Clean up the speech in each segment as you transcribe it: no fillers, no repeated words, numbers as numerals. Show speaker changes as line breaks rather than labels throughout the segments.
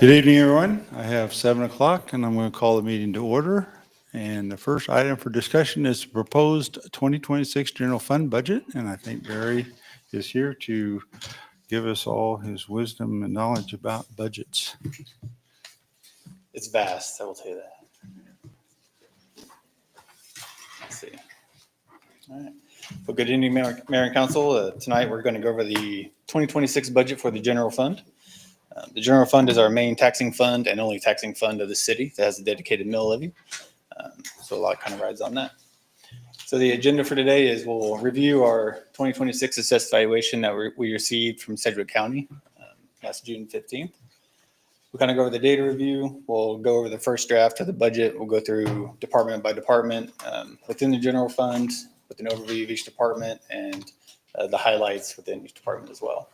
Good evening, everyone. I have 7 o'clock and I'm going to call the meeting to order. And the first item for discussion is the proposed 2026 general fund budget. And I think Barry is here to give us all his wisdom and knowledge about budgets.
It's vast, I will tell you that. Let's see. All right. Well, good evening, Mayor and Council. Tonight, we're going to go over the 2026 budget for the general fund. The general fund is our main taxing fund and only taxing fund of the city that has a dedicated mill levy. So a lot kind of rides on that. So the agenda for today is we'll review our 2026 assessed valuation that we received from Sedgwick County last June 15th. We'll kind of go over the data review. We'll go over the first draft of the budget. We'll go through department by department within the general fund with an overview of each department and the highlights within each department as well.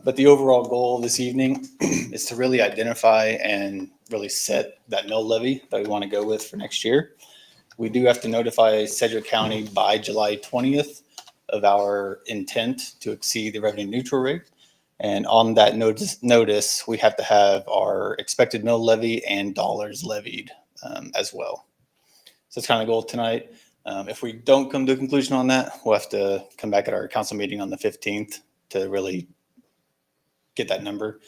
But the overall goal this evening is to really identify and really set that mill levy that we want to go with for next year. We do have to notify Sedgwick County by July 20th of our intent to exceed the revenue neutral rate. And on that notice, we have to have our expected mill levy and dollars levied as well. So that's kind of the goal tonight. If we don't come to a conclusion on that, we'll have to come back at our council meeting on the 15th to really get that number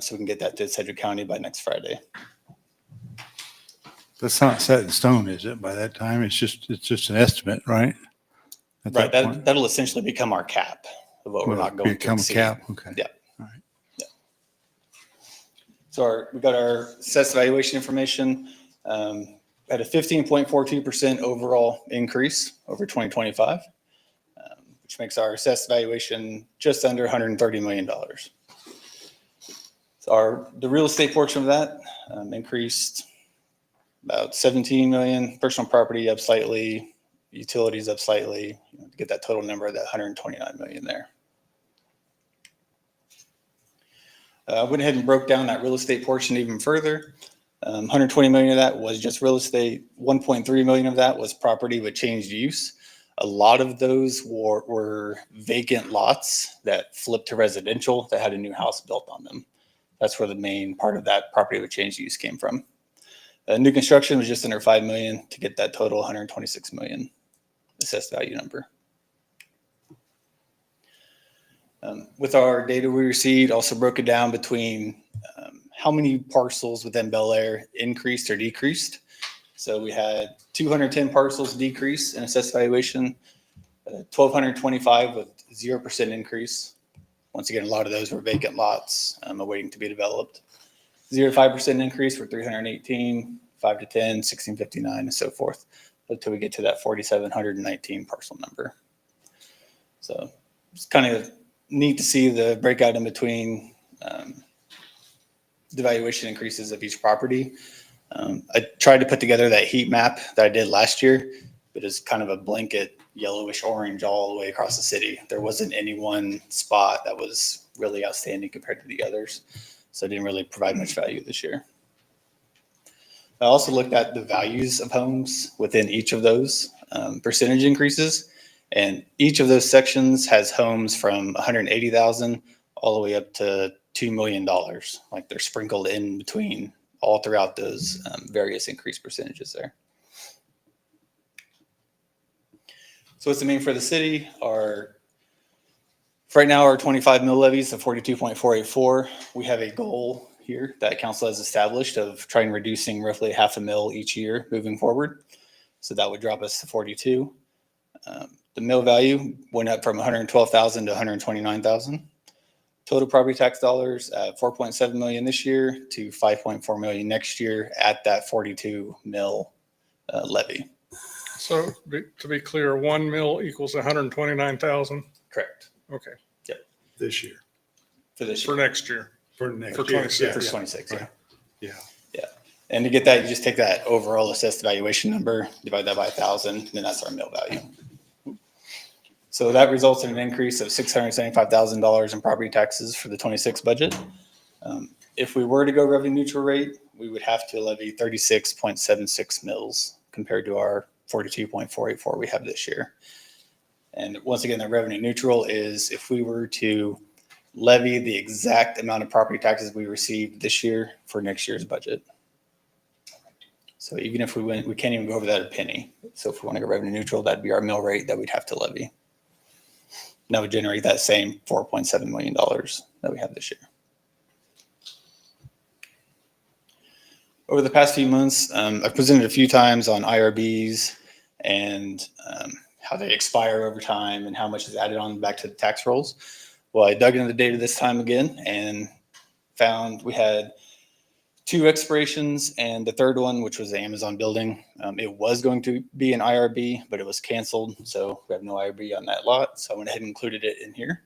so we can get that to Sedgwick County by next Friday.
That's not set in stone, is it? By that time, it's just an estimate, right?
Right. That'll essentially become our cap of what we're not going to
become a
exceed.
cap. Okay.
Yeah.
All right.
Yeah. So we got our assessed valuation information at a 15.42% overall increase over 2025, which makes our assessed valuation just under $130 million. So the real estate portion of that increased about 17 million, personal property up slightly, utilities up slightly, to get that total number of that 129 million there. I went ahead and broke down that real estate portion even further. 120 million of that was just real estate. 1.3 million of that was property with changed use. A lot of those were vacant lots that flipped to residential that had a new house built on them. That's where the main part of that property with changed use came from. New construction was just under 5 million to get that total 126 million assessed value number. With our data we received, also broke it down between how many parcels within Bel Aire increased or decreased. So we had 210 parcels decrease in assessed valuation, 1,225 with 0% increase. Once again, a lot of those were vacant lots awaiting to be developed. 0 to 5% increase for 318, 5 to 10, 1659, and so forth, until we get to that 4,719 parcel number. So it's kind of neat to see the breakout in between the valuation increases of each property. I tried to put together that heat map that I did last year, but it's kind of a blanket yellowish orange all the way across the city. There wasn't any one spot that was really outstanding compared to the others. So it didn't really provide much value this year. I also looked at the values of homes within each of those percentage increases. And each of those sections has homes from 180,000 all the way up to $2 million. Like they're sprinkled in between all throughout those various increase percentages there. So what's the mean for the city? Right now, our 25 mill levies of 42.484. We have a goal here that council has established of trying reducing roughly half a mil each year moving forward. So that would drop us to 42. The mill value went up from 112,000 to 129,000. Total property tax dollars at 4.7 million this year to 5.4 million next year at that 42 mil levy.
So to be clear, 1 mil equals 129,000.
Correct.
Okay.
This year.
For this
For
year.
next year.
For next
For
year.
26.
For 26, yeah.
Right. Yeah.
Yeah. And to get that, you just take that overall assessed valuation number, divide that by 1,000, then that's our mill value. So that results in an increase of $675,000 in property taxes for the 26 budget. If we were to go revenue neutral rate, we would have to levy 36.76 mils compared to our 42.484 we have this year. And once again, the revenue neutral is if we were to levy the exact amount of property taxes we received this year for next year's budget. So even if we went, we can't even go over that a penny. So if we want to go revenue neutral, that'd be our mill rate that we'd have to levy. That would generate that same $4.7 million that we have this year. Over the past few months, I've presented a few times on IRBs and how they expire over time and how much is added on back to the tax rolls. Well, I dug into the data this time again and found we had 2 expirations, and the third one, which was the Amazon building, it was going to be an IRB, but it was canceled. So we have no IRB on that lot. So I went ahead and included it in here.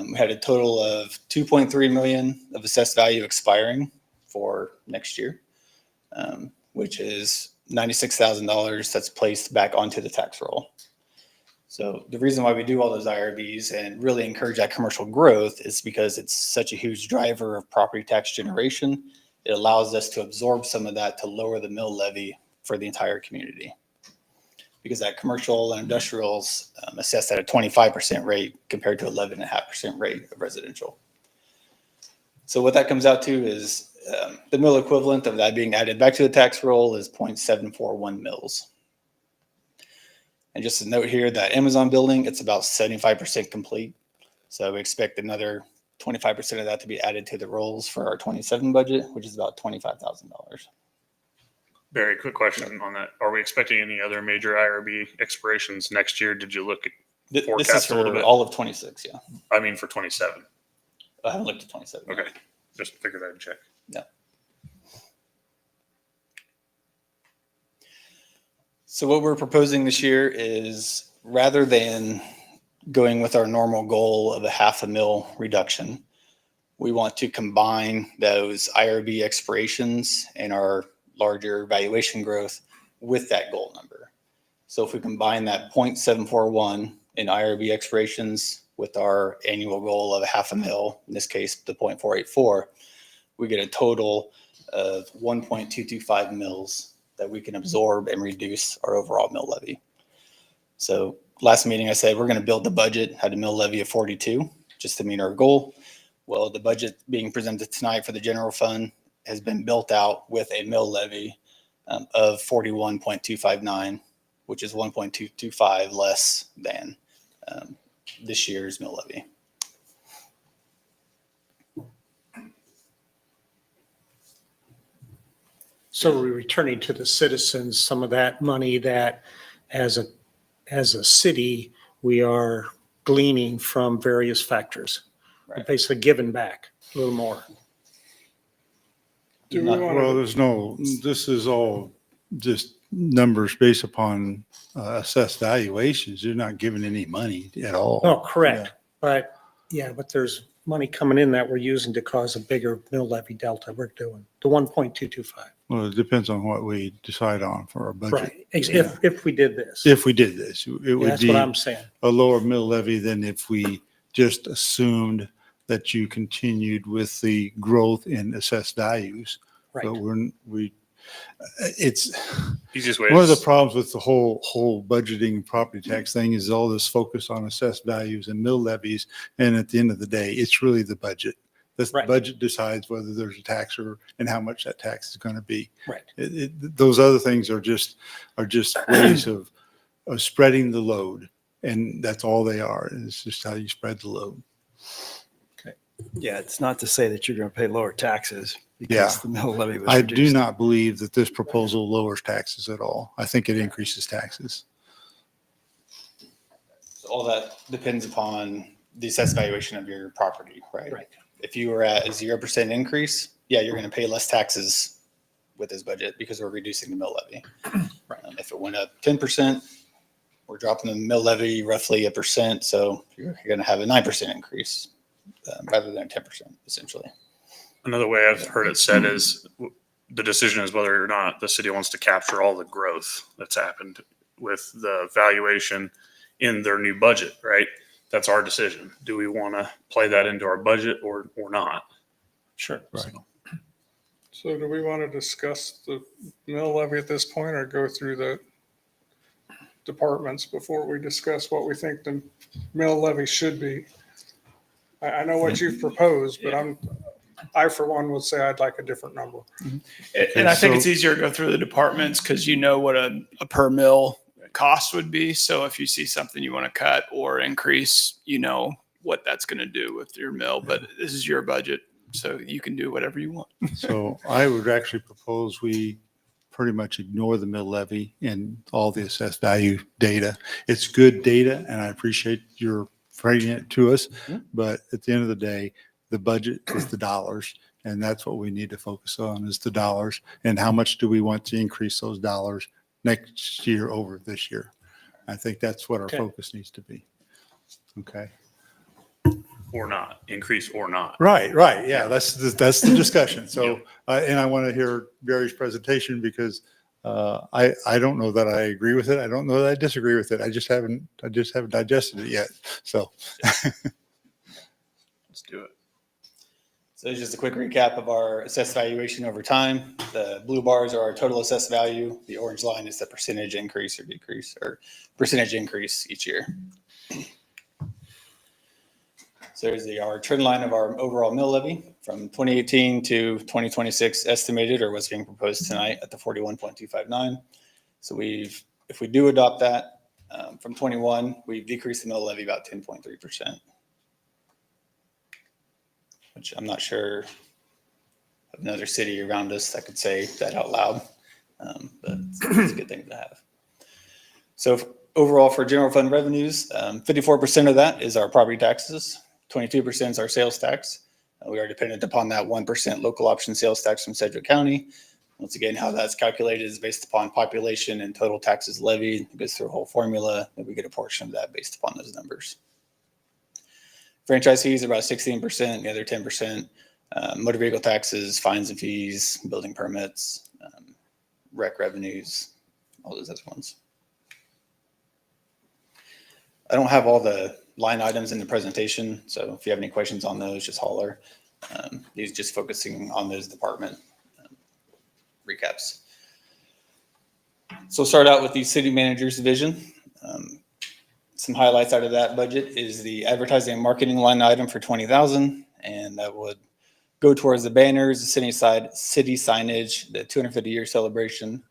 We had a total of $2.3 million of assessed value expiring for next year, which is $96,000 that's placed back onto the tax roll. So the reason why we do all those IRBs and really encourage that commercial growth is because it's such a huge driver of property tax generation. It allows us to absorb some of that to lower the mill levy for the entire community. Because that commercial and industrials assessed at a 25% rate compared to 11.5% rate of residential. So what that comes out to is the mill equivalent of that being added back to the tax roll is 0.741 mills. And just a note here, that Amazon building, it's about 75% complete. So we expect another 25% of that to be added to the rolls for our 27 budget, which is about $25,000.
Very quick question on that. Are we expecting any other major IRB expirations next year? Did you look at
This is
forecast a little
for
bit?
all of 26, yeah.
I mean, for 27.
I haven't looked at 27.
Okay. Just figured I'd check.
Yeah. So what we're proposing this year is, rather than going with our normal goal of a $0.5 mil reduction, we want to combine those IRB expirations and our larger valuation growth with that goal number. So if we combine that 0.741 in IRB expirations with our annual goal of a $0.5 mil, in this case, the 0.484, we get a total of 1.225 mils that we can absorb and reduce our overall mill levy. So last meeting, I said we're going to build the budget, had a mill levy of 42 just to meet our goal. Well, the budget being presented tonight for the general fund has been built out with a mill levy of 41.259, which is 1.225 less than this year's mill levy.
So we're returning to the citizens some of that money that as a city, we are gleaning from various factors. We're
Right.
basically giving back a little more.
Do we
Not-
want
Well,
to,
this is all just numbers based upon assessed valuations. You're not giving any money at all.
Oh, correct. But there's money coming in that we're using to cause a bigger mill levy delta we're doing, the 1.225.
Well, it depends on what we decide on for our budget.
Right. If we did this.
If we did this, it would
That's
be
what I'm saying.
a lower mill levy than if we just assumed that you continued with the growth in assessed values.
Right.
But it's
Easiest way
one of the
is
problems with the whole budgeting and property tax thing is all this focus on assessed values and mill levies. And at the end of the day, it's really the budget. The
Right.
budget decides whether there's a tax and how much that tax is going to be.
Right.
Those other things are just ways of spreading the load. And that's all they are. It's just how you spread the load.
Yeah, it's not to say that you're going to pay lower taxes
Yeah.
because the mill levy was
I
reduced.
do not believe that this proposal lowers taxes at all. I think it increases taxes.
So all that depends upon the assessed valuation of your property, right?
Right.
If you were at a 0% increase, yeah, you're going to pay less taxes with this budget because we're reducing the mill levy.
Right.
If it went up 10%, we're dropping the mill levy roughly 1%. So you're going to have a 9% increase rather than 10%, essentially.
another way I've heard it said is the decision is whether or not the city wants to capture all the growth that's happened with the valuation in their new budget, right? That's our decision. Do we want to play that into our budget or not?
Sure.
Right.
so do we want to discuss the mill levy at this point or go through the departments before we discuss what we think the mill levy should be? I know what you've proposed, but I for one would say I'd like a different number.
And I think
so-
it's easier to go through the departments because you know what a per mill cost would be. So if you see something you want to cut or increase, you know what that's going to do with your mill. But this is your budget, so you can do whatever you want.
So I would actually propose we pretty much ignore the mill levy and all the assessed value data. It's good data, and I appreciate your bringing it to us. But at the end of the day, the budget is the dollars, and that's what we need to focus on is the dollars. And how much do we want to increase those dollars next year over this year? I think that's what our
Okay.
focus needs to be. Okay.
Or not, increase or not.
Right, right. Yeah, that's the discussion. So, and I want to hear Barry's presentation because I don't know that I agree with it. I don't know that I disagree with it. I just haven't digested it yet. So,
Let's do it.
So it's just a quick recap of our assessed valuation over time. The blue bars are our total assessed value. The orange line is the percentage increase or decrease or percentage increase each year. So there's our trend line of our overall mill levy from 2018 to 2026 estimated or what's being proposed tonight at the 41.259. So if we do adopt that from 21, we've decreased the mill levy about 10.3%, which I'm not sure of another city around us that could say that out loud, but it's a good thing to have. So overall for general fund revenues, 54% of that is our property taxes. 22% is our sales tax. We are dependent upon that 1% local option sales tax from Sedgwick County. Once again, how that's calculated is based upon population and total taxes levied. It goes through a whole formula, and we get a portion of that based upon those numbers. Franchise fees are about 16%, the other 10%. Motor vehicle taxes, fines and fees, building permits, rec revenues, all those other ones. I don't have all the line items in the presentation, so if you have any questions on those, just holler. These just focusing on those department recaps. So we'll start out with the city manager's division. Some highlights out of that budget is the advertising and marketing line item for $20,000, and that would go towards the banners, the city signage, the 250-year celebration,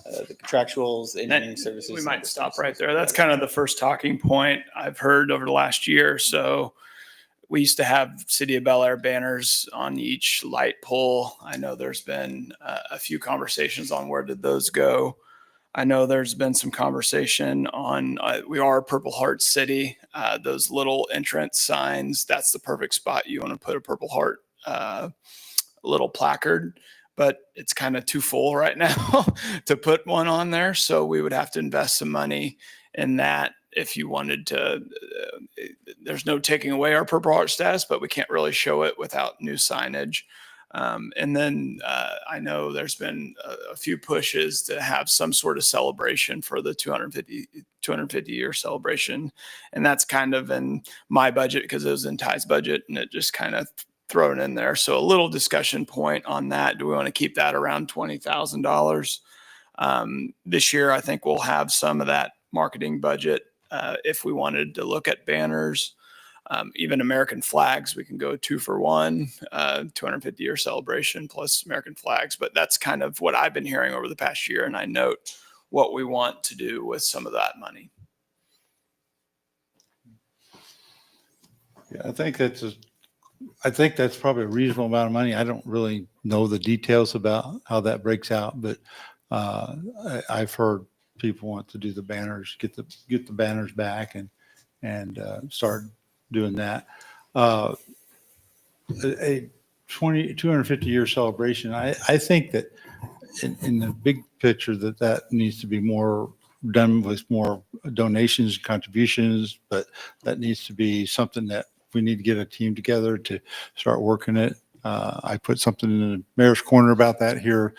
the contractuals, the engineering services.
We might stop right there. That's kind of the first talking point I've heard over the last year. So we used to have City of Bel Aire banners on each light pole. I know there's been a few conversations on where did those go. I know there's been some conversation on, we are a Purple Heart City. Those little entrance signs, that's the perfect spot. You want to put a Purple Heart little placard, but it's kind of too full right now to put one on there. So we would have to invest some money in that if you wanted to. There's no taking away our Purple Heart status, but we can't really show it without new signage. And then I know there's been a few pushes to have some sort of celebration for the 250 year celebration. And that's kind of in my budget because it was in Ty's budget and it just kind of thrown in there. So a little discussion point on that. Do we want to keep that around $20,000? This year, I think we'll have some of that marketing budget. If we wanted to look at banners, even American flags, we can go 2 for 1, 250 year celebration plus American flags. But that's kind of what I've been hearing over the past year. And I note what we want to do with some of that money.
yeah, I think that's probably a reasonable amount of money. I don't really know the details about how that breaks out, but I've heard people want to do the banners, get the banners back and start doing that. A 250 year celebration. I think that in the big picture that needs to be more done with more donations, contributions, but that needs to be something that we need to get a team together to start working it. I put something in the mayor's corner about that here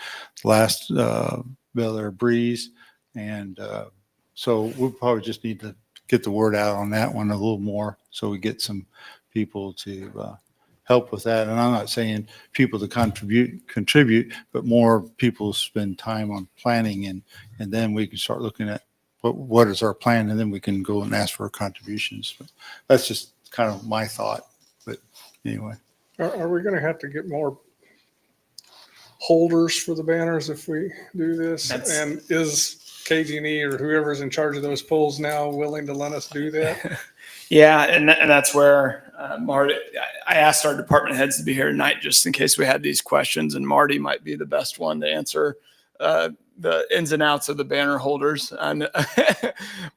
last Bel Aire Breeze. And so we'll probably just need to get the word out on that one a little more so we get some people to help with that. And I'm not saying people to contribute, but more people spend time on planning and then we can start looking at what is our plan and then we can go and ask for contributions. But that's just kind of my thought. But anyway,
Are we gonna have to get more holders for the banners if we do this?
That's-
And is KG&E or whoever's in charge of those poles now willing to let us do that?
Yeah, and that's where Marty. I asked our department heads to be here tonight just in case we had these questions, and Marty might be the best one to answer the ins and outs of the banner holders. And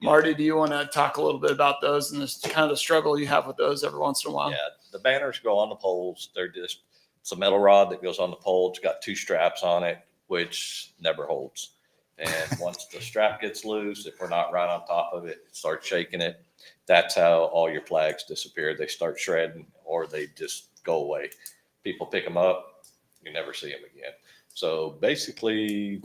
Marty, do you want to talk a little bit about those and this kind of the struggle you have with those every once in a while?
Yeah, the banners go on the poles. They're just, it's a metal rod that goes on the pole. It's got 2 straps on it, which never holds. And once the strap gets loose, if we're not right on top of it, start shaking it. That's how all your flags disappear. They start shredding or they just go away. People pick them up, you never see them again. So basically,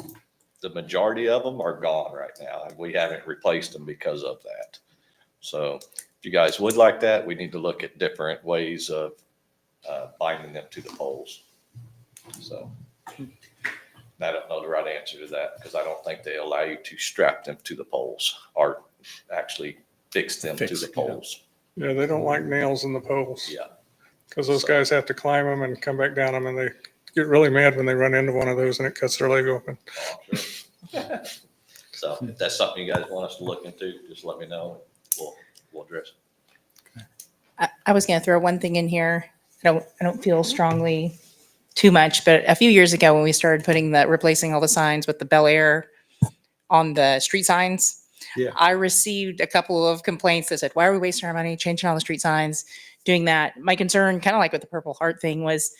the majority of them are gone right now, and we haven't replaced them because of that. So if you guys would like that, we need to look at different ways of binding them to the poles. So I don't know the right answer to that because I don't think they allow you to strap them to the poles or actually fix them to the poles.
Yeah, they don't like nails in the poles.
Yeah.
Because those
So-
guys have to climb them and come back down them, and they get really mad when they run into one of those and it cuts their leg open.
Oh, sure. So if that's something you guys want us to look into, just let me know. We'll address it.
I was going to throw one thing in here. I don't feel strongly too much, but a few years ago when we started replacing all the signs with the Bel Aire on the street signs,
Yeah.
I received a couple of complaints that said, why are we wasting our money changing all the street signs, doing that? My concern, kind of like with the Purple Heart thing, was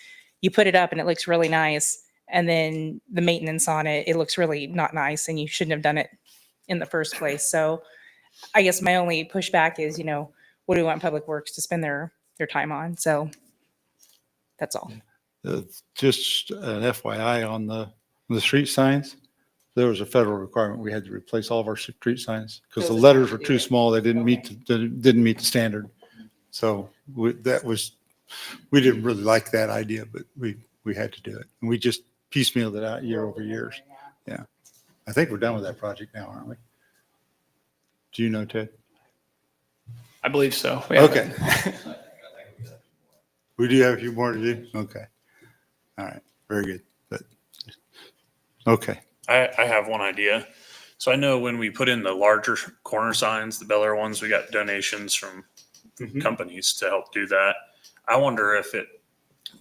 you put it up and it looks really nice. And then the maintenance on it, it looks really not nice and you shouldn't have done it in the first place. So I guess my only pushback is, what do we want Public Works to spend their time on? So that's all.
just an FYI on the street signs, there was a federal requirement. We had to replace all of our street signs because the letters were too small. They didn't meet, didn't meet the standard. So we didn't really like that idea, but we had to do it. And we just piecemealed it out year over years. Yeah. I think we're done with that project now, aren't we? Do you know, Ted?
I believe so.
Okay. We do have a few more to do? Okay. All right. Very good. But, okay.
I have one idea. So I know when we put in the larger corner signs, the Bel Aire ones, we got donations from companies to help do that. I wonder if it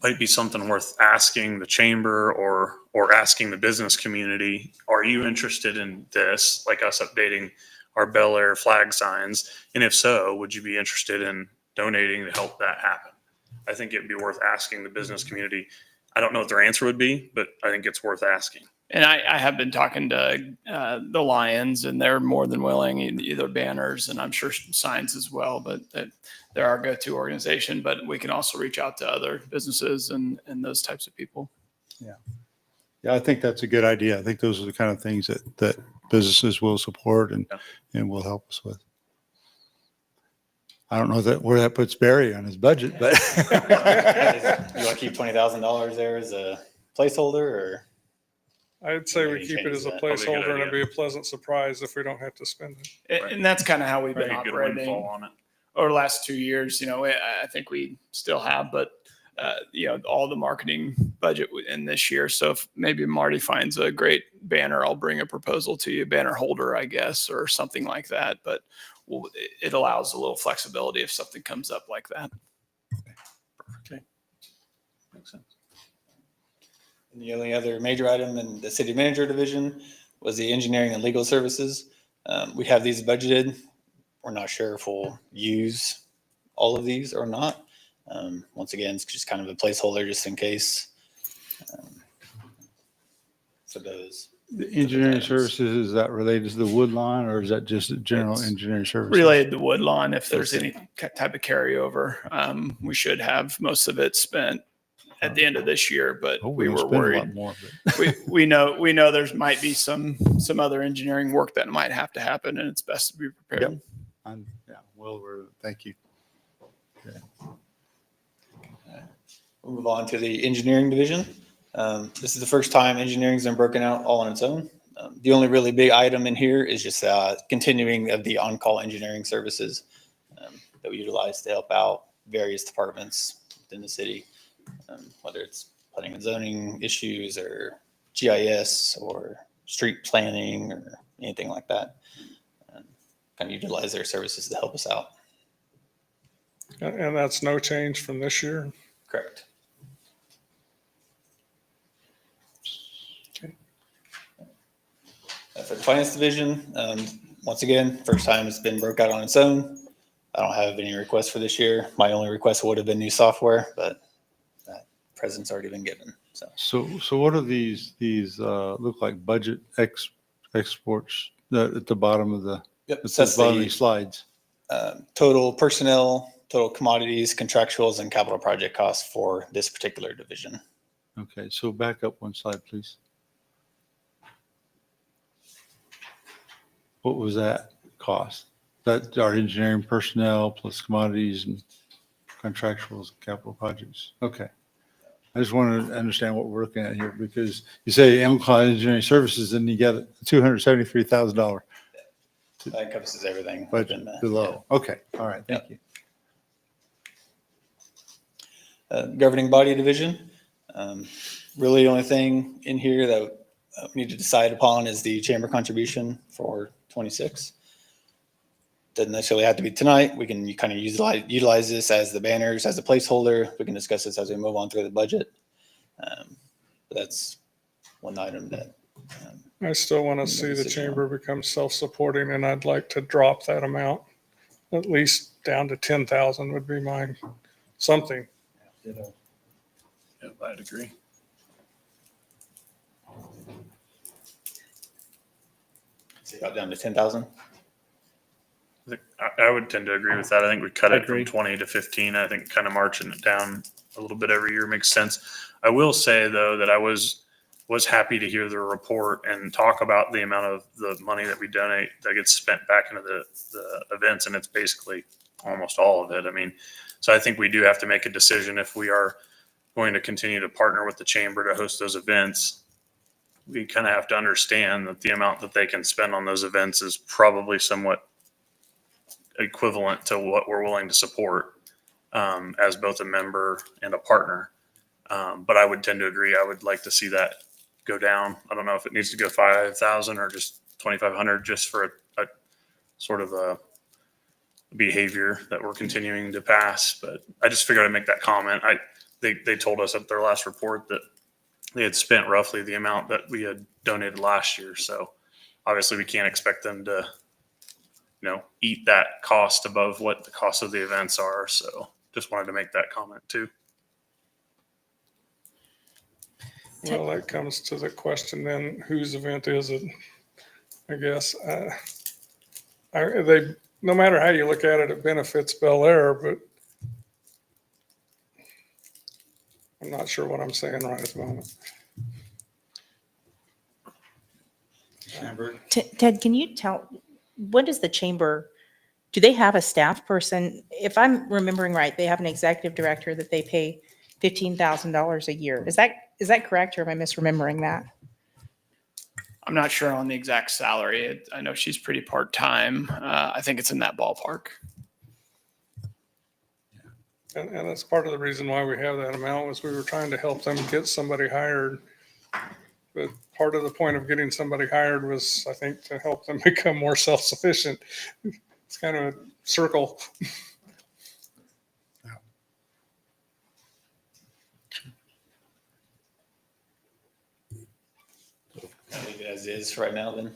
might be something worth asking the chamber or asking the business community. Are you interested in this? Like us updating our Bel Aire flag signs? And if so, would you be interested in donating to help that happen? I think it'd be worth asking the business community. I don't know what their answer would be, but I think it's worth asking.
And I have been talking to the Lions, and they're more than willing, either banners and I'm sure signs as well. But they're our go-to organization. But we can also reach out to other businesses and those types of people.
Yeah, I think that's a good idea. I think those are the kind of things that businesses will support and will help us with. I don't know where that puts Barry on his budget, but
You want to keep $20,000 there as a placeholder, or?
I'd say we
Maybe
keep it
change
as a
that.
Probably a good
placeholder and it'd
idea.
be a pleasant surprise if we don't have to spend it.
And that's kind of how we've been
Maybe a good
operating
windfall on it.
over the last 2 years. I think we still have, but all the marketing budget in this year. So if maybe Marty finds a great banner, I'll bring a proposal to you, banner holder, I guess, or something like that. But it allows a little flexibility if something comes up like that.
Okay. Makes sense.
And the only other major item in the city manager division was the engineering and legal services. We have these budgeted. We're not sure if we'll use all of these or not. Once again, it's just kind of a placeholder just in case. For those.
the engineering services, is that related to the wood line or is that just general
It's
engineering services?
Related to Woodlawn, if there's any type of carryover, we should have most of it spent at the end of this year, but
Oh,
we
we're
were
gonna spend a lot
worried.
more, but-
We know there might be some other engineering work that might have to happen, and it's best to be prepared.
Yeah, well, thank you.
We'll move on to the engineering division. This is the first time engineering's been broken out all on its own. The only really big item in here is just continuing of the on-call engineering services that we utilize to help out various departments within the city, whether it's planning and zoning issues or GIS or street planning or anything like that. Kind of utilize their services to help us out.
And that's no change from this year?
Correct. For the finance division, once again, first time it's been broke out on its own. I don't have any requests for this year. My only request would have been new software, but that present's already been given.
So what are these look like budget exports at the bottom of the,
Yep,
at the
so that's
bottom of
the
these slides?
total personnel, total commodities, contractuals, and capital project costs for this particular division.
Okay, so back up one slide, please. What was that cost? That our engineering personnel plus commodities and contractuals, capital projects. Okay. I just want to understand what we're looking at here because you say MCLA Engineering Services and you get $273,000
That encompasses everything.
budget
within the-
below. Okay, all right, thank you.
Governing body division. Really, the only thing in here that we need to decide upon is the chamber contribution for 26. Doesn't necessarily have to be tonight. We can kind of utilize this as the banners, as a placeholder. We can discuss this as we move on through the budget. But that's one item that.
I still want to see the chamber become self-supporting, and I'd like to drop that amount, at least down to 10,000 would be mine, something.
Yeah, I'd agree.
Got down to 10,000.
I would tend to agree with that. I think we cut it
Agree.
from 20 to 15. I think kind of marching it down a little bit every year makes sense. I will say though that I was happy to hear the report and talk about the amount of the money that we donate that gets spent back into the events, and it's basically almost all of it. I mean, so I think we do have to make a decision if we are going to continue to partner with the chamber to host those events. We kind of have to understand that the amount that they can spend on those events is probably somewhat equivalent to what we're willing to support as both a member and a partner. But I would tend to agree. I would like to see that go down. I don't know if it needs to go 5,000 or just 2,500 just for a sort of a behavior that we're continuing to pass. But I just figured I'd make that comment. They told us at their last report that they had spent roughly the amount that we had donated last year. So obviously we can't expect them to, eat that cost above what the cost of the events are. So just wanted to make that comment too.
Well, that comes to the question then, whose event is it? I guess, no matter how you look at it, it benefits Bel Aire, but I'm not sure what I'm saying right at the moment.
Ted, can you tell, what is the chamber, do they have a staff person? If I'm remembering right, they have an executive director that they pay $15,000 a year. Is that correct, or am I misremembering that?
I'm not sure on the exact salary. I know she's pretty part-time. I think it's in that ballpark.
And that's part of the reason why we have that amount was we were trying to help them get somebody hired. But part of the point of getting somebody hired was, I think, to help them become more self-sufficient. It's kind of a circle.
Leave it as is right now then?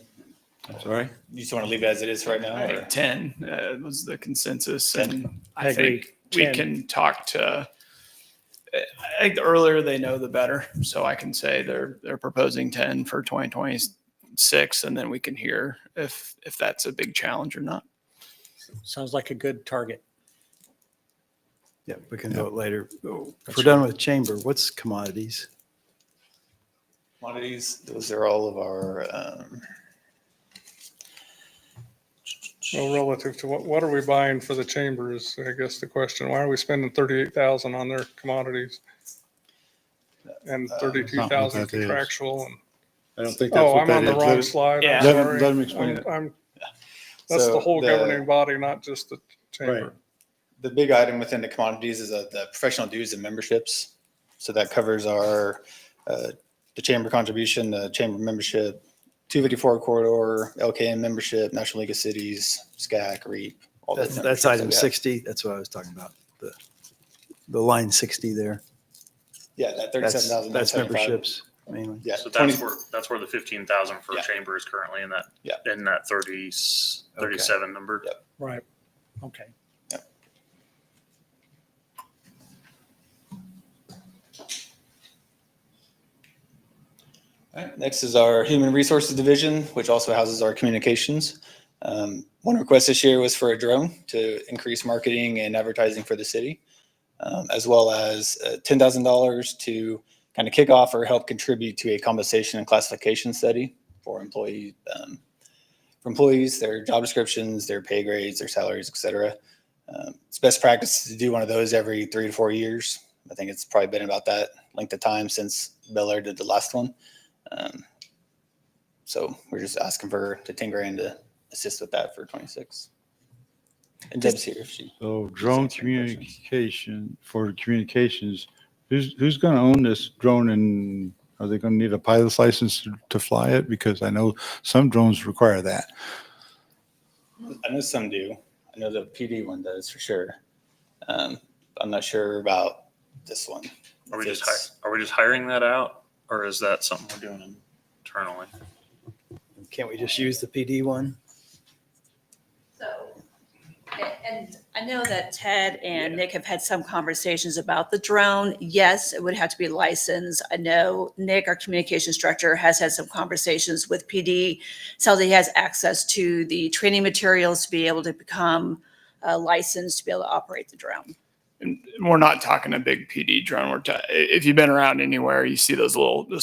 I'm sorry?
You just want to leave it as it is right now?
I
or-
think 10 was the consensus.
10.
And
I agree.
think we
10.
can talk to, I think the earlier they know, the better. So I can say they're proposing 10 for 2026, and then we can hear if that's a big challenge or not.
Sounds like a good target.
Yeah, we can do it later. If we're done with chamber, what's commodities?
Commodities, those are all of our,
Well, relative to what are we buying for the chambers? I guess the question, why are we spending 38,000 on their commodities? And
That's not what
32,000
that is.
contractual and,
I don't think that's
oh,
what
I'm
that
on the
is.
wrong slide.
Yeah.
I'm
Let him-
sorry.
let him explain it.
That's
So
the whole
the-
governing body, not just the chamber.
The big item within the commodities is the professional dues and memberships. So that covers our, the chamber contribution, the chamber membership, 254 corridor, LKM membership, National League of Cities, SCAC, REAP. All those
That's
memberships that
item
we have.
60. That's what I was talking about. The line 60 there.
Yeah, that
That's
37,975.
memberships mainly.
Yeah,
So
20
that's where the 15,000 for
Yeah.
chamber is currently in that,
Yeah.
in that 37 number.
Yep.
Right. Okay.
All right, next is our Human Resources Division, which also houses our communications. One request this year was for a drone to increase marketing and advertising for the city, as well as $10,000 to kind of kick off or help contribute to a compensation and classification study for employees, their job descriptions, their pay grades, their salaries, et cetera. It's best practice to do one of those every 3 to 4 years. I think it's probably been about that length of time since Bel Aire did the last one. So we're just asking for the 10 grand to assist with that for 26. And Deb's here if she.
So drone
answering questions.
communication, for communications, who's going to own this drone, and are they going to need a pilot's license to fly it? Because I know some drones require that.
I know some do. I know the PD one does for sure. I'm not sure about this one.
Are we
If
just
it's-
are we just hiring that out, or is that something we're doing internally?
Can't we just use the PD one?
So, and I know that Ted and Nick have had some conversations about the drone. Yes, it would have to be licensed. I know Nick, our communications director, has had some conversations with PD. So he has access to the training materials to be able to become licensed to be able to operate the drone.
And we're not talking a big PD drone. If you've been around anywhere, you see those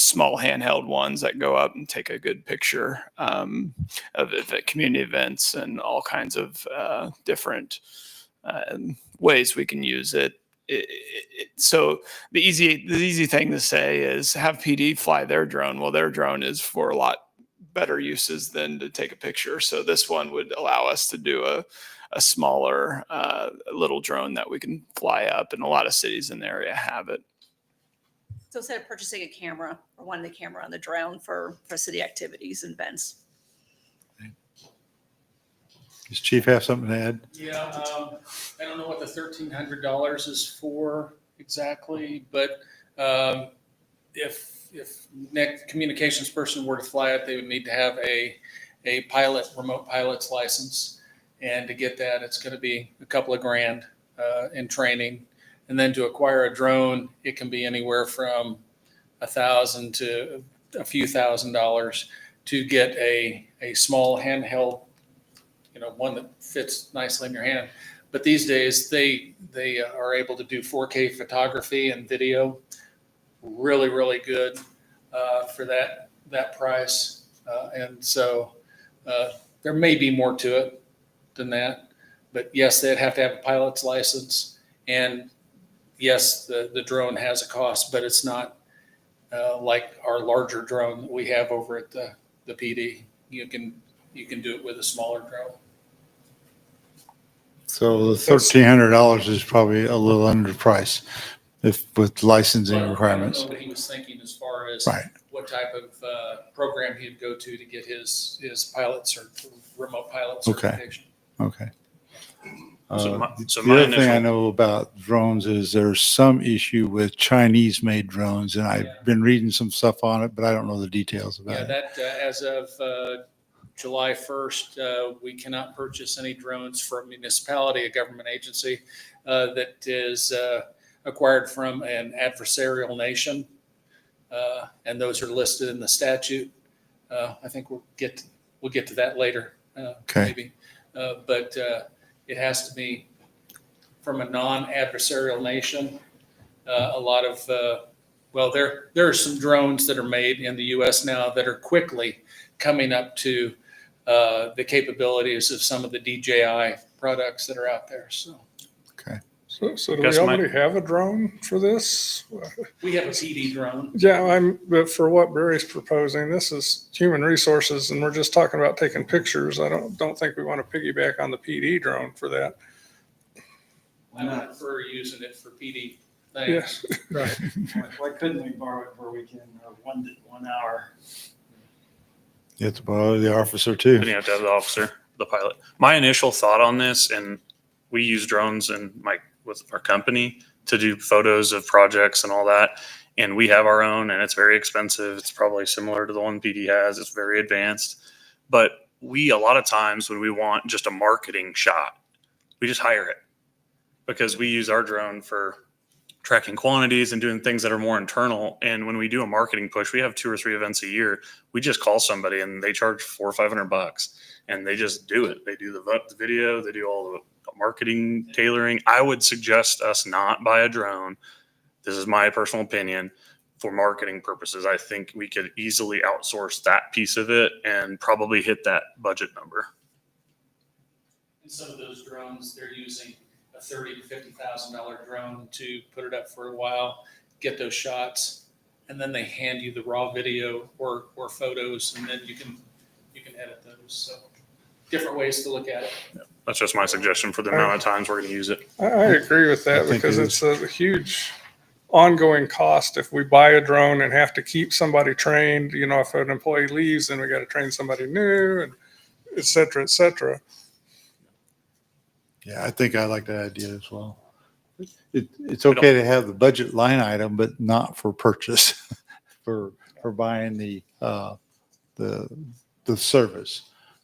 small handheld ones that go up and take a good picture of at community events and all kinds of different ways we can use it. So the easy thing to say is have PD fly their drone. Well, their drone is for a lot better uses than to take a picture. So this one would allow us to do a smaller little drone that we can fly up, and a lot of cities in the area have it.
So instead of purchasing a camera or wanting the camera on the drone for city activities and events.
Does Chief have something to add?
Yeah, I don't know what the $1,300 is for exactly, but if Nick, communications person, were to fly it, they would need to have a remote pilot's license. And to get that, it's going to be a couple of grand in training. And then to acquire a drone, it can be anywhere from $1,000 to a few $1,000s to get a small handheld, one that fits nicely in your hand. But these days, they are able to do 4K photography and video, really, really good for that price. And so there may be more to it than that, but yes, they'd have to have a pilot's license, and yes, the drone has a cost, but it's not like our larger drone that we have over at the PD. You can do it with a smaller drone.
So the $1,300 is probably a little underpriced with licensing
But I don't
requirements.
know what he was thinking as far as
Right.
what type of program he'd go to get his pilot remote pilot
Okay.
certification.
Okay.
So my
The other thing I
initial-
know about drones is there's some issue with Chinese-made drones, and I've been reading some stuff on it, but I don't know the details
Yeah,
about it.
that as of July 1st, we cannot purchase any drones from a municipality, a government agency that is acquired from an adversarial nation. And those are listed in the statute. I think we'll get to that later,
Okay.
maybe. But it has to be from a non-adversarial nation. A lot of, there are some drones that are made in the U.S. now that are quickly coming up to the capabilities of some of the DJI products that are out there. So
So do
Guess
we
my-
already have a drone for this?
we have a PD drone.
Yeah, but for what Barry's proposing, this is human resources, and we're just talking about taking pictures. I don't think we want to piggyback on the PD drone for that.
I would prefer using it for PD things.
Yes. Right.
Why couldn't we borrow it for a weekend or 1 hour?
You have to borrow the officer
Then
too.
you have to have the officer, the pilot. My initial thought on this, and we use drones and with our company to do photos of projects and all that. And we have our own, and it's very expensive. It's probably similar to the one PD has. It's very advanced. But a lot of times when we want just a marketing shot, we just hire it because we use our drone for tracking quantities and doing things that are more internal. And when we do a marketing push, we have 2 or 3 events a year. We just call somebody and they charge $400 or $500 and they just do it. They do the video, they do all the marketing tailoring. I would suggest us not buy a drone. This is my personal opinion. For marketing purposes, I think we could easily outsource that piece of it and probably hit that budget number.
And some of those drones, they're using a $30,000 to $50,000 drone to put it up for a while, get those shots, and then they hand you the raw video or photos, and then you can edit those. So different ways to look at it.
That's just my suggestion for the amount of times we're going to use it.
I agree with
I
that
think
because
it
it's a huge ongoing cost if we buy a drone and have to keep somebody trained. You know, if an employee leaves, then we got to train somebody new, and et cetera, et cetera.
Yeah, I think I like that idea as well. It's okay to have the budget line item, but not for purchase, for buying the service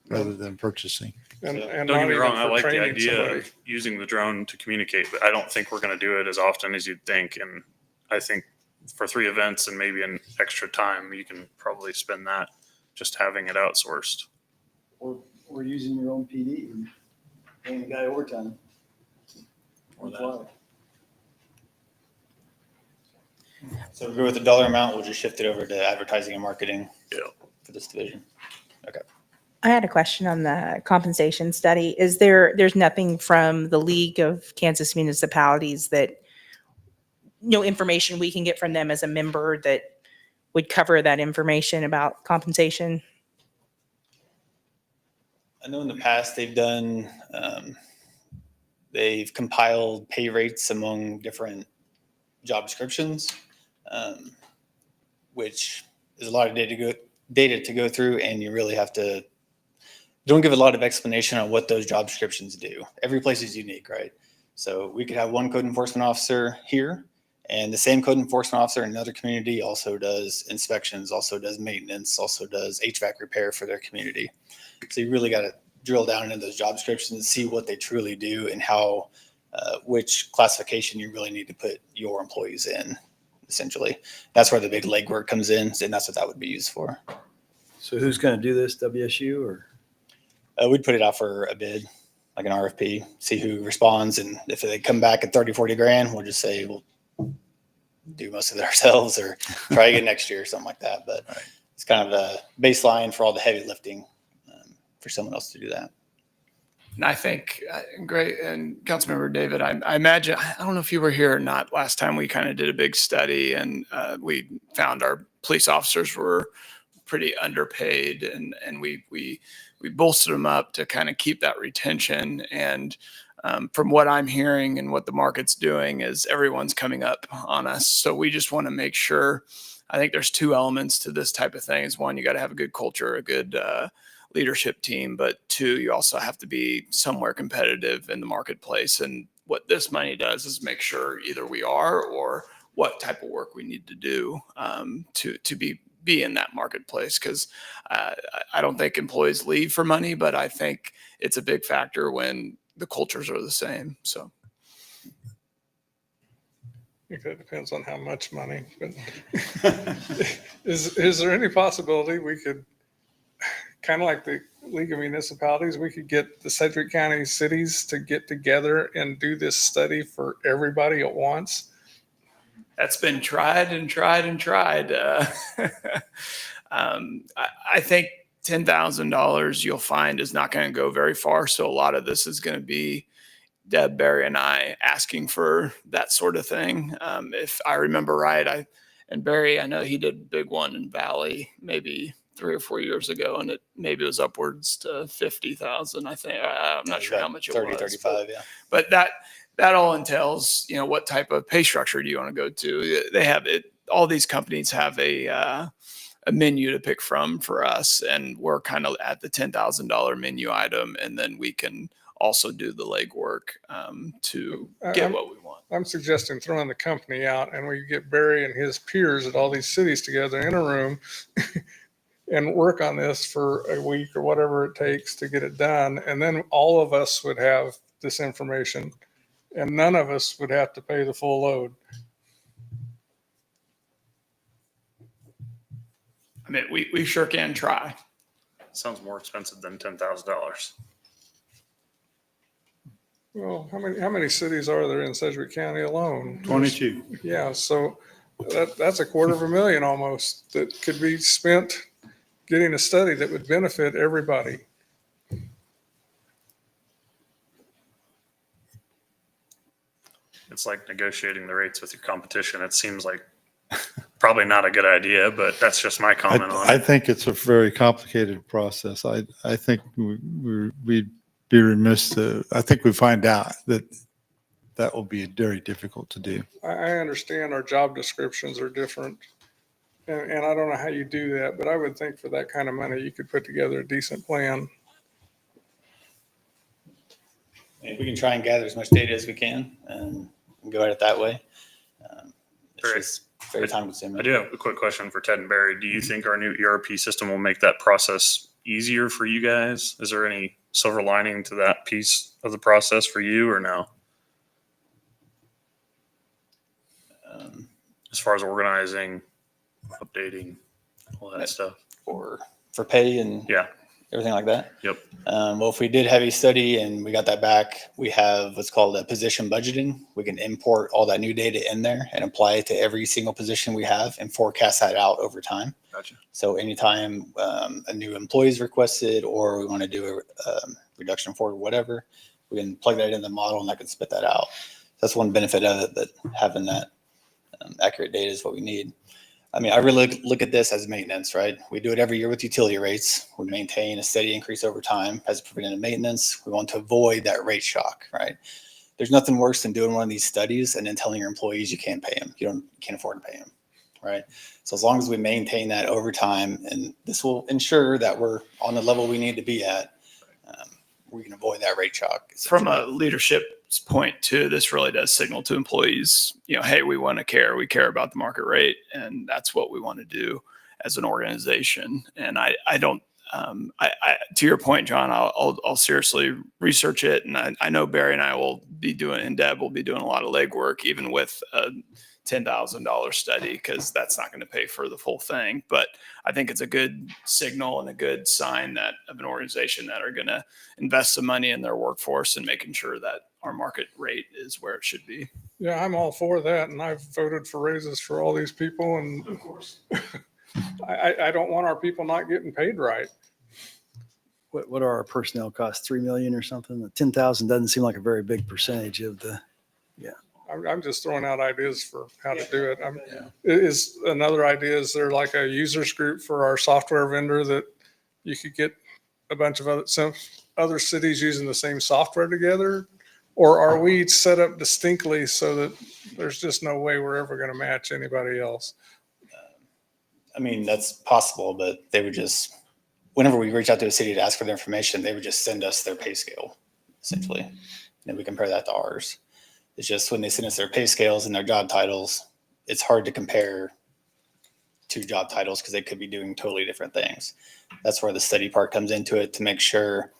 rather than purchasing.
And
Don't
not
get me
even
wrong, I
for
like the
training
idea
somebody.
of using the drone to communicate, but I don't think we're going to do it as often as you'd think. And I think for 3 events and maybe an extra time, you can probably spend that just having it outsourced.
Or using your own PD and paying the guy overtime.
Or that. So we're good with the dollar amount. We'll just shift it over to advertising and marketing.
Yeah.
For this division.
I had a question on the compensation study. There's nothing from the League of Kansas Municipalities that, no information we can get from them as a member that would cover that information about compensation?
I know in the past they've done, they've compiled pay rates among different job descriptions, which is a lot of data to go through, and you really have to, don't give a lot of explanation on what those job descriptions do. Every place is unique, right? So we could have one code enforcement officer here, and the same code enforcement officer in another community also does inspections, also does maintenance, also does HVAC repair for their community. So you really got to drill down into those job descriptions and see what they truly do and how, which classification you really need to put your employees in, essentially. That's where the big legwork comes in, and that's what that would be used for.
So who's going to do this, WSU or?
We'd put it out for a bid, like an RFP, see who responds. And if they come back at 30, 40 grand, we'll just say we'll do most of it ourselves or try again next year or something like that. But it's kind of a baseline for all the heavy lifting for someone else to do that.
And I think, great, and Councilmember David, I imagine, I don't know if you were here or not last time we kind of did a big study and we found our police officers were pretty underpaid and we bolstered them up to kind of keep that retention. And from what I'm hearing and what the market's doing is everyone's coming up on us. So we just want to make sure, I think there's 2 elements to this type of thing. Is one, you got to have a good culture, a good leadership team, but 2, you also have to be somewhere competitive in the marketplace. And what this money does is make sure either we are or what type of work we need to do to be in that marketplace. Because I don't think employees leave for money, but I think it's a big factor when the cultures are the same. So
I think that depends on how much money. But is there any possibility we could, kind of like the League of Municipalities, we could get the Sedgwick County cities to get together and do this study for everybody at once?
that's been tried and tried and tried. I think $10,000 you'll find is not going to go very far. So a lot of this is going to be Deb, Barry, and I asking for that sort of thing. If I remember right, and Barry, I know he did a big one in Valley maybe 3 or 4 years ago, and maybe it was upwards to 50,000. I think I'm not sure how much it
30,
was.
35, yeah.
But that all entails, what type of pay structure do you want to go to? They have it. All these companies have a menu to pick from for us, and we're kind of at the $10,000 menu item, and then we can also do the legwork to get what we want.
I'm suggesting throwing the company out and we get Barry and his peers at all these cities together in a room and work on this for a week or whatever it takes to get it done. And then all of us would have this information and none of us would have to pay the full load.
I mean, we sure can try.
Sounds more expensive than $10,000.
Well, how many cities are there in Sedgwick County alone?
22.
Yeah, so that's $250,000 almost that could be spent getting a study that would benefit everybody.
It's like negotiating the rates with your competition. It seems like probably not a good idea, but that's just my comment on
I
it.
think it's a very complicated process. I think we'd be remiss to, I think we find out that will be very difficult to do.
I understand our job descriptions are different. And I don't know how you do that, but I would think for that kind of money, you could put together a decent plan.
If we can try and gather as much data as we can and go at it that way. It's
Great.
just very time
I
consuming.
do have a quick question for Ted and Barry. Do you think our new ERP system will make that process easier for you guys? Is there any silver lining to that piece of the process for you or no? As far as organizing, updating, all that stuff.
For pay and
Yeah.
everything like that.
Yep.
Well, if we did have a study and we got that back, we have what's called a position budgeting. We can import all that new data in there and apply it to every single position we have and forecast that out over time.
Gotcha.
So anytime a new employee is requested or we want to do a reduction for whatever, we can plug that in the model and that can spit that out. That's one benefit of it, that having that accurate data is what we need. I mean, I really look at this as maintenance, right? We do it every year with utility rates. We maintain a steady increase over time as preventive maintenance. We want to avoid that rate shock, right? There's nothing worse than doing one of these studies and then telling your employees you can't pay them. You can't afford to pay them, right? So as long as we maintain that over time, and this will ensure that we're on the level we need to be at, we can avoid that rate shock.
From a leadership point too, this really does signal to employees, hey, we want to care. We care about the market rate, and that's what we want to do as an organization. And I don't, to your point, John, I'll seriously research it. And I know Barry and I will be doing, and Deb will be doing a lot of legwork, even with a $10,000 study, because that's not going to pay for the full thing. But I think it's a good signal and a good sign that of an organization that are going to invest some money in their workforce and making sure that our market rate is where it should be.
Yeah, I'm all for that. And I've voted for raises for all these people. And
Of course.
I don't want our people not getting paid right.
What are our personnel costs? 3 million or something? The 10,000 doesn't seem like a very big percentage of the,
I'm just throwing out ideas for how to do it. Is another idea, is there like a users group for our software vendor that you could get a bunch of other cities using the same software together? Or are we set up distinctly so that there's just no way we're ever going to match anybody else?
I mean, that's possible, but they would just, whenever we reach out to a city to ask for their information, they would just send us their pay scale, essentially. And then we compare that to ours. It's just when they send us their pay scales and their job titles, it's hard to compare two job titles because they could be doing totally different things. That's where the study part comes into it, to make sure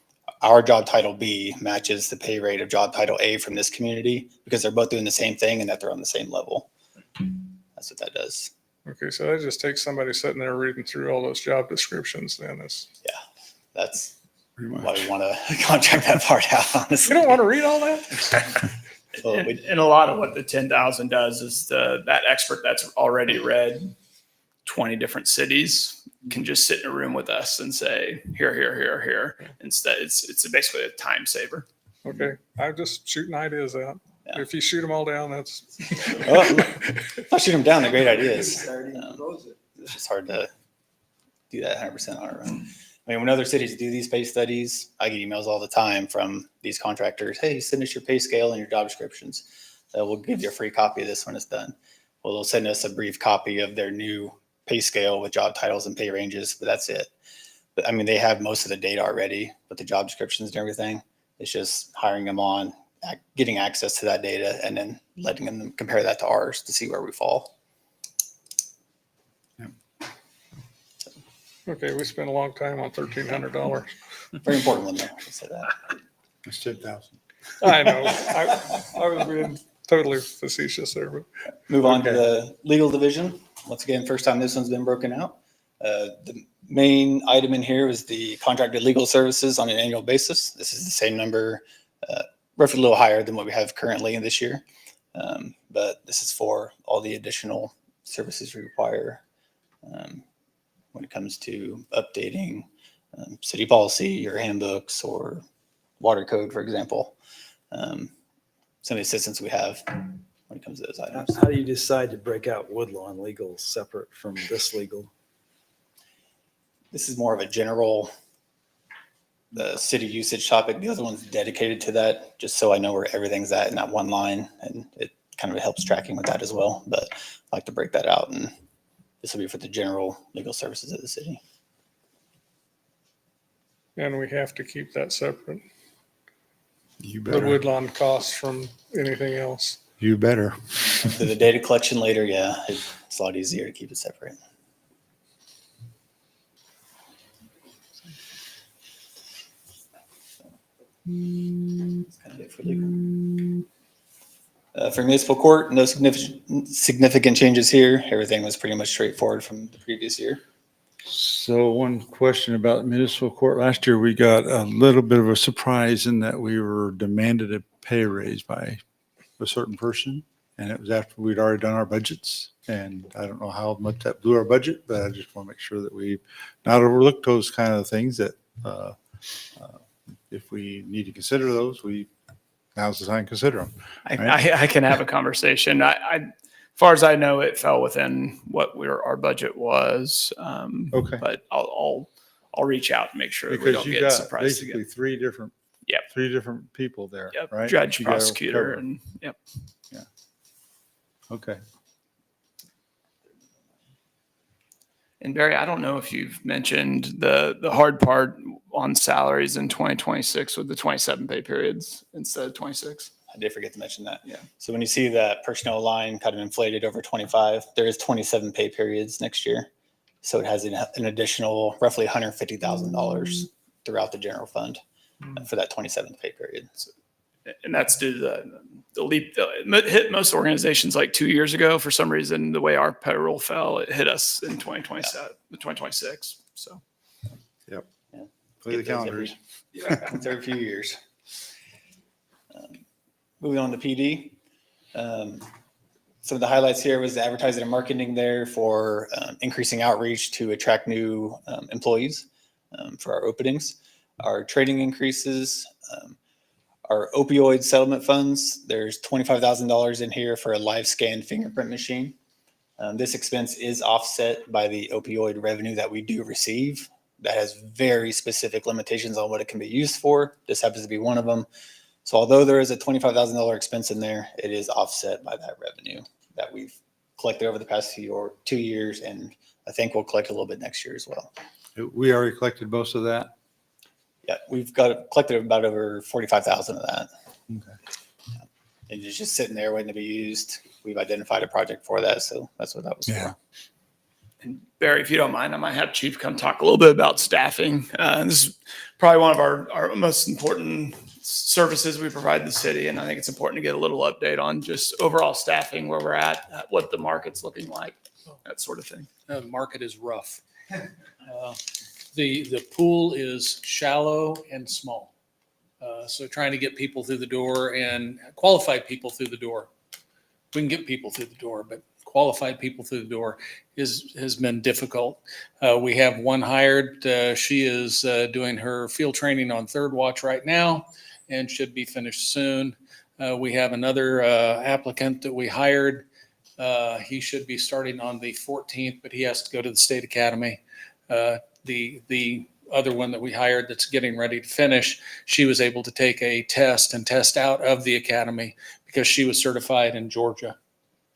our job title B matches the pay rate of job title A from this community, because they're both doing the same thing and that they're on the same level. That's what that does.
Okay, so that just takes somebody sitting there reading through all those job descriptions then.
That's
Pretty
why
much.
we want to contract that part out, honestly.
You don't want to read all that?
Well,
And a lot of what the 10,000 does is that expert that's already read 20 different cities can just sit in a room with us and say, here. Instead, it's basically a time saver.
Okay, I'm just shooting ideas out.
Yeah.
If you shoot them all down, that's.
I'll shoot them down. They're great ideas. It's just hard to do that 100% on our own. I mean, when other cities do these pay studies, I get emails all the time from these contractors. Hey, send us your pay scale and your job descriptions. We'll give you a free copy of this when it's done. Well, they'll send us a brief copy of their new pay scale with job titles and pay ranges, but that's it. But I mean, they have most of the data already with the job descriptions and everything. It's just hiring them on, getting access to that data, and then letting them compare that to ours to see where we fall.
Okay, we spent a long time on $1,300.
Very important one there. I should say that.
It's 10,000.
I know. I was being totally facetious there, but
Move on to the legal division. Once again, first time this one's been broken out. The main item in here is the contracted legal services on an annual basis. This is the same number, roughly a little higher than what we have currently in this year. But this is for all the additional services we require when it comes to updating city policy or handbooks or water code, for example. Some of the assistance we have when it comes to those items.
How do you decide to break out Woodlawn legal separate from this legal?
This is more of a general city usage topic. The other one's dedicated to that, just so I know where everything's at in that one line, and it kind of helps tracking with that as well. But I like to break that out, and this will be for the general legal services of the city.
and we have to keep that separate.
You
The
better.
Woodlawn costs from anything else.
You better.
For the data collection later, yeah, it's a lot easier to keep it separate. That's kind of it for legal. For municipal court, no significant changes here. Everything was pretty much straightforward from the previous year.
So one question about municipal court. Last year, we got a little bit of a surprise in that we were demanded a pay raise by a certain person. And it was after we'd already done our budgets. And I don't know how much that blew our budget, but I just want to make sure that we not overlook those kind of things that if we need to consider those, now's the time to consider them.
I can have a conversation. As far as I know, it fell within what our budget was.
Okay.
But I'll reach out and make sure we
Because
don't
you
get
got
surprised
basically
again.
three different people there,
Yep.
right?
Judge,
You gotta
prosecutor,
cover.
and yep.
Okay.
And Barry, I don't know if you've mentioned the hard part on salaries in 2026 with the 27 pay periods instead of 26.
I did forget to mention that.
Yeah.
So when you see that personnel line kind of inflated over 25, there is 27 pay periods next year. So it has an additional roughly $150,000 throughout the general fund for that 27th pay period.
And that's due to the leap. It hit most organizations like 2 years ago. For some reason, the way our payroll fell, it hit us in 2027, 2026. So.
Yep.
Yeah.
Play the
Get those
calendars.
Once every few years. Moving on to PD. Some of the highlights here was the advertising and marketing there for increasing outreach to attract new employees for our openings. Our training increases, our opioid settlement funds, there's $25,000 in here for a live scan fingerprint machine. This expense is offset by the opioid revenue that we do receive. That has very specific limitations on what it can be used for. This happens to be one of them. So although there is a $25,000 expense in there, it is offset by that revenue that we've collected over the past 2 years, and I think we'll collect a little bit next year as well.
We already collected most of that.
Yeah, we've collected about over 45,000 of that.
Okay.
And it's just sitting there waiting to be used. We've identified a project for that, so that's what that was
Yeah.
for.
And Barry, if you don't mind, I might have Chief come talk a little bit about staffing. This is probably one of our most important services we provide the city, and I think it's important to get a little update on just overall staffing, where we're at, what the market's looking like, that sort of thing.
The market is rough. The pool is shallow and small. So trying to get people through the door and qualified people through the door. We can get people through the door, but qualified people through the door has been difficult. We have one hired. She is doing her field training on third watch right now and should be finished soon. We have another applicant that we hired. He should be starting on the 14th, but he has to go to the state academy. The other one that we hired that's getting ready to finish, she was able to take a test and test out of the academy because she was certified in Georgia.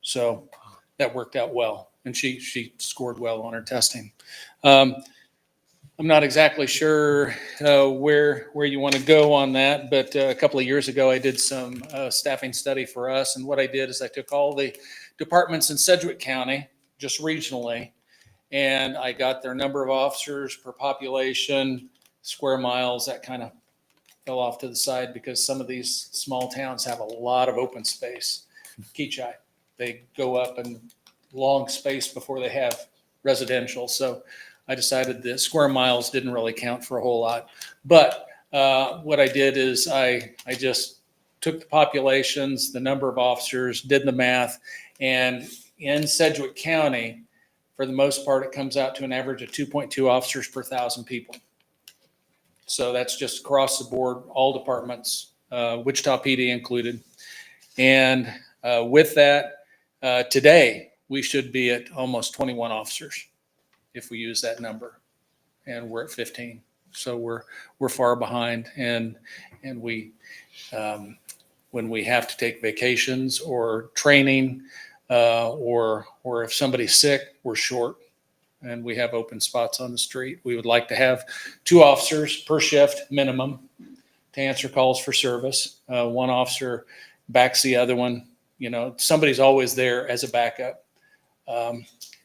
So that worked out well, and she scored well on her testing. I'm not exactly sure where you want to go on that, but a couple of years ago I did some staffing study for us, and what I did is I took all the departments in Sedgwick County, just regionally, and I got their number of officers per population, square miles, that kind of fell off to the side because some of these small towns have a lot of open space. Keachai, they go up in long space before they have residential. So I decided that square miles didn't really count for a whole lot. But what I did is I just took the populations, the number of officers, did the math, and in Sedgwick County, for the most part, it comes out to an average of 2.2 officers per 1,000 people. So that's just across the board, all departments, Wichita PD included. And with that, today, we should be at almost 21 officers if we use that number, and we're at 15. So we're far behind, and we when we have to take vacations or training, or if somebody's sick, we're short, and we have open spots on the street. We would like to have 2 officers per shift minimum to answer calls for service. One officer backs the other one. You know, somebody's always there as a backup.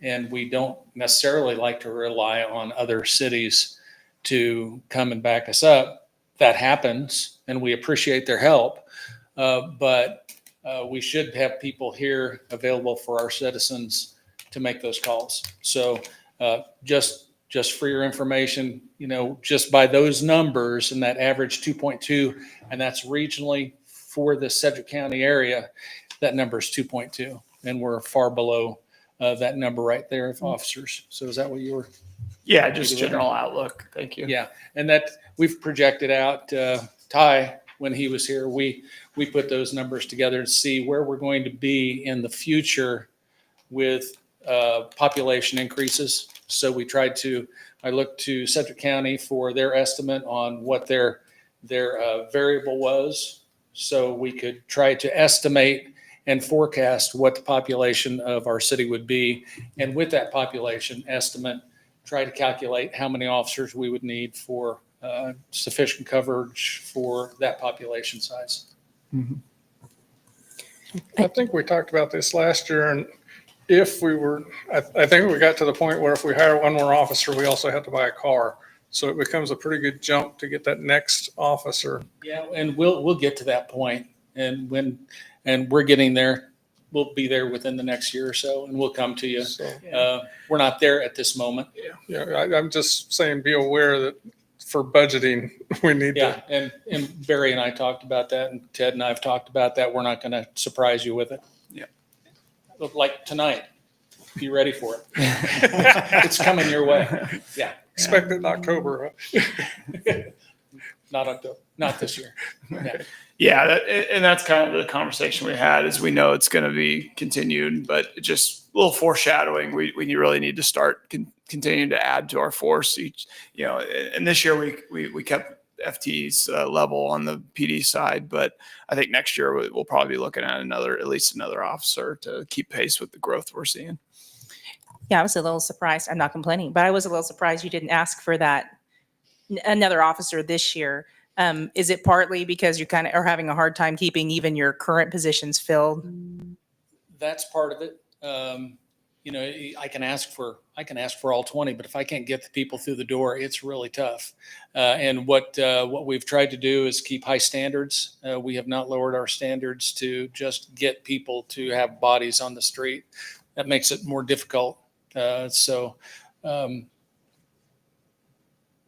And we don't necessarily like to rely on other cities to come and back us up. That happens, and we appreciate their help. But we should have people here available for our citizens to make those calls. So just for your information, you know, just by those numbers and that average 2.2, and that's regionally for the Sedgwick County area, that number is 2.2, and we're far below that number right there of officers. So is that what you were?
Yeah, just general outlook. Thank you.
Yeah, and that we've projected out. Ty, when he was here, we put those numbers together to see where we're going to be in the future with population increases. So we tried to. I looked to Sedgwick County for their estimate on what their variable was, so we could try to estimate and forecast what the population of our city would be. And with that population estimate, try to calculate how many officers we would need for sufficient coverage for that population size.
I think we talked about this last year, and if we were, I think we got to the point where if we hire one more officer, we also have to buy a car. So it becomes a pretty good jump to get that next officer.
Yeah, and we'll get to that point. And we're getting there. We'll be there within the next year or so, and we'll come to you.
So,
We're not there at this moment.
yeah, I'm just saying, be aware that for budgeting, we need
Yeah,
to.
and Barry and I talked about that, and Ted and I have talked about that. We're not going to surprise you with it.
Yeah.
Like tonight, be ready for it. It's coming your way. Yeah.
Expect it in October.
Not October, not this year. Yeah.
Yeah, and that's kind of the conversation we had. Is we know it's going to be continued, but it just a little foreshadowing. We really need to start continuing to add to our force each. You know, and this year we kept FT's level on the PD side, but I think next year we'll probably be looking at at least another officer to keep pace with the growth we're seeing.
Yeah, I was a little surprised. I'm not complaining, but I was a little surprised you didn't ask for that another officer this year. Is it partly because you kind of are having a hard time keeping even your current positions filled?
That's part of it. You know, I can ask for all 20, but if I can't get the people through the door, it's really tough. And what we've tried to do is keep high standards. We have not lowered our standards to just get people to have bodies on the street. That makes it more difficult.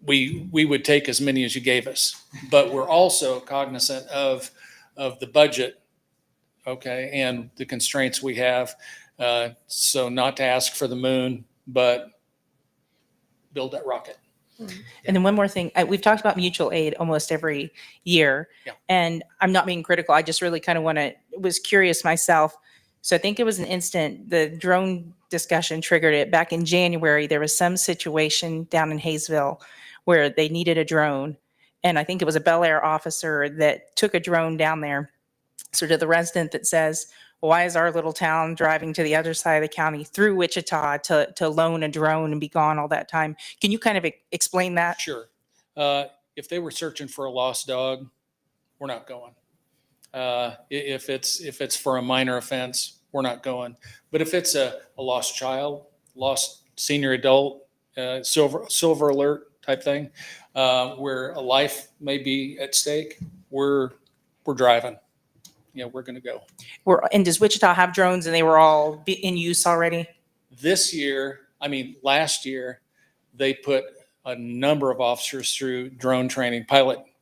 We would take as many as you gave us, but we're also cognizant of the budget, okay, and the constraints we have. So not to ask for the moon, but build that rocket.
And then one more thing, we've talked about mutual aid almost every year.
Yeah.
And I'm not being critical. I just really kind of was curious myself. So I think it was an instant, the drone discussion triggered it. Back in January, there was some situation down in Hayesville where they needed a drone. And I think it was a Bel Aire officer that took a drone down there. So to the resident that says, why is our little town driving to the other side of the county through Wichita to loan a drone and be gone all that time? Can you kind of explain that?
Sure. If they were searching for a lost dog, we're not going. If it's for a minor offense, we're not going. But if it's a lost child, lost senior adult, silver alert type thing, where a life may be at stake, we're driving. Yeah, we're going to go.
And does Wichita have drones and they were all in use already?
Last year, they put a number of officers through drone training,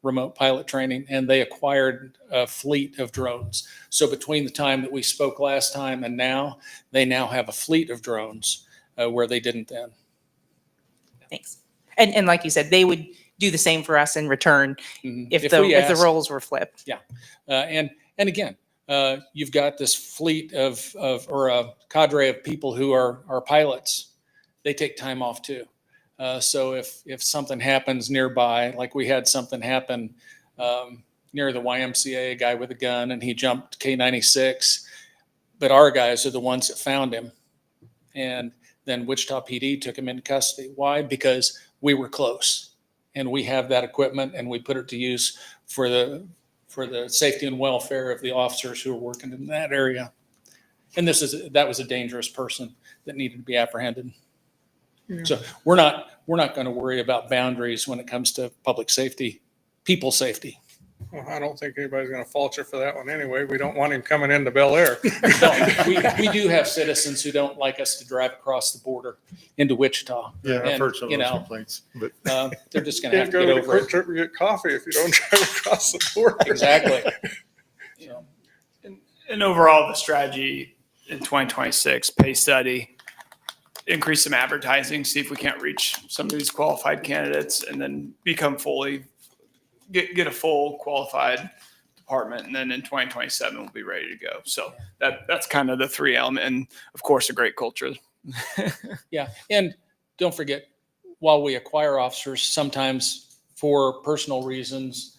remote pilot training, and they acquired a fleet of drones. So between the time that we spoke last time and now, they now have a fleet of drones where they didn't then.
Thanks. And like you said, they would do the same for us in return if
we
the
ask.
roles were flipped.
And again, you've got this fleet or a cadre of people who are pilots. They take time off too. So if something happens nearby, like we had something happen near the YMCA, a guy with a gun, and he jumped K-96, but our guys are the ones that found him. And then Wichita PD took him into custody. Why? Because we were close and we have that equipment and we put it to use for the safety and welfare of the officers who are working in that area. And that was a dangerous person that needed to be apprehended. Yeah. So we're not going to worry about boundaries when it comes to public safety, people safety.
Well, I don't think anybody's going to fault you for that one anyway. We don't want him coming into Bel Air.
we do have citizens who don't like us to drive across the border into Wichita.
Yeah,
And,
I've heard some of those complaints, but
they're just going to have
Can't
to
go
get
to the
over
Quick Trip and get coffee if you don't drive across the border.
Exactly.
And overall, the strategy in 2026, pay study, increase some advertising, see if we can't reach some of these qualified candidates, and then become get a full qualified department. And then in 2027, we'll be ready to go. So that's kind of the three element. And of course, a great culture.
Yeah. And don't forget, while we acquire officers, sometimes for personal reasons,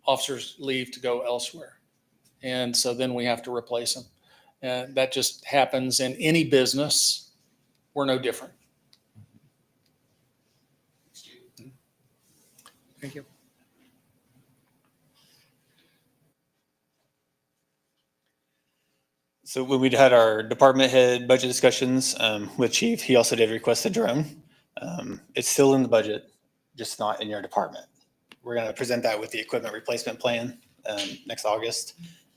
officers leave to go elsewhere. And so then we have to replace them. And that just happens in any business. We're no different.
Thank you.
So when we had our department head budget discussions with Chief, he also did request a drone. It's still in the budget, just not in your department. We're going to present that with the equipment replacement plan next August.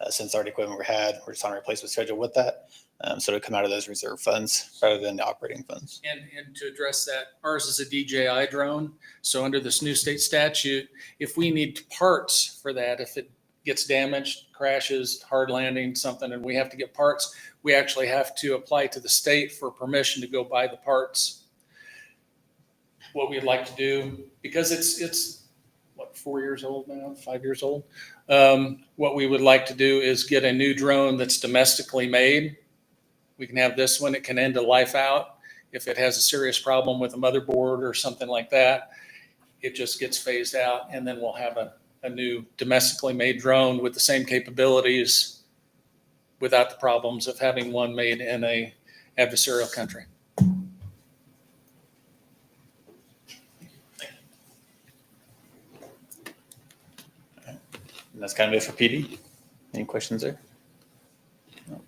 Since our equipment we had, we're just on a replacement schedule with that. So it'll come out of those reserve funds rather than the operating funds.
And to address that, ours is a DJI drone. So under this new state statute, if we need parts for that, if it gets damaged, crashes, hard landing, something, and we have to get parts, we actually have to apply to the state for permission to go buy the parts. What we'd like to do, because it's 4 years old now, 5 years old. What we would like to do is get a new drone that's domestically made. We can have this one, it can end a life out. If it has a serious problem with a motherboard or something like that, it just gets phased out, and then we'll have a new domestically made drone with the same capabilities without the problems of having one made in a adversarial country.
And that's kind of it for PD. Any questions there? No.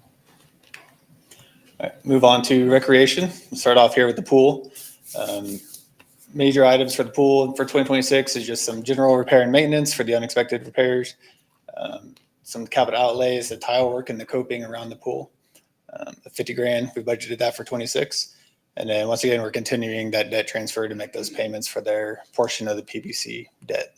All right, move on to recreation. We'll start off here with the pool. Major items for the pool for 2026 is just some general repair and maintenance for the unexpected repairs, some capital outlays, the tile work and the coping around the pool. The 50 grand, we budgeted that for 26. And then once again, we're continuing that debt transfer to make those payments for their portion of the PBC debt.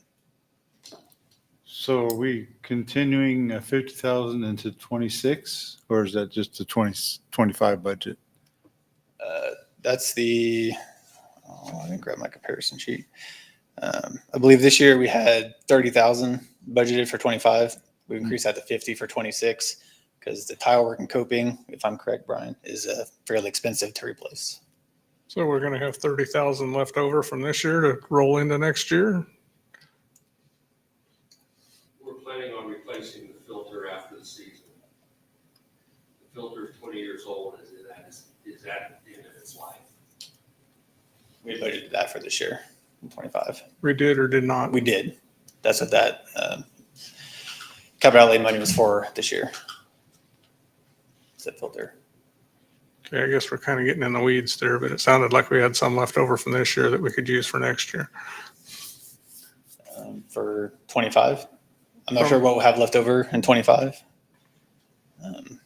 so are we continuing 50,000 into 26, or is that just the 2025 budget?
That's the, I didn't grab my comparison sheet. I believe this year we had 30,000 budgeted for 25. We increased that to 50 for 26 because the tile work and coping, if I'm correct, Brian, is fairly expensive to replace.
So we're gonna have 30,000 left over from this year to roll into next year?
We're planning on replacing the filter after the season. The filter is 20 years old, is at the end of its life.
We budgeted that for this year, in 25.
We did or did not?
We did. That's what that capital outlay money was for this year. It's that filter.
Okay, I guess we're kind of getting in the weeds there, but it sounded like we had some left over from this year that we could use for next year.
For 25. I'm not sure what we'll have left over in 25.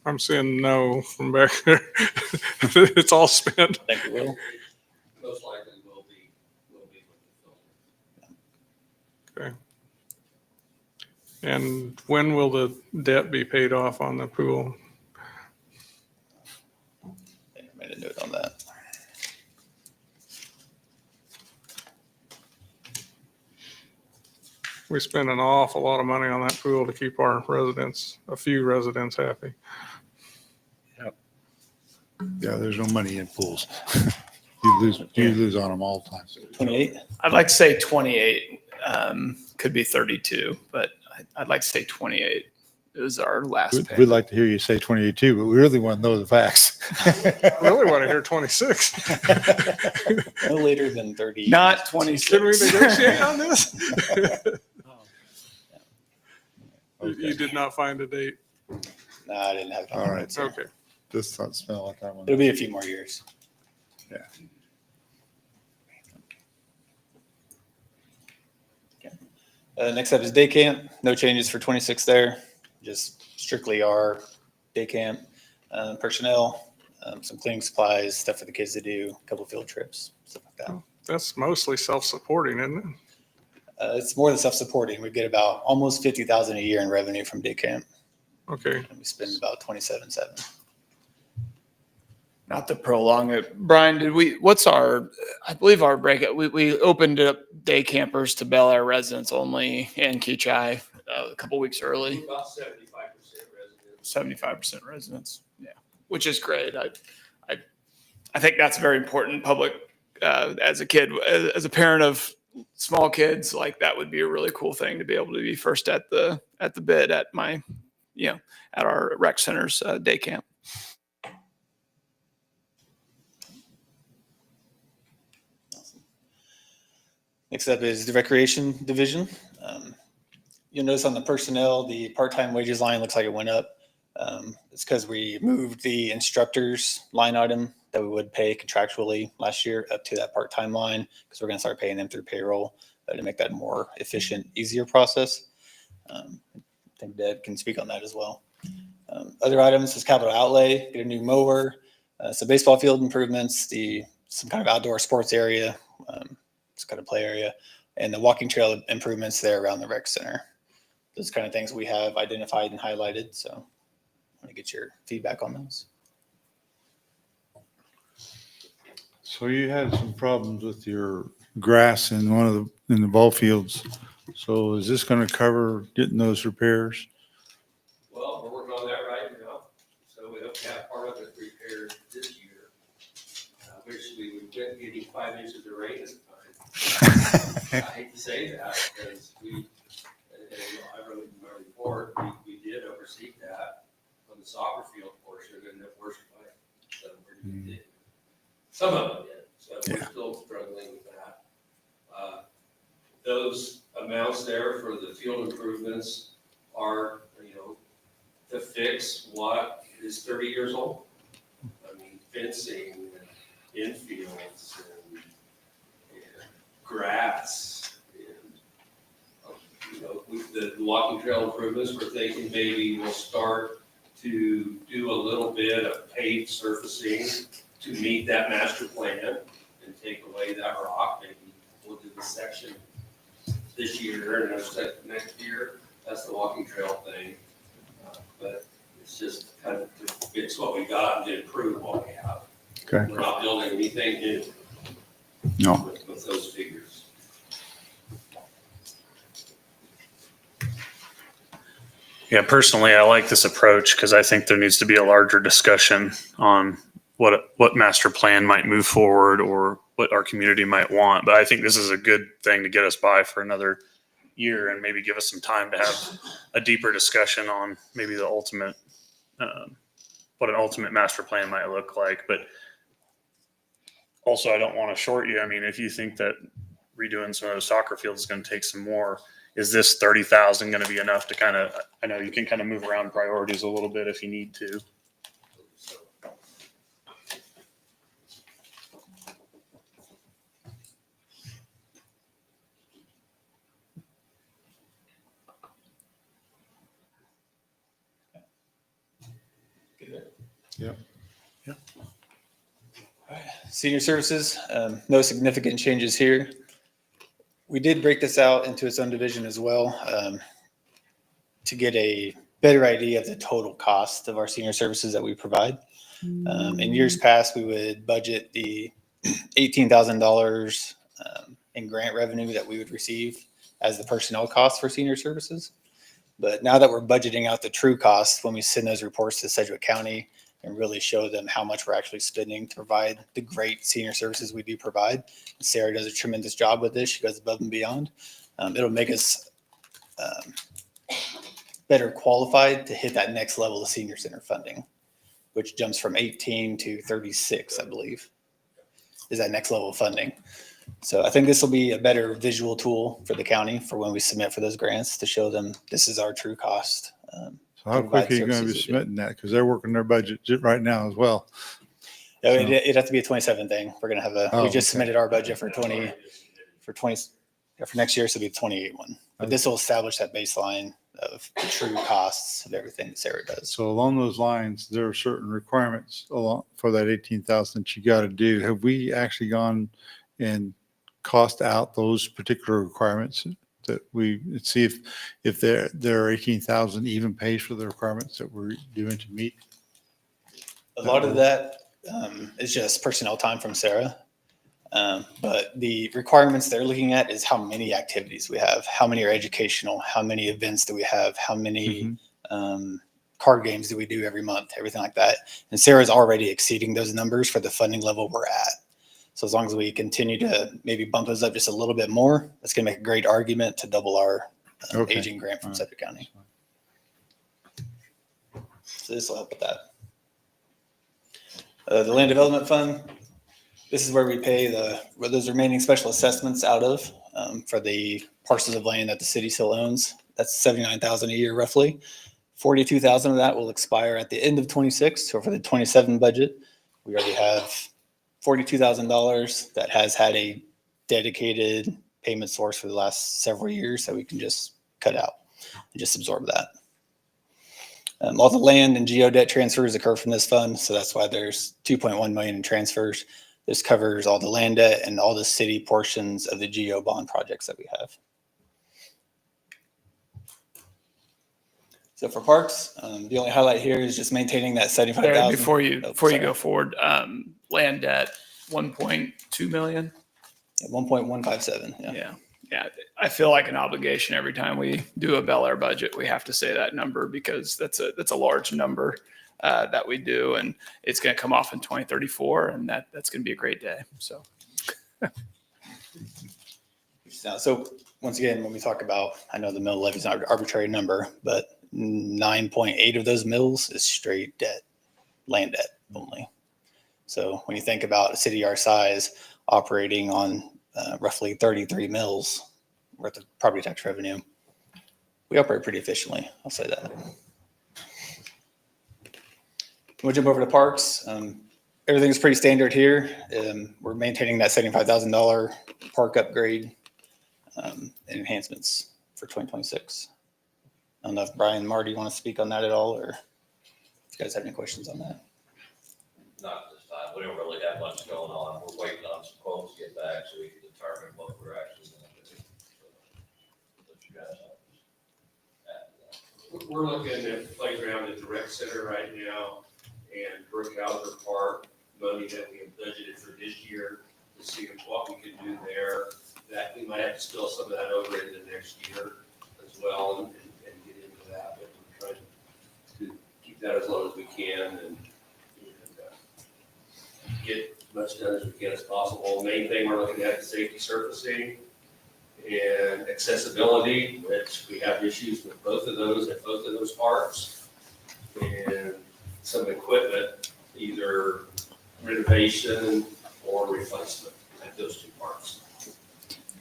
I'm saying no from back there. It's all spent.
I think we will.
Most likely will be with the filter.
Okay. And when will the debt be paid off on the pool?
I made a note on that.
We spend an awful lot of money on that pool to keep our residents, a few residents happy.
Yeah, there's no money in pools. You lose on them all the time.
28.
I'd like to say 28, could be 32, but I'd like to say 28 is our last
We'd
payment.
like to hear you say 28 too, but we really want to know the facts.
I really want to hear 26.
No later than 30.
Not
Can we
26.
negotiate on this? You
Okay.
did not find a date.
No, I didn't have it on.
All right. So
Okay.
just not spend a lot of time on
It'll
that.
be a few more years.
Yeah.
Next up is day camp. No changes for 26 there. Just strictly our day camp personnel, some cleaning supplies, stuff for the kids to do, a couple field trips, stuff like that.
That's mostly self-supporting, isn't it?
It's more than self-supporting. We get about almost 50,000 a year in revenue from day camp.
Okay.
And we spend about 27.7.
Not to prolong it, Brian, I believe our breakout, we opened up day campers to Bel Aire residents only in Keachai a couple weeks early.
About 75% residents.
75% residents. Yeah, which is great. I think that's very important. Public, as a kid, as a parent of small kids, like that would be a really cool thing to be able to be first at the bid at my, at our rec center's day camp.
Next up is the recreation division. You'll notice on the personnel, the part-time wages line looks like it went up. It's because we moved the instructors line item that we would pay contractually last year up to that part-time line because we're going to start paying them through payroll to make that a more efficient, easier process. I think Deb can speak on that as well. Other items is capital outlay, get a new mower, some baseball field improvements, some kind of outdoor sports area, some kind of play area, and the walking trail improvements there around the rec center. Those kind of things we have identified and highlighted. So I want to get your feedback on those.
So you had some problems with your grass in in the ball fields. So is this going to cover getting those repairs?
Well, we're working on that right now, so we hope to have part of it repaired this year. Wish we would get getting 5 inches of rain at the time. I hate to say that because I wrote in my report, we did oversee that on the soccer field portion and the worst part. Some of it did, so we're still struggling with that. Those amounts there for the field improvements are, to fix what is 30 years old. I mean, fencing, and infields, and grass, and with the walking trail improvements, we're thinking maybe we'll start to do a little bit of paved surfacing to meet that master plan and take away that rock. Maybe we'll do the section this year and next year. That's the walking trail thing. But it's just kind of to fix what we got and to improve what we have.
Okay.
We're not building anything new.
No.
With those figures.
Yeah, personally, I like this approach because I think there needs to be a larger discussion on what master plan might move forward or what our community might want. But I think this is a good thing to get us by for another year and maybe give us some time to have a deeper discussion on maybe the ultimate, what an ultimate master plan might look like. But also, I don't want to short you. I mean, if you think that redoing some of those soccer fields is going to take some more, is this 30,000 going to be enough to kind of, I know you can kind of move around priorities a little bit if you need to.
Yep.
Senior services, no significant changes here. We did break this out into its own division as well to get a better idea of the total cost of our senior services that we provide. In years past, we would budget the $18,000 in grant revenue that we would receive as the personnel costs for senior services. But now that we're budgeting out the true costs, when we send those reports to Sedgwick County and really show them how much we're actually spending to provide the great senior services we do provide. Sarah does a tremendous job with this. She goes above and beyond. It'll make us better qualified to hit that next level of senior center funding, which jumps from 18 to 36, I believe, is that next level of funding. So I think this will be a better visual tool for the county for when we submit for those grants to show them this is our true cost.
So how quick are you going to be submitting that? Because they're working their budget right now as well.
Yeah, it'd have to be a 27 thing. We're going to have we just submitted our budget for next year, so it'll be the 28 one. But this will establish that baseline of the true costs of everything that Sarah does.
So along those lines, there are certain requirements for that 18,000 that you got to do. Have we actually gone and cost out those particular requirements that we see if their 18,000 even pays for the requirements that we're doing to meet?
A lot of that is just personnel time from Sarah. But the requirements they're looking at is how many activities we have, how many are educational, how many events do we have, how many card games do we do every month, everything like that. And Sarah's already exceeding those numbers for the funding level we're at. So as long as we continue to maybe bump those up just a little bit more, that's going to make a great argument to double our aging grant from Sedgwick County. So this will help with that. The land development fund, this is where we pay those remaining special assessments out of for the parcels of land that the city still owns. That's $79,000 a year roughly. $42,000 of that will expire at the end of 26. So for the 27 budget, we already have $42,000 that has had a dedicated payment source for the last several years that we can just cut out and just absorb that. All the land and geo debt transfers occur from this fund. So that's why there's 2.1 million in transfers. This covers all the land debt and all the city portions of the geo bond projects that we have. So for parks, the only highlight here is just maintaining that 75,000.
Before you go forward, land debt, 1.2 million.
1.157.
Yeah. I feel like an obligation every time we do a Bel Aire budget, we have to say that number because that's a large number that we do, and it's going to come off in 2034, and that's going to be a great day. So.
So once again, when we talk about, I know the mill levy is not an arbitrary number, but 9.8 of those mills is straight debt, land debt only. So when you think about a city our size operating on roughly 33 mills worth of property tax revenue, we operate pretty efficiently. I'll say that. We'll jump over to parks. Everything's pretty standard here. We're maintaining that $75,000 park upgrade and enhancements for 2026. I don't know if Brian, Marty, want to speak on that at all, or if you guys have any questions on that.
Not this time. We don't really have much going on. We're waiting on some quotes to get back so we can determine what we're actually going to do. So, let you guys know.
We're looking at the playground at the rec center right now and Brook Hauser Park, money that we have budgeted for this year to see what we can do there. That we might have to spill some of that over into next year as well and get into that. But we're trying to keep that as low as we can. And get as much done as we can as possible. Main thing we're looking at is safety surfacing and accessibility, which we have issues with both of those at both of those parks. And some equipment, either renovation or replacement at those two parks.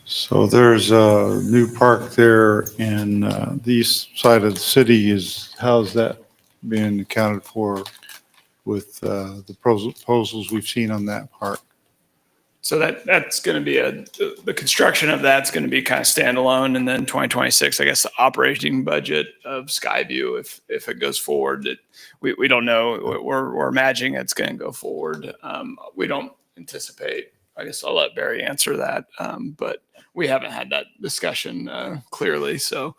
So there's a new park there in the east side of the city. How's that being accounted for with the proposals we've seen on that park?
So that's going to be the construction of that's going to be kind of standalone, and then 2026, I guess, the operating budget of Skyview, if it goes forward, we don't know. We're imagining it's going to go forward. We don't anticipate. I guess I'll let Barry answer that, but we haven't had that discussion clearly. So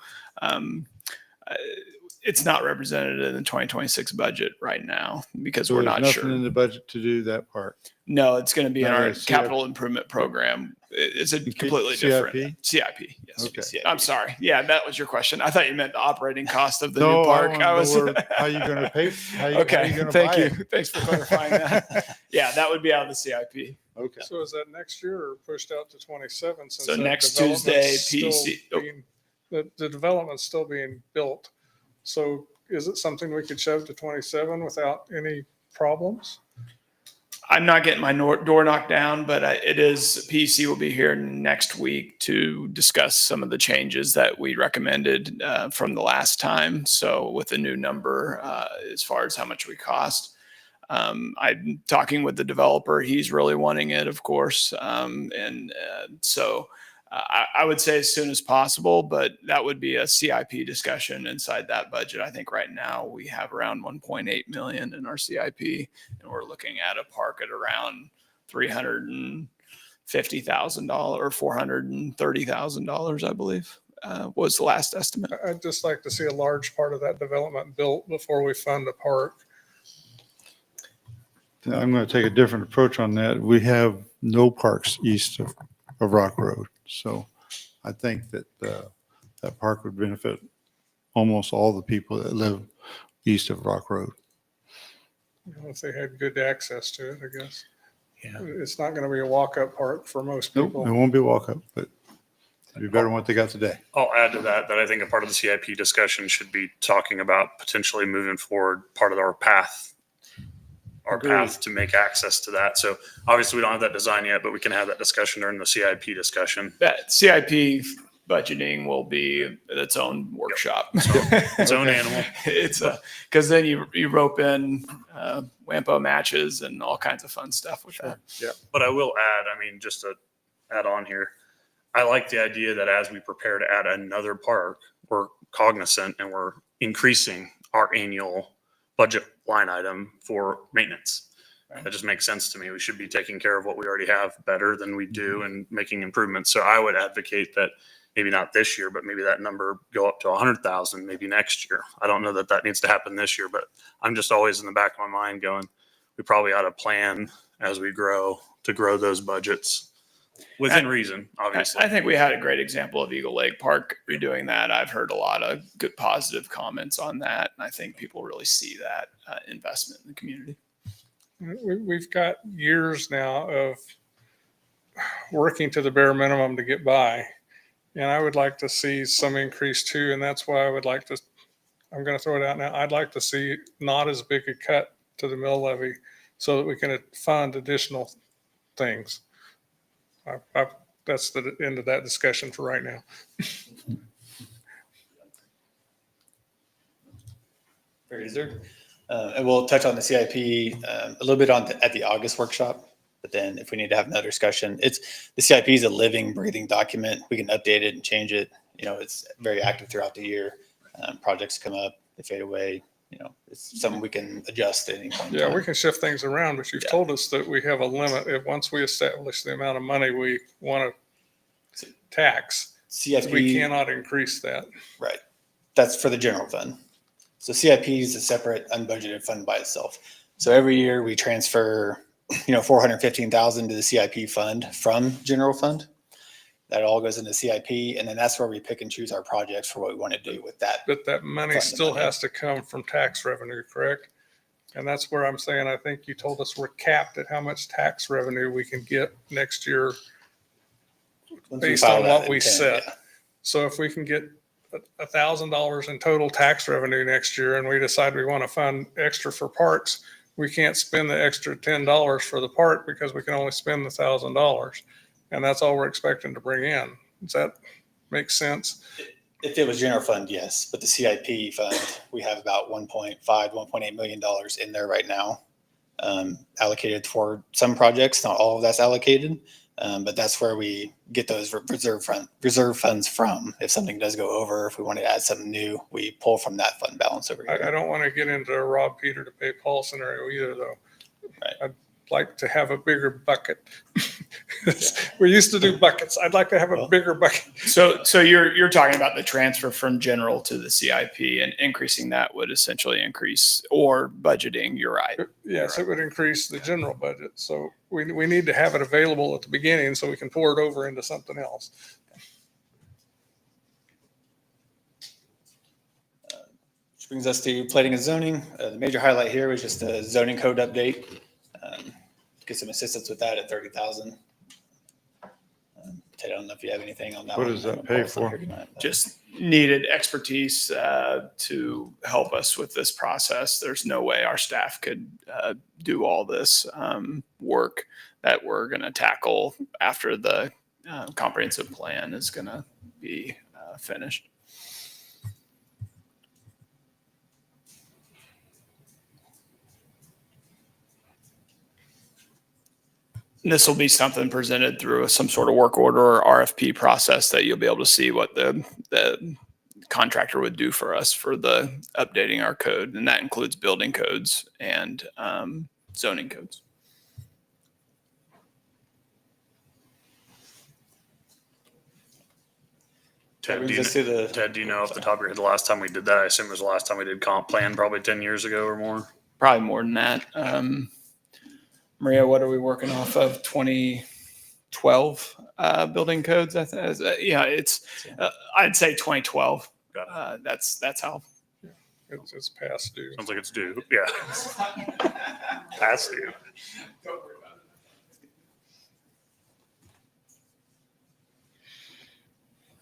it's not represented in the 2026 budget right now because
So
we're
there's
not
nothing
sure.
in the budget to do that park.
No, it's going to be in
Not
our
a CIP.
capital improvement program. It's a completely different CIP. Yes.
Okay.
I'm sorry. Yeah, that was your question. I thought you meant the operating cost of the
No,
new park.
I want to know how you going to pay. How you
Okay.
going to
Thank
buy
you.
it?
Thanks for clarifying that. Yeah, that would be out of the CIP.
Okay.
So is that next year or pushed out to 27? Since
So
that
next
development's
Tuesday,
still
PC. Oh.
being- The development's still being built. So is it something we could shove to 27 without any problems?
I'm not getting my door knocked down, but it is PC will be here next week to discuss some of the changes that we recommended from the last time. So with the new number as far as how much we cost. I'm talking with the developer. He's really wanting it, of course. So I would say as soon as possible, but that would be a CIP discussion inside that budget. I think right now we have around 1.8 million in our CIP, and we're looking at a park at around $350,000 or $430,000, I believe, was the last estimate.
I'd just like to see a large part of that development built before we fund a park.
I'm going to take a different approach on that. We have no parks east of Rock Road. So I think that that park would benefit almost all the people that live east of Rock Road.
If they had good access to it, I guess.
Yeah.
It's not going to be a walk-up park for most
Nope,
people.
it won't be a walk up, but it'd be better than what they got today.
I'll add to that I think a part of the CIP discussion should be talking about potentially moving forward part of our path to make access to that. So obviously we don't have that design yet, but we can have that discussion during the CIP discussion.
That CIP budgeting will be its own workshop.
Its own animal.
It's because then you rope in Wampo matches and all kinds of fun stuff with that.
But I will add, I mean, just to add on here, I like the idea that as we prepare to add another park, we're cognizant and we're increasing our annual budget line item for maintenance. That just makes sense to me. We should be taking care of what we already have better than we do and making improvements. So I would advocate that maybe not this year, but maybe that number go up to 100,000 maybe next year. I don't know that that needs to happen this year, but I'm just always in the back of my mind going, we probably ought to plan as we grow to grow those budgets within reason, obviously.
I think we had a great example of Eagle Lake Park redoing that. I've heard a lot of good positive comments on that. And I think people really see that investment in the community.
We've got years now of working to the bare minimum to get by. And I would like to see some increase too. And that's why I would like to, I'm going to throw it out now. I'd like to see not as big a cut to the mill levy so that we can fund additional things. That's the end of that discussion for right now.
Very good. And we'll touch on the CIP a little bit at the August workshop. But then if we need to have another discussion, the CIP is a living, breathing document. We can update it and change it. You know, it's very active throughout the year. Projects come up, they fade away. You know, it's something we can adjust at any point.
Yeah, we can shift things around, but you've told us that we have a limit. Once we establish the amount of money we want to tax,
CIP,
we cannot increase that.
Right. That's for the general fund. So CIP is a separate unbudgeted fund by itself. So every year we transfer, $415,000 to the CIP fund from general fund. That all goes into CIP, and then that's where we pick and choose our projects for what we want to do with that.
But that money
Fund
still
money.
has to come from tax revenue, correct? And that's where I'm saying, I think you told us we're capped at how much tax revenue we can get next year
Once we
based
file
on
that
what we
intent,
set.
yeah.
So if we can get $1,000 in total tax revenue next year and we decide we want to fund extra for parks, we can't spend the extra $10 for the park because we can only spend the $1,000. And that's all we're expecting to bring in. Does that make sense?
If it was general fund, yes, but the CIP fund, we have about 1.5, $1.8 million in there right now, allocated for some projects. Not all of that's allocated, but that's where we get those reserve funds from. If something does go over, if we want to add something new, we pull from that fund balance over
I
here.
don't want to get into a rob Peter to pay Paul scenario either, though.
Right.
I'd like to have a bigger bucket. We used to do buckets. I'd like to have a bigger bucket.
So you're talking about the transfer from general to the CIP, and increasing that would essentially increase, or budgeting, you're right.
Yes, it would increase the general budget. So we need to have it available at the beginning so we can pour it over into something else.
Which brings us to planning and zoning. The major highlight here was just a zoning code update. Get some assistance with that at 30,000. Ted, I don't know if you have anything on that.
What
one.
does that pay for?
Just needed expertise to help us with this process. There's no way our staff could do all this work that we're going to tackle after the comprehensive plan is going to be finished. This will be something presented through some sort of work order or RFP process that you'll be able to see what the contractor would do for us for the updating our code. And that includes building codes and zoning codes.
Ted,
Brings us to the,
Ted, do you know off the top of your head the last time we did that? I assume it was the last time we did comp plan, probably 10 years ago or more.
Probably more than that. Maria, what are we working off of? 2012 building codes? Yeah, it's I'd say 2012. That's how.
It's past due.
Sounds like it's due. Yeah. Past due.
Don't worry about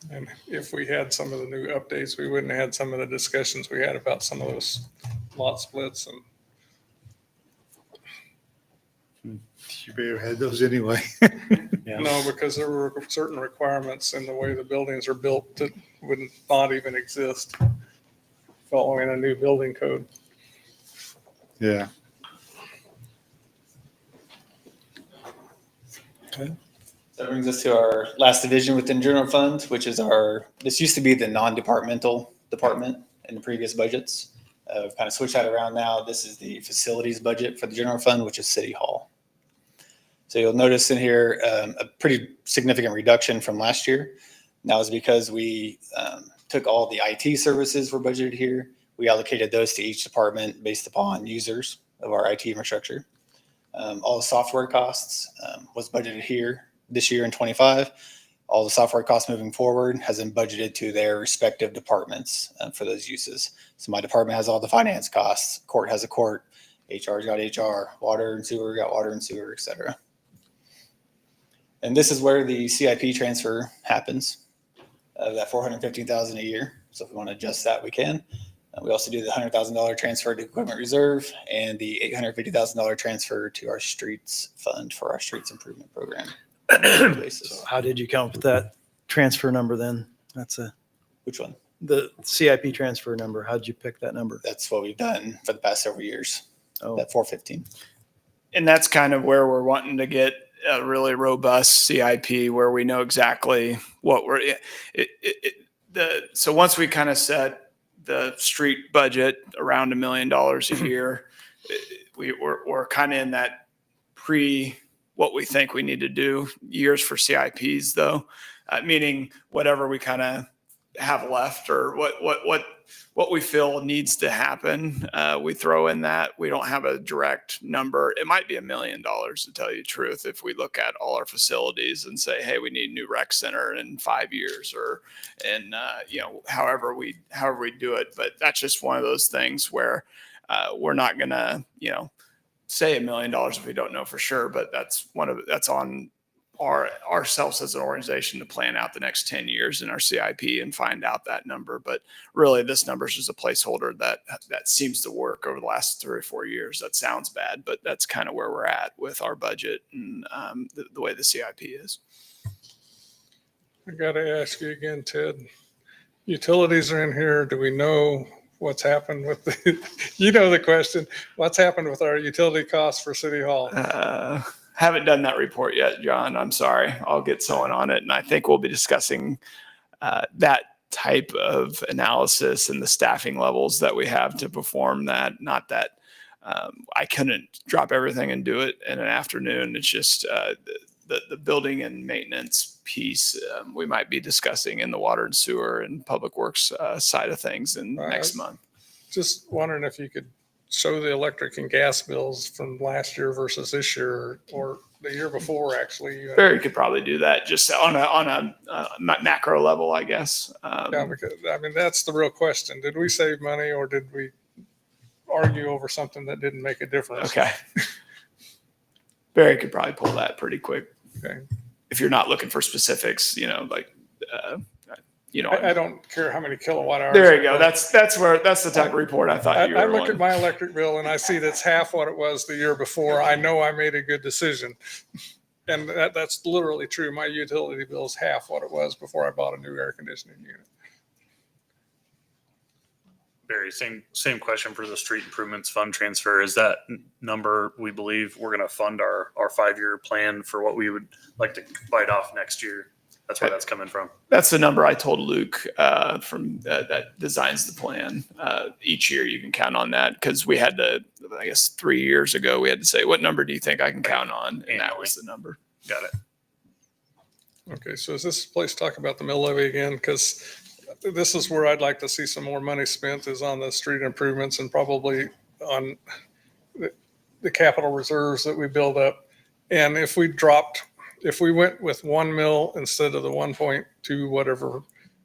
it.
And if we had some of the new updates, we wouldn't have had some of the discussions we had about some of those lot splits and
You may have had those anyway.
no, because there were certain requirements in the way the buildings are built that would not even exist following a new building code.
Yeah.
that brings us to our last division within general fund, which is this used to be the non-departmental department in the previous budgets. We've kind of switched that around now. This is the facilities budget for the general fund, which is City Hall. So you'll notice in here a pretty significant reduction from last year. And that was because we took all the IT services were budgeted here. We allocated those to each department based upon users of our IT infrastructure. All the software costs was budgeted here this year in 25. All the software costs moving forward has been budgeted to their respective departments for those uses. So my department has all the finance costs, court has a court, HR's got HR, water and sewer got water and sewer, et cetera. And this is where the CIP transfer happens, that $415,000 a year. So if we want to adjust that, we can. We also do the $100,000 transfer to equipment reserve and the $850,000 transfer to our streets fund for our streets improvement program.
So how did you come up with that transfer number then?
Which one?
The CIP transfer number. How'd you pick that number?
That's what we've done for the past several years.
Oh,
That 415.
And that's kind of where we're wanting to get a really robust CIP where we know exactly what so once we kind of set the street budget around $1 million a year, we're kind of in that what we think we need to do years for CIPs though, meaning whatever we kind of have left or what we feel needs to happen, we throw in that. We don't have a direct number. It might be $1 million to tell you the truth if we look at all our facilities and say, hey, we need a new rec center in 5 years however we do it. But that's just one of those things where we're not gonna, say $1 million if we don't know for sure, but that's on ourselves as an organization to plan out the next 10 years in our CIP and find out that number. But really, this number is just a placeholder that seems to work over the last 3 or 4 years. That sounds bad, but that's kind of where we're at with our budget and the way the CIP is.
I got to ask you again, Ted. Utilities are in here. Do we know what's happened with the question, what's happened with our utility costs for City Hall?
Haven't done that report yet, John. I'm sorry. I'll get someone on it. And I think we'll be discussing that type of analysis and the staffing levels that we have to perform that. Not that I couldn't drop everything and do it in an afternoon. It's just the building and maintenance piece we might be discussing in the water and sewer and public works side of things in next month.
Just wondering if you could show the electric and gas bills from last year versus this year or the year before, actually.
Barry could probably do that just on a macro level, I guess.
Yeah, because that's the real question. Did we save money or did we argue over something that didn't make a difference?
Okay. Barry could probably pull that pretty quick.
Okay.
If you're not looking for specifics,
I don't care how many kilowatt hours.
There you go. That's the type of report I thought you were
I look
wanting.
at my electric bill and I see that's half what it was the year before. I know I made a good decision. And that's literally true. My utility bill is half what it was before I bought a new air conditioning unit.
Barry, same question for the street improvements fund transfer. Is that number, we believe we're going to fund our 5-year plan for what we would like to bite off next year? That's where that's coming from.
That's the number I told Luke from that designs the plan. Each year you can count on that because we had to, I guess 3 years ago, we had to say, what number do you think I can count on? And that was the number.
Got it.
Okay, so is this place talk about the mill levy again? Because this is where I'd like to see some more money spent is on the street improvements and probably on the capital reserves that we build up. And if we went with 1 mill instead of the 1.2 whatever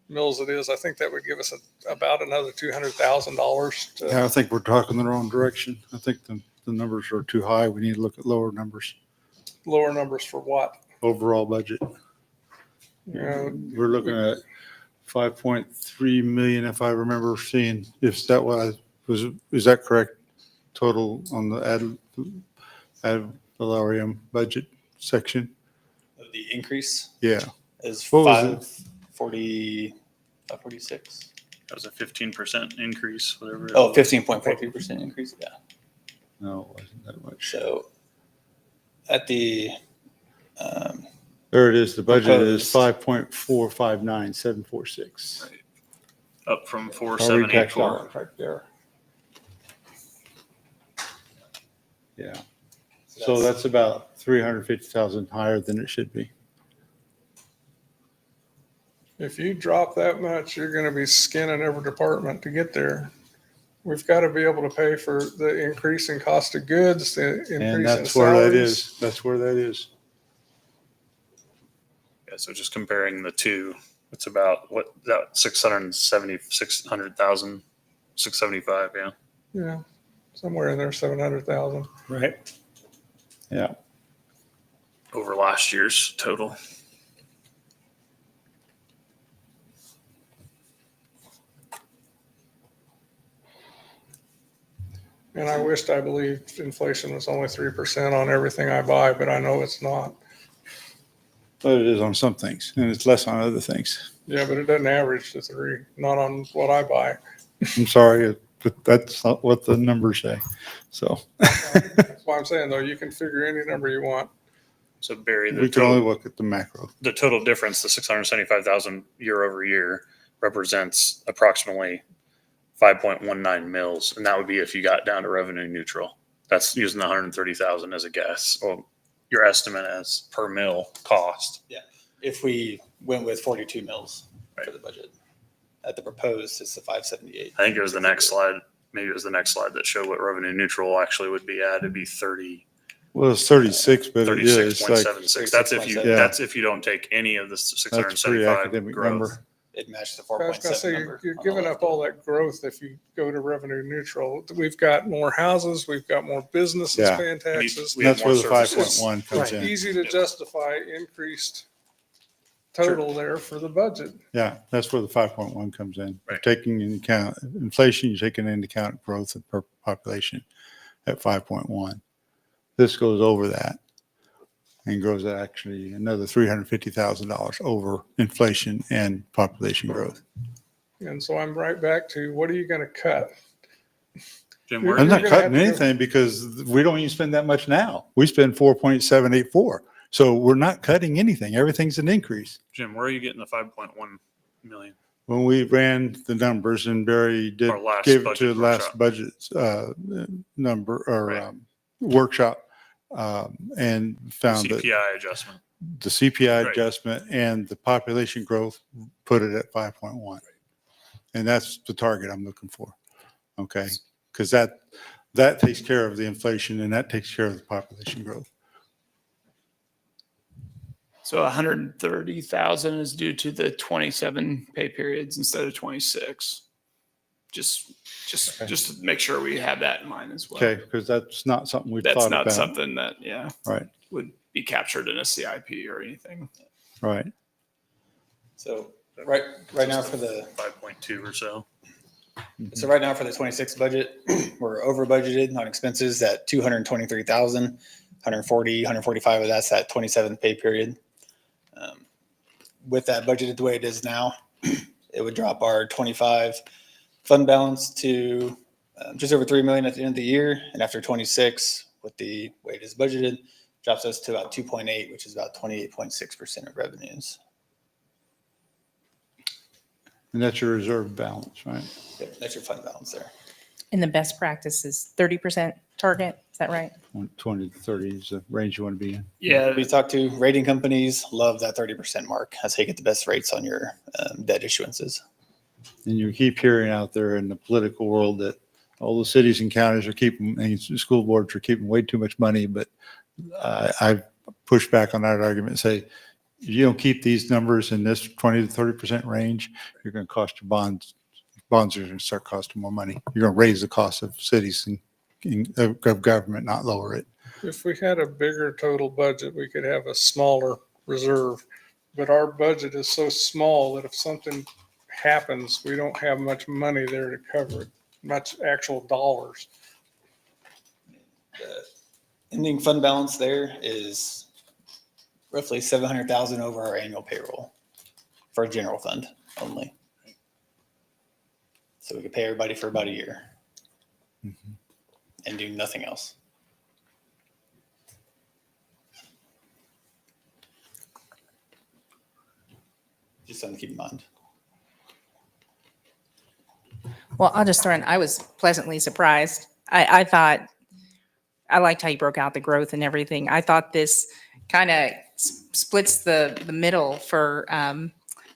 mills it is, I think that would give us about another $200,000.
Yeah, I think we're talking the wrong direction. I think the numbers are too high. We need to look at lower numbers,
Lower numbers for what?
overall budget.
Yeah.
We're looking at 5.3 million, if I remember seeing, is that correct? Total on the ad valorem budget section?
The increase
Yeah.
is
What was it?
46.
That was a 15% increase, whatever.
Oh, 15.43% increase. Yeah.
No, it wasn't that much.
So at the,
There it is. The budget is
Proposed.
5.459746.
Up from
Already taxed
4,784.
dollars right there. Yeah. So that's about 350,000 higher than it should be.
If you drop that much, you're going to be skinning every department to get there. We've got to be able to pay for the increase in cost of goods, the increase in
And
salaries.
that's where that is. That's where that is.
Yeah, so just comparing the two, it's about that 600,000, 675, yeah.
Yeah, somewhere in there, 700,000.
Right.
Yeah.
Over last year's total.
And I wished I believed inflation was only 3% on everything I buy, but I know it's not.
But it is on some things and it's less on other things.
Yeah, but it doesn't average to 3, not on what I buy.
I'm sorry, but that's not what the numbers say. So
That's why I'm saying though, you can figure any number you want.
So Barry,
we can only look at the macro.
the total difference, the 675,000 year over year, represents approximately 5.19 mils, and that would be if you got down to revenue neutral. That's using the 130,000 as a guess, or your estimate as per mil cost.
if we went with 42 mils
Right.
for the budget. At the proposed, it's the 578.
I think it was the next slide. Maybe it was the next slide that showed what revenue neutral actually would be at. It'd be 30.
Well, it's 36, but it is like,
36.76. That's if you,
Yeah.
that's if you don't take any of the
that's a pretty
675
academic
growth.
number.
it matched the
I was gonna
4.7
say,
number.
you're
on the
giving
left.
up all that growth if you go to revenue neutral. We've got more houses, we've got more businesses
Yeah.
paying taxes.
We have
That's where
more
the
services.
5.1 comes
Right.
in.
Easy to justify increased total there for the budget.
Yeah, that's where the 5.1 comes in. You're
Right.
taking into account inflation, you're taking into account growth of per population at 5.1. This goes over that and grows actually another $350,000 over inflation and population growth.
And so I'm right back to, what are you gonna cut?
Jim,
You're
where,
I'm
gonna
not
have
cutting
to go-
anything because we don't even spend that much now. We spend 4.784. So we're not cutting anything. Everything's an increase.
Jim, where are you getting the 5.1 million?
When we ran the numbers and Barry did
Our last
gave it
budget
to the last
workshop.
budget number or
Right.
workshop and found that
CPI adjustment.
the CPI
Right.
adjustment and the population growth put it at 5.1. And that's the target I'm looking for. Okay. Because that takes care of the inflation and that takes care of the population growth.
So 130,000 is due to the 27 pay periods instead of 26. Just to make sure we have that in mind as well.
Okay. Because that's not something we've
That's
thought
not
about.
something that, yeah,
Right.
would be captured in a CIP or anything.
Right.
So right now for the
5.2 or so.
So right now for the 26 budget, we're over budgeted on expenses at 223,000, 140, 145 of that's that 27th pay period. With that budgeted the way it is now, it would drop our 25 fund balance to just over 3 million at the end of the year. And after 26, with the way it is budgeted, drops us to about 2.8, which is about 28.6% of revenues.
And that's your reserve balance, right?
Yep, that's your fund balance there.
And the best practice is 30% target. Is that right?
20 to 30 is the range you want to be in.
Yeah,
We talk to rating companies, love that 30% mark. That's how you get the best rates on your debt issuances.
And you keep hearing out there in the political world that all the cities and counties are keeping, and school boards are keeping way too much money. But I push back on that argument and say, if you don't keep these numbers in this 20 to 30% range, you're going to cost your bonds. Bonds are going to start costing more money. You're going to raise the cost of cities and of government, not lower it.
If we had a bigger total budget, we could have a smaller reserve. But our budget is so small that if something happens, we don't have much money there to cover it, much actual dollars.
The ending fund balance there is roughly 700,000 over our annual payroll for a general fund only. So we could pay everybody for about a year and do nothing else. Just something to keep in mind.
Well, I'll just throw in, I was pleasantly surprised. I thought, I liked how you broke out the growth and everything. I thought this kind of splits the middle for,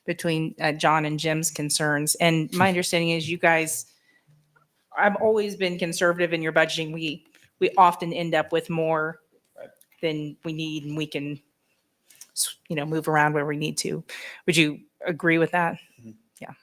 between John and Jim's concerns. And my understanding is you guys, I've always been conservative in your budgeting. We often end up with more
Right.
than we need and we can, move around where we need to. Would you agree with that?
Mhm.
Yeah.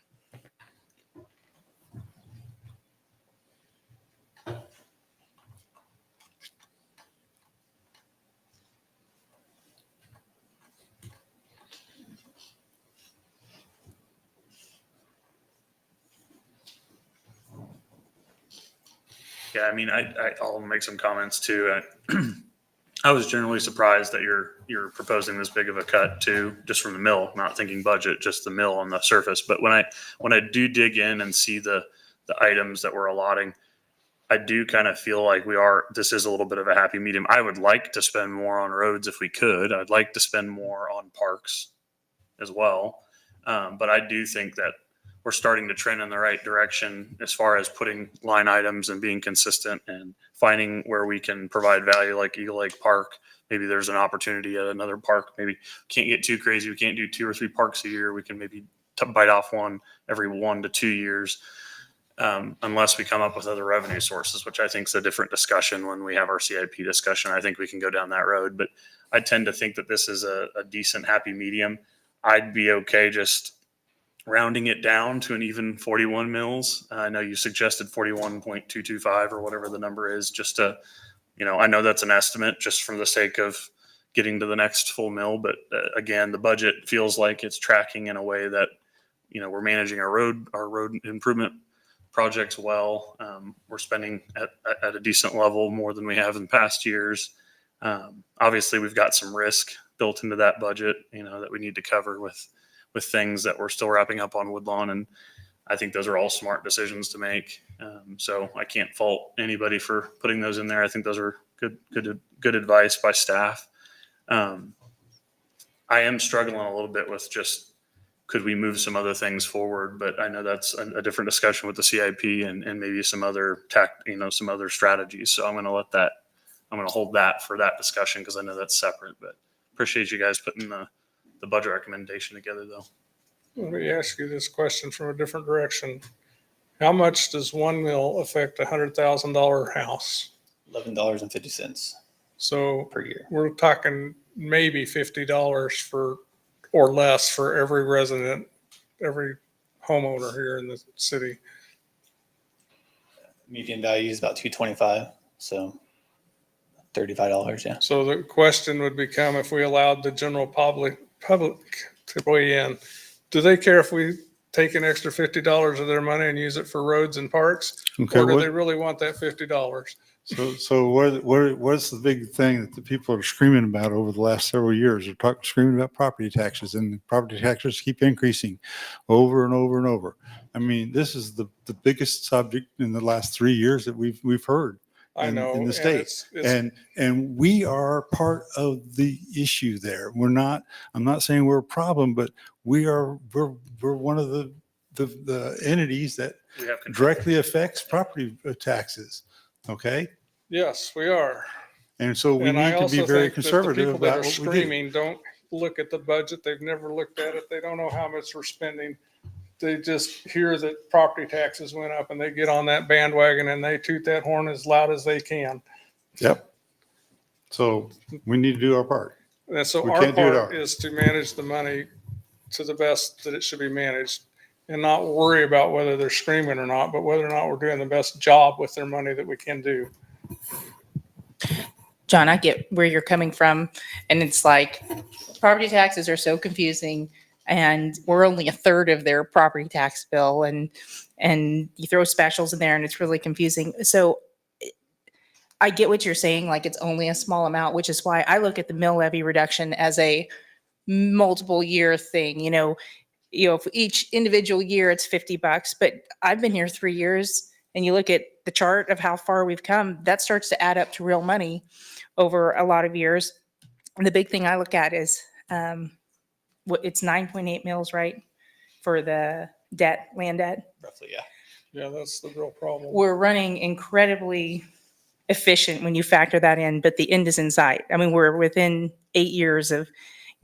Yeah, I mean, I'll make some comments too. I was generally surprised that you're proposing this big of a cut too, just from the mill, not thinking budget, just the mill on the surface. But when I do dig in and see the items that we're allotting, I do kind of feel like this is a little bit of a happy medium. I would like to spend more on roads if we could. I'd like to spend more on parks as well. But I do think that we're starting to trend in the right direction as far as putting line items and being consistent and finding where we can provide value, like Eagle Lake Park. Maybe there's an opportunity at another park. Maybe can't get too crazy. We can't do 2 or 3 parks a year. We can maybe bite off one every 1 to 2 years, unless we come up with other revenue sources, which I think is a different discussion when we have our CIP discussion. I think we can go down that road, but I tend to think that this is a decent happy medium. I'd be okay just rounding it down to an even 41 mils. I know you suggested 41.225 or whatever the number is, just to, I know that's an estimate just for the sake of getting to the next full mill. But again, the budget feels like it's tracking in a way that, we're managing our road improvement projects well. We're spending at a decent level, more than we have in past years. Obviously, we've got some risk built into that budget, that we need to cover with things that we're still wrapping up on Woodlawn. And I think those are all smart decisions to make. So I can't fault anybody for putting those in there. I think those are good advice by staff. I am struggling a little bit with just, could we move some other things forward? But I know that's a different discussion with the CIP and maybe some other some other strategies. So I'm going to hold that for that discussion, because I know that's separate. But appreciate you guys putting the budget recommendation together, though.
Let me ask you this question from a different direction. How much does 1 mil affect a $100,000 house?
$11.50
So
per year.
we're talking maybe $50 or less for every resident, every homeowner here in the city.
Median value is about 225, so $35. Yeah.
So the question would become, if we allowed the general public to weigh in, do they care if we take an extra $50 of their money and use it for roads and parks?
Okay,
Or do they really want that $50?
So what's the big thing that the people are screaming about over the last several years? They're screaming about property taxes, and property taxes keep increasing over and over and over. I mean, this is the biggest subject in the last 3 years that we've heard
I know.
in the
and
state.
it's
And we are part of the issue there. I'm not saying we're a problem, but we're one of the entities that
We have control.
directly affects property taxes. Okay.
yes, we are.
And so we
And I
need to
also
be very
think that
conservative
the people that
about
are
what we do.
screaming don't look at the budget. They've never looked at it. They don't know how much we're spending. They just hear that property taxes went up and they get on that bandwagon and they toot that horn as loud as they can.
Yep. So we need to do our part.
And so
We
our
can't do it
part
all.
is to manage the money to the best that it should be managed, and not worry about whether they're screaming or not, but whether or not we're doing the best job with their money that we can do.
John, I get where you're coming from. And it's like, property taxes are so confusing, and we're only a third of their property tax bill. And you throw specials in there and it's really confusing. So I get what you're saying. Like, it's only a small amount, which is why I look at the mill levy reduction as a multiple year thing. For each individual year it's $50, but I've been here 3 years, and you look at the chart of how far we've come, that starts to add up to real money over a lot of years. And the big thing I look at is it's 9.8 mils, right? For the land debt.
Roughly, yeah.
Yeah, that's the real problem.
We're running incredibly efficient when you factor that in, but the end is in sight. I mean, we're within 8 years of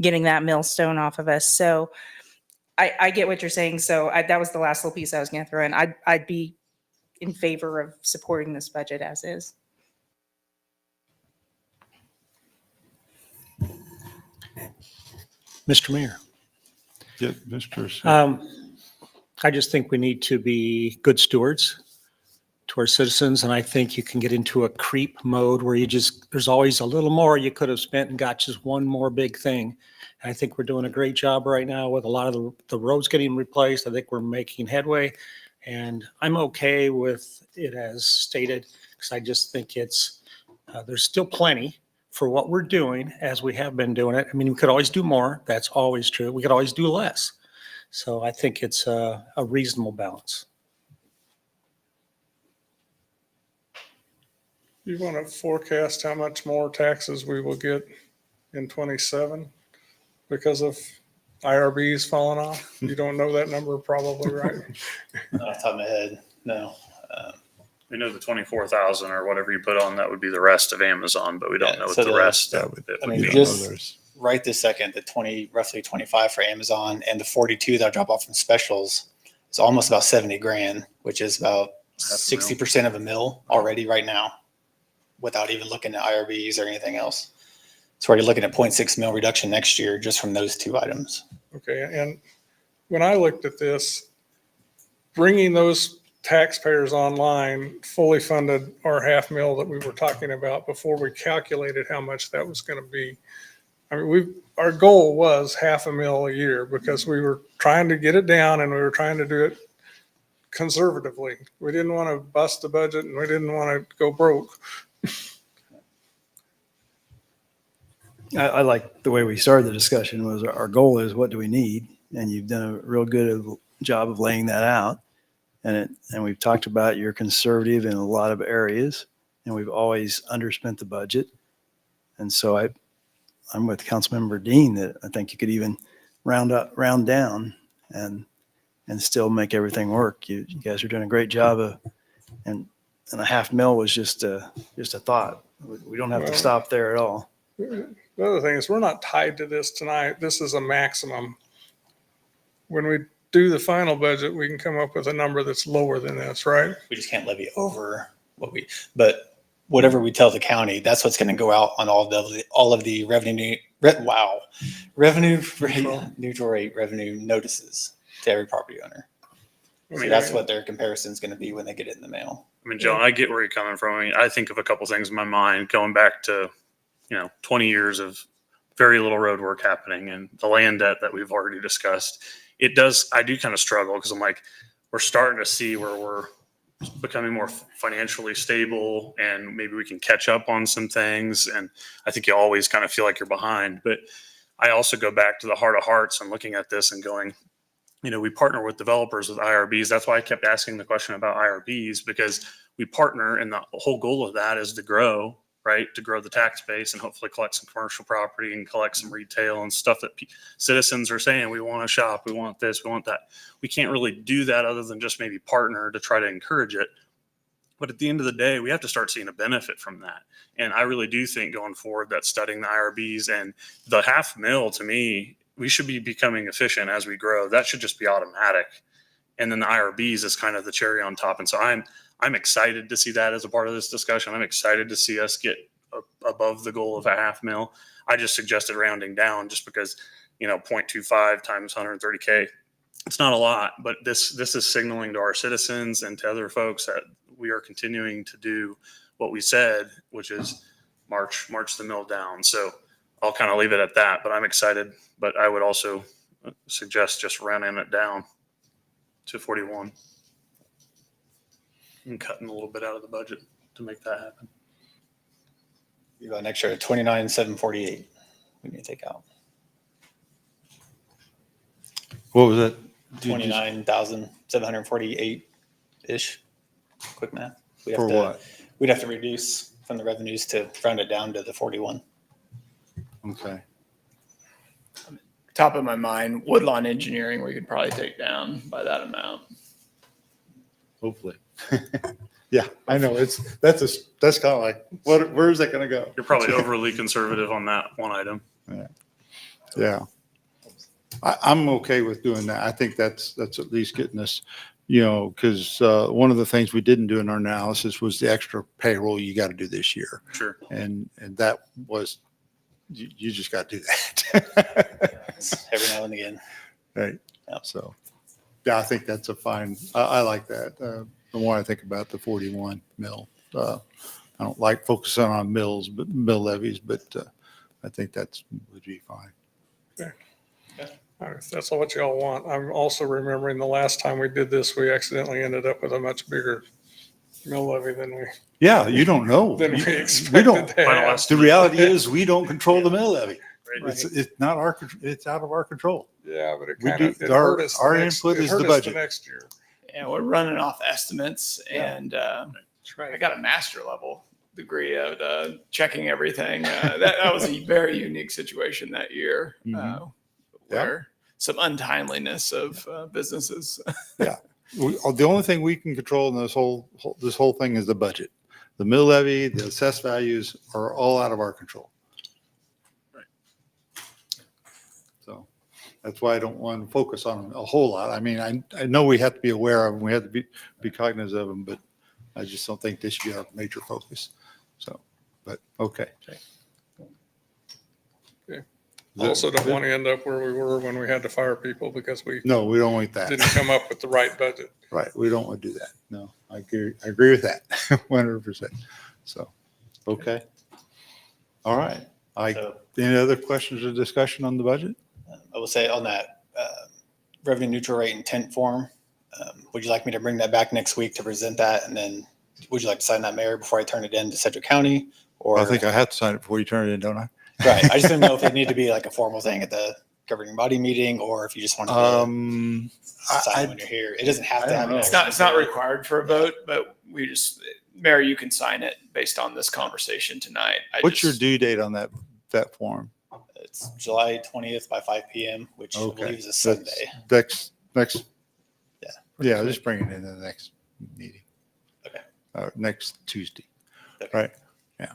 getting that millstone off of us. So I get what you're saying. So that was the last little piece I was going to throw in. I'd be in favor of supporting this budget as is.
Mr. Mayor.
Yeah, Mr.
I just think we need to be good stewards to our citizens. And I think you can get into a creep mode where there's always a little more you could have spent and got just one more big thing. And I think we're doing a great job right now with a lot of the roads getting replaced. I think we're making headway, and I'm okay with it as stated, because I just think there's still plenty for what we're doing as we have been doing it. I mean, we could always do more. That's always true. We could always do less. So I think it's a reasonable balance.
You want to forecast how much more taxes we will get in 27 because of IRBs falling off? You don't know that number probably, right?
Not off the top of my head, no.
We know the 24,000 or whatever you put on, that would be the rest of Amazon, but we don't
Yeah,
know what
so
the
the-
rest
that
that
would-
would
I mean,
be.
just right this second, roughly 25 for Amazon, and the 42 that I drop off from specials is almost about 70 grand, which is about
Half a mil.
60% of a mil already right now, without even looking at IRBs or anything else. So we're already looking at 0.6 mil reduction next year just from those two items.
Okay, and when I looked at this, bringing those taxpayers online fully funded our half mil that we were talking about before we calculated how much that was going to be. I mean, our goal was $500,000 a year because we were trying to get it down and we were trying to do it conservatively. We didn't want to bust the budget and we didn't want to go broke.
I like the way we started the discussion was our goal is what do we need? And you've done a real good job of laying that out. And we've talked about you're conservative in a lot of areas and we've always underspent the budget. And so I'm with Councilmember Dean that I think you could even round down and still make everything work. You guys are doing a great job and a $500,000 was just a thought. We don't have to
Well,
stop there at all.
The other thing is we're not tied to this tonight. This is a maximum. When we do the final budget, we can come up with a number that's lower than this, right?
We just can't levy over but whatever we tell the county, that's what's going to go out on all of the revenue neutral rate revenue notices to every property owner. So that's what their comparison is going to be when they get it in the mail.
I mean, John, I get where you're coming from. I mean, I think of a couple things in my mind going back to, 20 years of very little road work happening and the land debt that we've already discussed. I do kind of struggle because I'm like, we're starting to see where we're becoming more financially stable and maybe we can catch up on some things. And I think you always kind of feel like you're behind. But I also go back to the heart of hearts and looking at this and going, we partner with developers with IRBs. That's why I kept asking the question about IRBs, because we partner and the whole goal of that is to grow, right? To grow the tax base and hopefully collect some commercial property and collect some retail and stuff that citizens are saying, we want to shop, we want this, we want that. We can't really do that other than just maybe partner to try to encourage it. But at the end of the day, we have to start seeing a benefit from that. And I really do think going forward that studying the IRBs and the $500,000 to me, we should be becoming efficient as we grow. That should just be automatic. And then the IRBs is kind of the cherry on top. And so I'm excited to see that as a part of this discussion. I'm excited to see us get above the goal of $500,000. I just suggested rounding down just because, 0.25 times 130K, it's not a lot, but this is signaling to our citizens and to other folks that we are continuing to do what we said, which is march the mill down. So I'll kind of leave it at that, but I'm excited. But I would also suggest just rounding it down to 41 and cutting a little bit out of the budget to make that happen.
You got an extra 29,748 we need to take out.
What was that?
29,748 ish. Quick math.
For what?
We'd have to reduce from the revenues to round it down to the 41.
Okay.
Top of my mind, Woodlawn Engineering, we could probably take down by that amount.
Hopefully. Yeah, I know. That's kind of like, where is that going to go?
You're probably overly conservative on that one item.
Yeah. I'm okay with doing that. I think that's at least getting us, because one of the things we didn't do in our analysis was the extra payroll you got to do this year.
Sure.
And that was, you just got to do that.
Every now and again.
Right.
Yeah.
So, yeah, I think that's a fine, I like that. The more I think about the 41 mil, I don't like focusing on mill levies, but I think would be fine.
Okay. All right, if that's what y'all want. I'm also remembering the last time we did this, we accidentally ended up with a much bigger mill levy than we
Yeah, you don't know.
than we
We
expected
don't.
to
Final
have.
estimate.
The reality is we don't control the mill levy.
Right.
It's not it's out of our control.
Yeah, but it
We
kind of,
do-
it
our-
hurt us.
our
the next-
input
it
is
hurt
the
us
budget.
Next year.
And we're running off estimates and
That's right.
I got a master level degree at checking everything. That was a very unique situation that year where some untimeliness of businesses.
The only thing we can control in this whole thing is the budget. The mill levy, the assessed values are all out of our control.
Right.
So that's why I don't want to focus on them a whole lot. I mean, I know we have to be aware of them. We have to be cognizant of them, but I just don't think this should be our major focus. So, but okay.
Also don't want to end up where we were when we had to fire people because we
No, we don't want that.
didn't come up with the right budget.
Right, we don't want to do that. No, I agree with that, 100%. So, okay. All right.
So,
Any other questions or discussion on the budget?
I will say on that revenue neutral rate intent form, would you like me to bring that back next week to present that? And then would you like to sign that, Mayor, before I turn it in to Sedgwick County? Or
I think I have to sign it before you turn it in, don't I?
right. I just didn't know if it needed to be like a formal thing at the governing body meeting, or if you just wanted to sign it when you're here. It doesn't have to have an
It's not required for a vote, but we just, Mayor, you can sign it based on this conversation tonight.
What's your due date on that form?
It's July 20th by 5 p.m., which I
Okay.
believe is a
That's
Sunday.
Next.
Yeah.
Yeah, just bring it in the next meeting.
Okay.
Next Tuesday.
Okay.
Right. Yeah.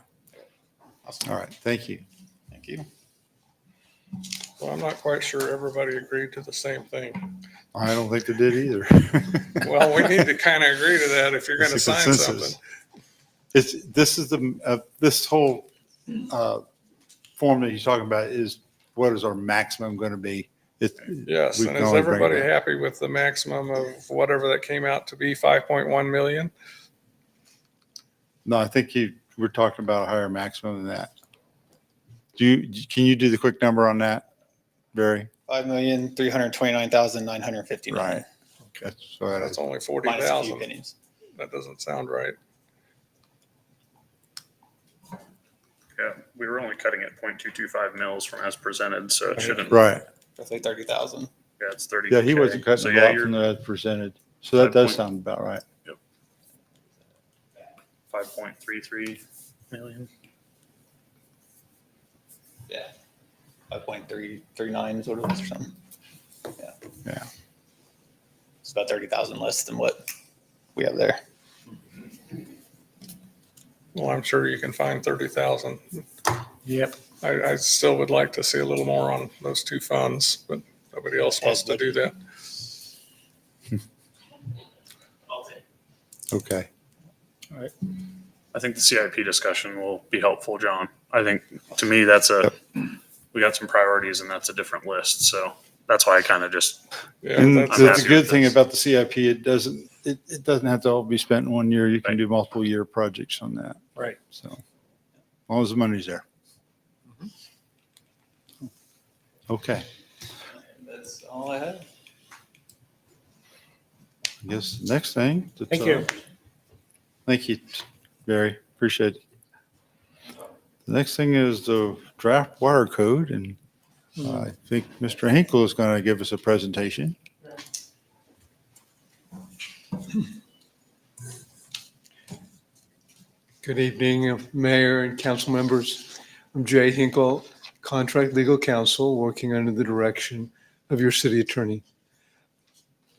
Awesome.
All right. Thank you.
Thank you.
Well, I'm not quite sure everybody agreed to the same thing.
I don't think they did either.
Well, we need to kind of agree to that if you're going to
It's a
sign
consensus.
something.
This is this whole form that he's talking about is what is our maximum going to be?
Yes,
we
and
can
is
only bring
everybody
that.
happy with the maximum of whatever that came out to be, 5.1 million?
No, I think we're talking about a higher maximum than that. Can you do the quick number on that, Barry?
5,329,959.
Right. Okay. So
That's only
Minus a few
40,000.
pennies.
That doesn't sound right.
Yeah, we were only cutting it 0.225 mils from as presented, so it shouldn't.
right.
Roughly 30,000.
Yeah, it's 30.
Yeah, he wasn't cutting
So
a
yeah,
lot
you're
from the presented. So that does
5
sound about right.
5.33 million.
Yeah. 5.339 is what it was or something. Yeah.
Yeah.
It's about 30,000 less than what we have there.
Well, I'm sure you can find 30,000.
Yep.
I still would like to see a little more on those two funds, but nobody else wants to do that.
Okay.
I think the CIP discussion will be helpful, John. I think to me, we got some priorities and that's a different list. So that's why I kind of just,
Yeah,
And
that's,
I'm
the
happy
good
with
thing
this.
about the CIP, it doesn't have to all be spent in 1 year. You can
Right.
do multiple year projects on that.
Right.
So as long as the money's there. Okay.
That's all I have.
I guess the next thing.
Thank you.
Thank you, Barry. Appreciate it. The next thing is the draft water code, and I think Mr. Hinkle is going to give us a presentation.
Good evening, Mayor and council members. I'm Jay Hinkle, Contract Legal Counsel, working under the direction of your city attorney.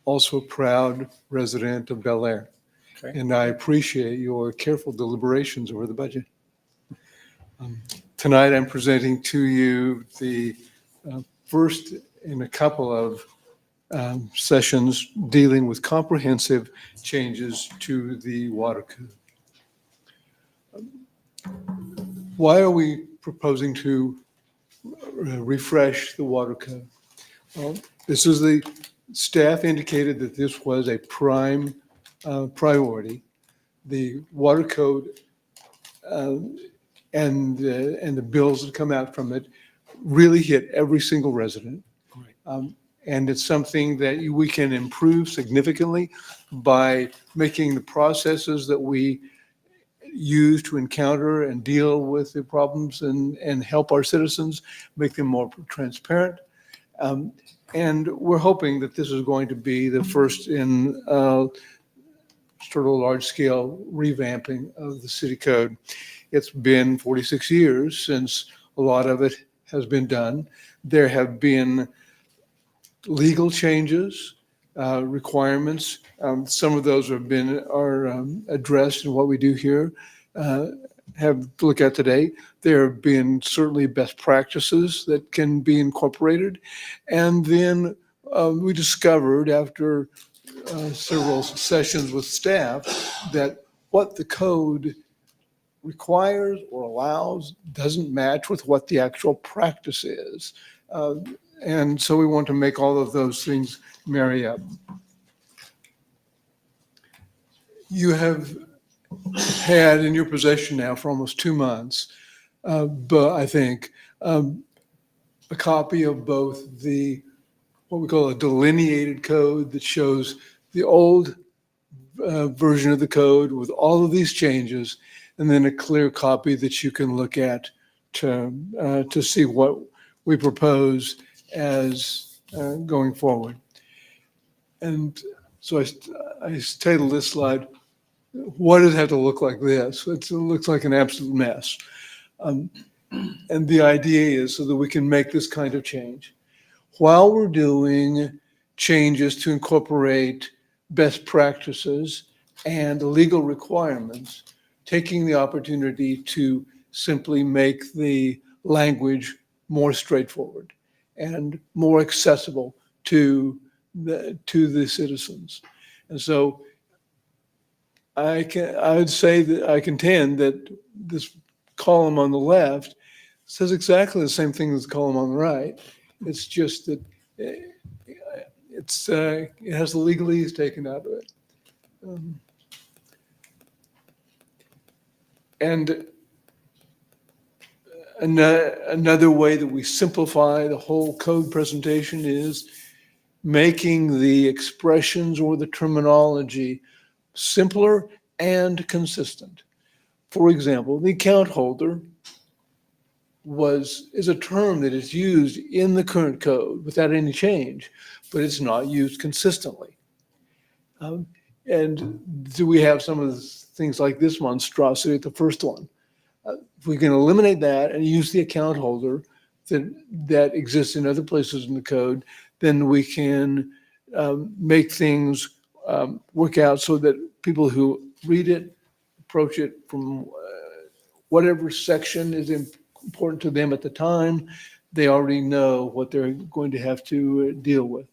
Also a proud resident of Bel Aire.
Okay.
And I appreciate your careful deliberations over the budget. Tonight, I'm presenting to you the first in a couple of sessions dealing with comprehensive changes to the water code. Why are we proposing to refresh the water code? Well, this is the staff indicated that this was a prime priority. The water code and the bills that come out from it really hit every single resident. And it's something that we can improve significantly by making the processes that we use to encounter and deal with the problems and help our citizens, make them more transparent. And we're hoping that this is going to be the first in sort of a large-scale revamping of the city code. It's been 46 years since a lot of it has been done. There have been legal changes, requirements. Some of those are addressed in what we do here, have to look at today. There have been certainly best practices that can be incorporated. And then we discovered after several sessions with staff that what the code requires or allows doesn't match with what the actual practice is. And so we want to make all of those things marry up. You have had in your possession now for almost 2 months, but I think a copy of both the, what we call a delineated code that shows the old version of the code with all of these changes, and then a clear copy that you can look at to see what we propose as going forward. And so I titled this slide, "What does it have to look like this?" It looks like an absolute mess. And the idea is so that we can make this kind of change while we're doing changes to incorporate best practices and legal requirements, taking the opportunity to simply make the language more straightforward and more accessible to the citizens. And so I would say that I contend that this column on the left says exactly the same thing as the column on the right. It's just that it has the legalese taken out of it. And another way that we simplify the whole code presentation is making the expressions or the terminology simpler and consistent. For example, the account holder is a term that is used in the current code without any change, but it's not used consistently. And do we have some of the things like this monstrosity at the first one? If we can eliminate that and use the account holder that exists in other places in the code, then we can make things work out so that people who read it, approach it from whatever section is important to them at the time, they already know what they're going to have to deal with.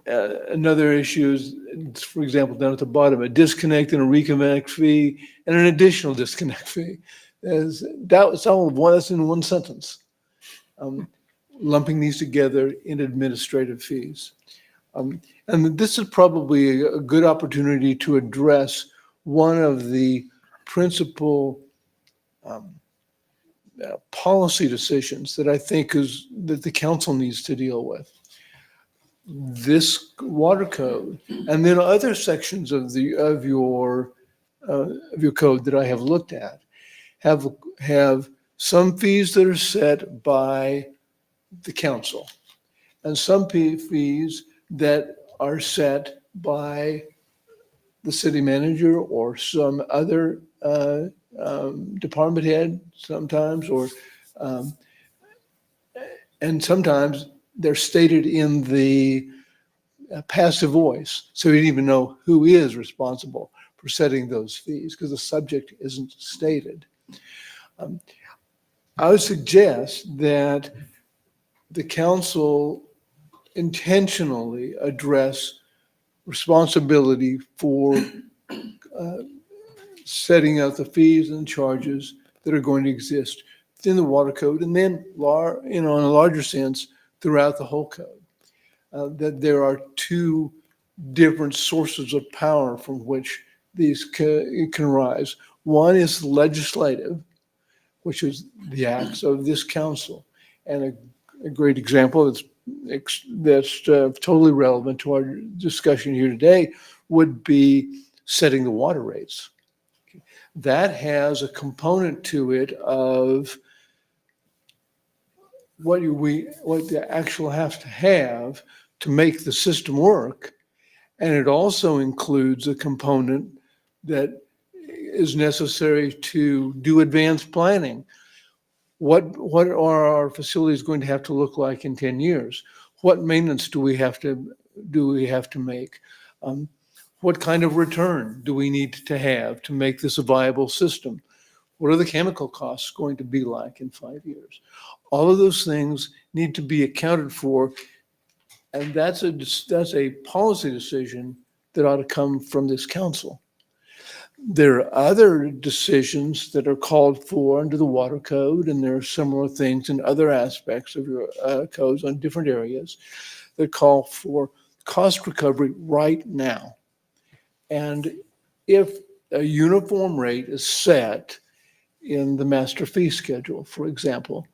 Another issue is, for example, down at the bottom, a disconnect and a reconnect fee and an additional disconnect fee. It's all that's in one sentence. Lumping these together in administrative fees. And this is probably a good opportunity to address one of the principal policy decisions that I think that the council needs to deal with. This water code, and then other sections of your code that I have looked at, have some fees that are set by the council, and some fees that are set by the city manager or some other department head sometimes, and sometimes they're stated in the passive voice. So you don't even know who is responsible for setting those fees because the subject isn't stated. I would suggest that the council intentionally address responsibility for setting out the fees and charges that are going to exist within the water code, and then, in a larger sense, throughout the whole code. That there are two different sources of power from which these can arise. One is legislative, which is the acts of this council, and a great example that's totally relevant to our discussion here today would be setting the water rates. That has a component to it of what you actually have to make the system work. And it also includes a component that is necessary to do advanced planning. What are our facilities going to have to look like in 10 years? What maintenance do we have to make? What kind of return do we need to have to make this a viable system? What are the chemical costs going to be like in 5 years? All of those things need to be accounted for, and that's a policy decision that ought to come from this council. There are other decisions that are called for under the water code, and there are similar things in other aspects of your codes on different areas that call for cost recovery right now. And if a uniform rate is set in the master fee schedule, for example,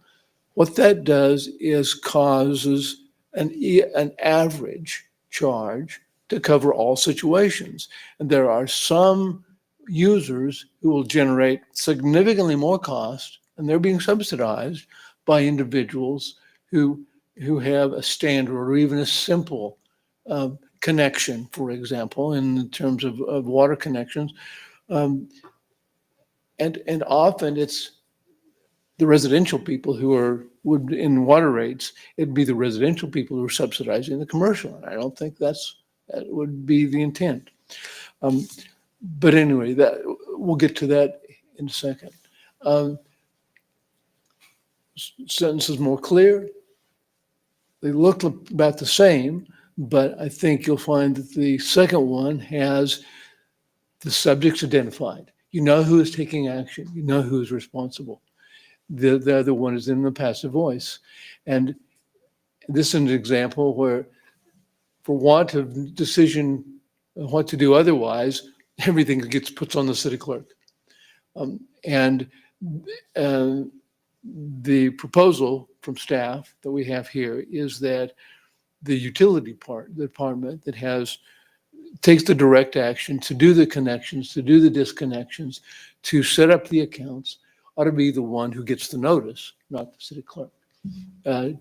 what that does is causes an average charge to cover all situations. And there are some users who will generate significantly more cost, and they're being subsidized by individuals who have a standard or even a simple connection, for example, in terms of water connections. And often it's the residential people who would in water rates, it'd be the residential people who are subsidizing the commercial. And I don't think that would be the intent. But anyway, we'll get to that in a second. Sentence is more clear. They look about the same, but I think you'll find that the second one has the subjects identified. You know who is taking action. You know who is responsible. The other one is in the passive voice. And this is an example where, for want of decision what to do otherwise, everything gets put on the city clerk. And the proposal from staff that we have here is that the utility department that takes the direct action to do the connections, to do the disconnections, to set up the accounts, ought to be the one who gets the notice, not the city clerk.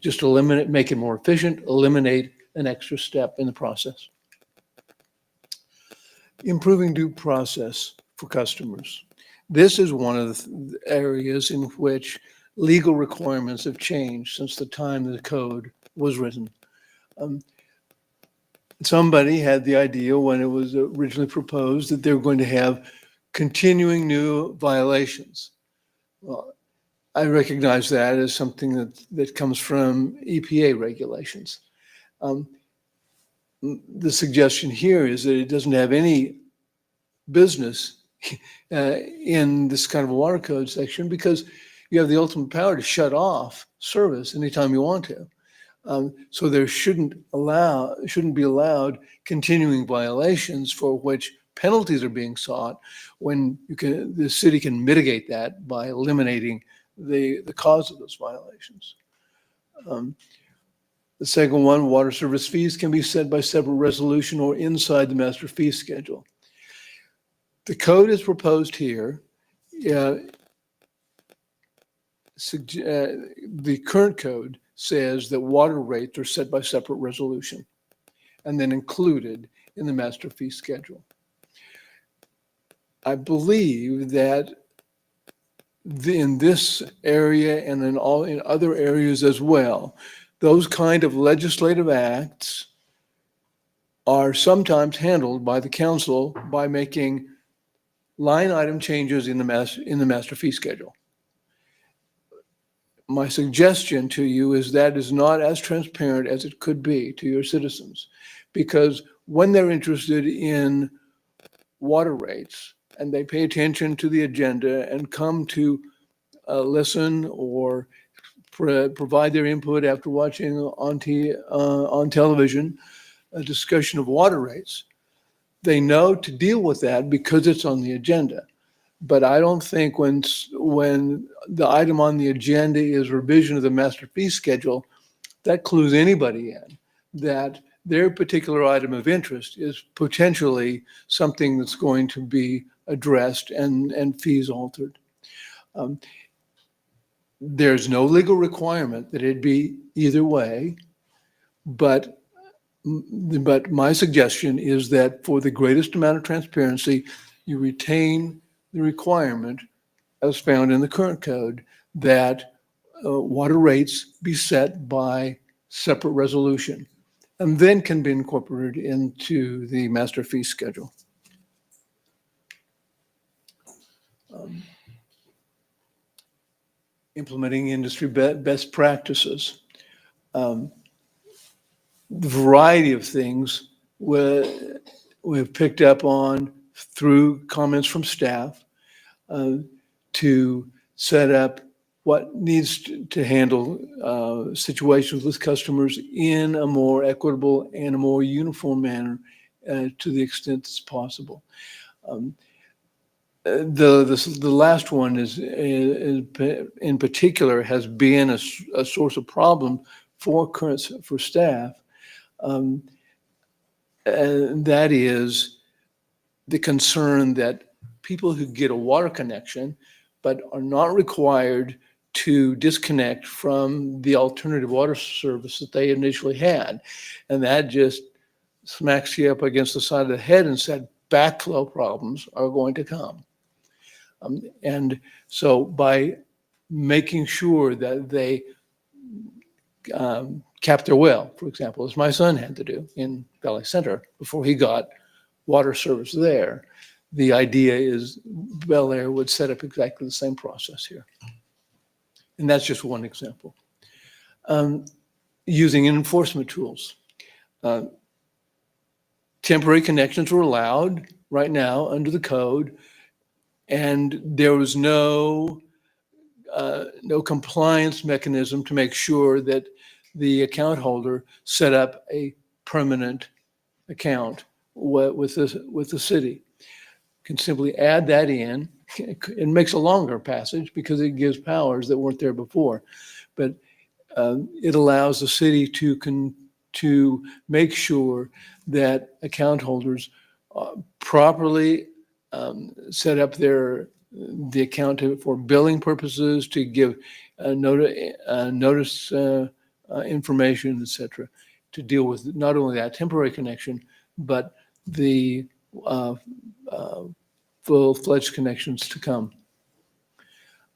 Just make it more efficient, eliminate an extra step in the process. Improving due process for customers. This is one of the areas in which legal requirements have changed since the time the code was written. Somebody had the idea when it was originally proposed that they were going to have continuing new violations. Well, I recognize that as something that comes from EPA regulations. The suggestion here is that it doesn't have any business in this kind of a water code section because you have the ultimate power to shut off service anytime you want to. So there shouldn't be allowed continuing violations for which penalties are being sought when the city can mitigate that by eliminating the cause of those violations. The second one, water service fees can be set by separate resolution or inside the master fee schedule. The code is proposed here. The current code says that water rates are set by separate resolution and then included in the master fee schedule. I believe that in this area and in other areas as well, those kind of legislative acts are sometimes handled by the council by making line item changes in the master fee schedule. My suggestion to you is that is not as transparent as it could be to your citizens, because when they're interested in water rates and they pay attention to the agenda and come to listen or provide their input after watching on television a discussion of water rates, they know to deal with that because it's on the agenda. But I don't think when the item on the agenda is revision of the master fee schedule, that clues anybody in that their particular item of interest is potentially something that's going to be addressed and fees altered. There's no legal requirement that it be either way, but my suggestion is that for the greatest amount of transparency, you retain the requirement as found in the current code that water rates be set by separate resolution and then can be incorporated into the master fee schedule. Implementing industry best practices. The variety of things we've picked up on through comments from staff, to set up what needs to handle situations with customers in a more equitable and a more uniform manner to the extent it's possible. The last one is in particular has been a source of problem for staff. And that is the concern that people who get a water connection but are not required to disconnect from the alternative water service that they initially had. And that just smacks you up against the side of the head and said, backflow problems are going to come. And so by making sure that they cap their well, for example, as my son had to do in Bel Aire Center before he got water service there, the idea is Bel Aire would set up exactly the same process here. And that's just one example. Using enforcement tools. Temporary connections were allowed right now under the code, and there was no compliance mechanism to make sure that the account holder set up a permanent account with the city. Can simply add that in. It makes a longer passage because it gives powers that weren't there before, but it allows the city to make sure that account holders properly set up the account for billing purposes, to give notice information, etc., to deal with not only that temporary connection, but the full-fledged connections to come.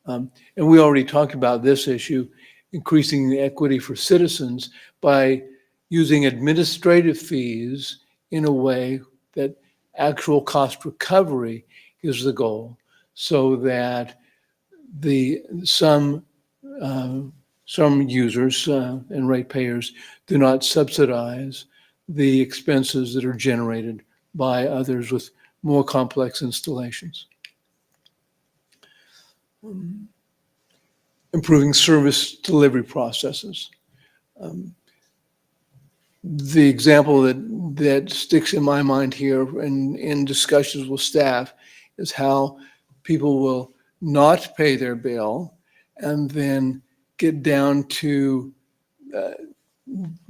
And we already talked about this issue, increasing the equity for citizens by using administrative fees in a way that actual cost recovery is the goal, so that some users and ratepayers do not subsidize the expenses that are generated by others with more complex installations. Improving service delivery processes. The example that sticks in my mind here in discussions with staff is how people will not pay their bill and then get down to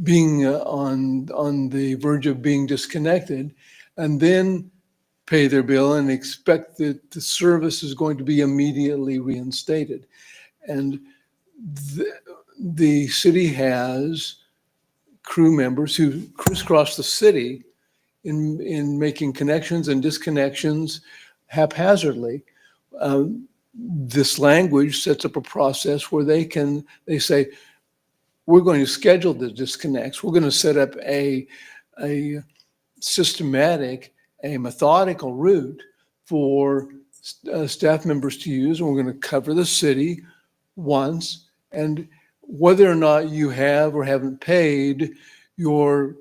being on the verge of being disconnected, and then pay their bill and expect that the service is going to be immediately reinstated. And the city has crew members who crisscross the city in making connections and disconnections haphazardly. This language sets up a process where they say, we're going to schedule the disconnects. We're going to set up a systematic, a methodical route for staff members to use, and we're going to cover the city once. And whether or not you have or haven't paid your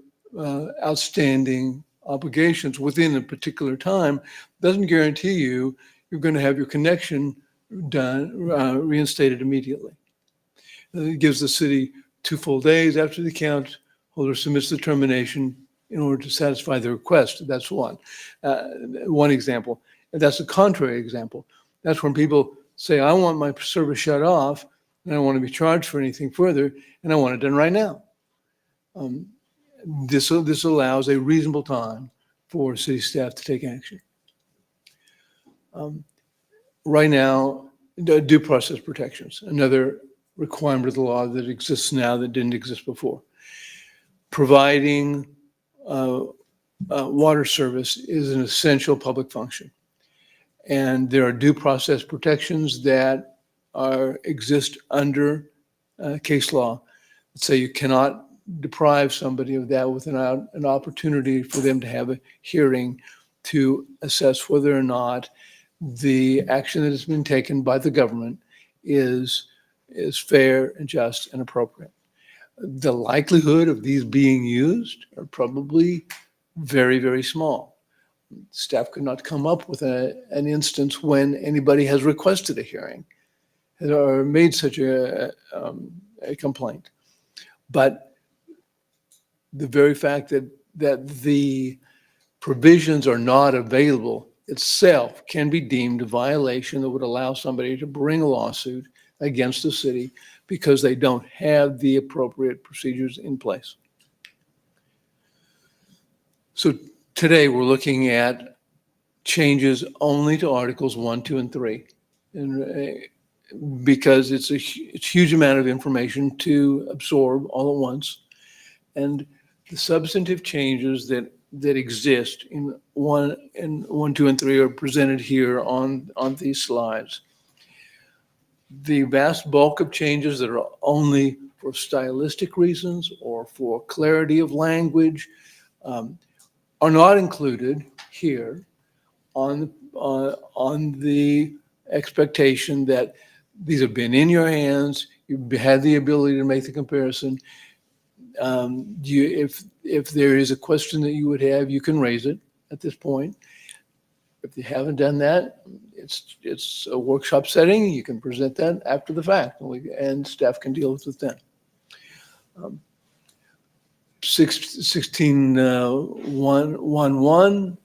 outstanding obligations within a particular time doesn't guarantee you're going to have your connection reinstated immediately. It gives the city 2 full days after the account holder submits the termination in order to satisfy the request. That's one example. And that's a contrary example. That's when people say, I want my service shut off and I don't want to be charged for anything further, and I want it done right now. This allows a reasonable time for city staff to take action. Right now, due process protections, another requirement of the law that exists now that didn't exist before. Providing water service is an essential public function. And there are due process protections that exist under case law that say you cannot deprive somebody of that without an opportunity for them to have a hearing to assess whether or not the action that has been taken by the government is fair and just and appropriate. The likelihood of these being used are probably very, very small. Staff could not come up with an instance when anybody has requested a hearing or made such a complaint. But the very fact that the provisions are not available itself can be deemed a violation that would allow somebody to bring a lawsuit against the city because they don't have the appropriate procedures in place. So today we're looking at changes only to Articles 1, 2, and 3. And because it's a huge amount of information to absorb all at once. And the substantive changes that exist in 1, 2, and 3 are presented here on these slides. The vast bulk of changes that are only for stylistic reasons or for clarity of language are not included here on the expectation that these have been in your hands. You've had the ability to make the comparison. If there is a question that you would have, you can raise it at this point. If you haven't done that, it's a workshop setting. You can present that after the fact, and staff can deal with it then. 16.1.1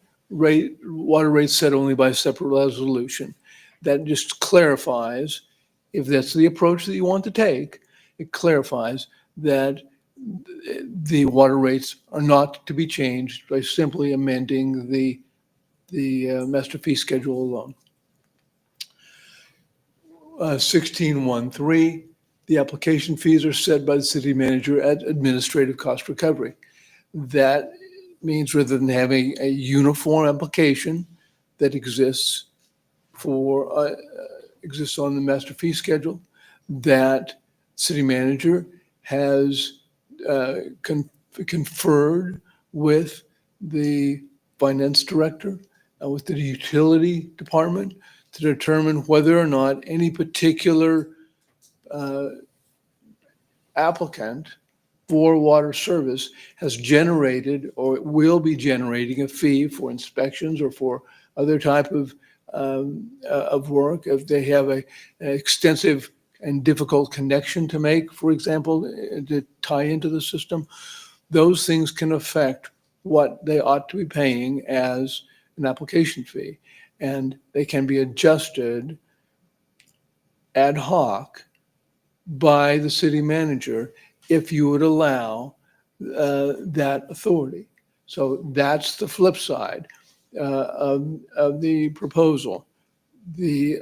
water rates set only by separate resolution. That just clarifies, if that's the approach that you want to take, it clarifies that the water rates are not to be changed by simply amending the master fee schedule alone. 16.1.3, the application fees are set by the city manager at administrative cost recovery. That means rather than having a uniform application that exists exists on the master fee schedule, that city manager has conferred with the finance director, with the utility department to determine whether or not any particular applicant for water service has generated or will be generating a fee for inspections or for other type of work. If they have an extensive and difficult connection to make, for example, to tie into the system, those things can affect what they ought to be paying as an application fee. And they can be adjusted ad hoc by the city manager if you would allow that authority. So that's the flip side of the proposal. The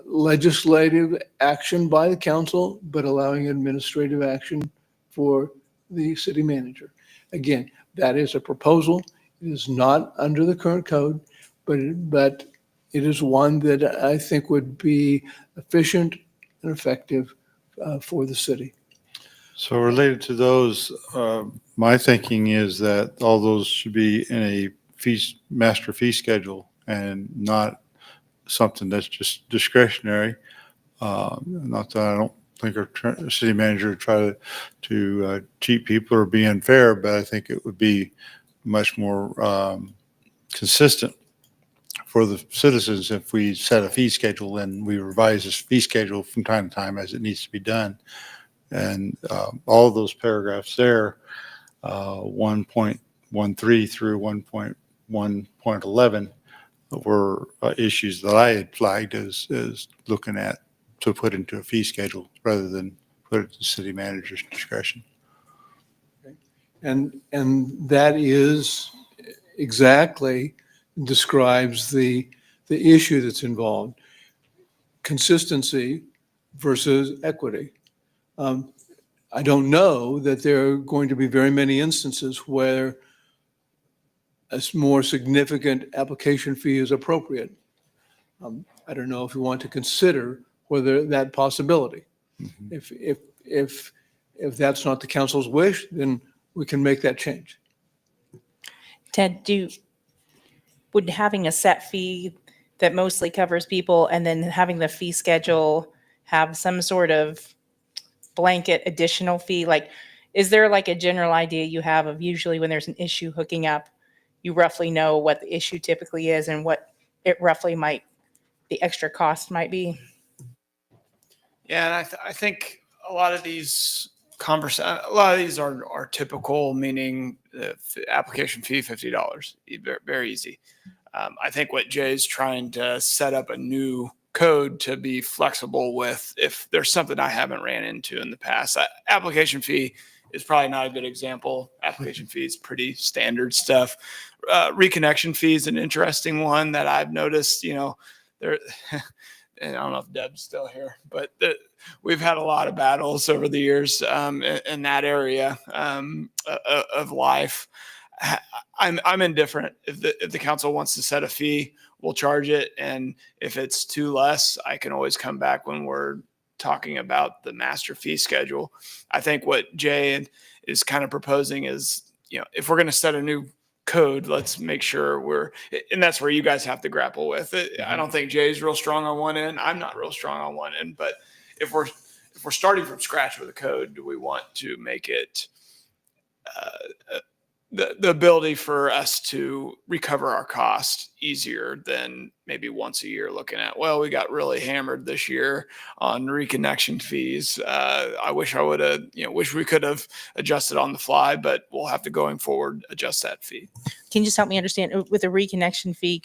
legislative action by the council, but allowing administrative action for the city manager. Again, that is a proposal. It is not under the current code, but it is one that I think would be efficient and effective for the city.
So related to those, my thinking is that all those should be in a master fee schedule and not something that's just discretionary. Not that I don't think our city manager try to cheat people or be unfair, but I think it would be much more consistent for the citizens if we set a fee schedule and we revise this fee schedule from time to time as it needs to be done. And all of those paragraphs there, 1.13 through 1.1.11 were issues that I had flagged as looking at to put into a fee schedule rather than put it to the city manager's discretion.
And that is exactly describes the issue that's involved. Consistency versus equity. I don't know that there are going to be very many instances where a more significant application fee is appropriate. I don't know if you want to consider whether that possibility. Mm-hmm. If that's not the council's wish, then we can make that change.
Ted, would having a set fee that mostly covers people and then having the fee schedule have some sort of blanket additional fee? Like, is there like a general idea you have of usually when there's an issue hooking up, you roughly know what the issue typically is and what it roughly might, the extra cost might be?
Yeah, and I think a lot of these a lot of these are typical, meaning the application fee $50, very easy. I think what Jay's trying to set up a new code to be flexible with, if there's something I haven't ran into in the past. Application fee is probably not a good example. Application fee is pretty standard stuff. Reconnection fee is an interesting one that I've noticed, there. And I don't know if Deb's still here, but we've had a lot of battles over the years in that area of life. I'm indifferent. If the council wants to set a fee, we'll charge it, and if it's too less, I can always come back when we're talking about the master fee schedule. I think what Jay is kind of proposing is, if we're going to set a new code, let's make sure and that's where you guys have to grapple with it. I don't think Jay's real strong on one end. I'm not real strong on one end, but if we're starting from scratch with a code, do we want to make it the ability for us to recover our cost easier than maybe once a year looking at, well, we got really hammered this year on reconnection fees. I wish we could have adjusted on the fly, but we'll have to going forward adjust that fee.
Can you just help me understand with a reconnection fee,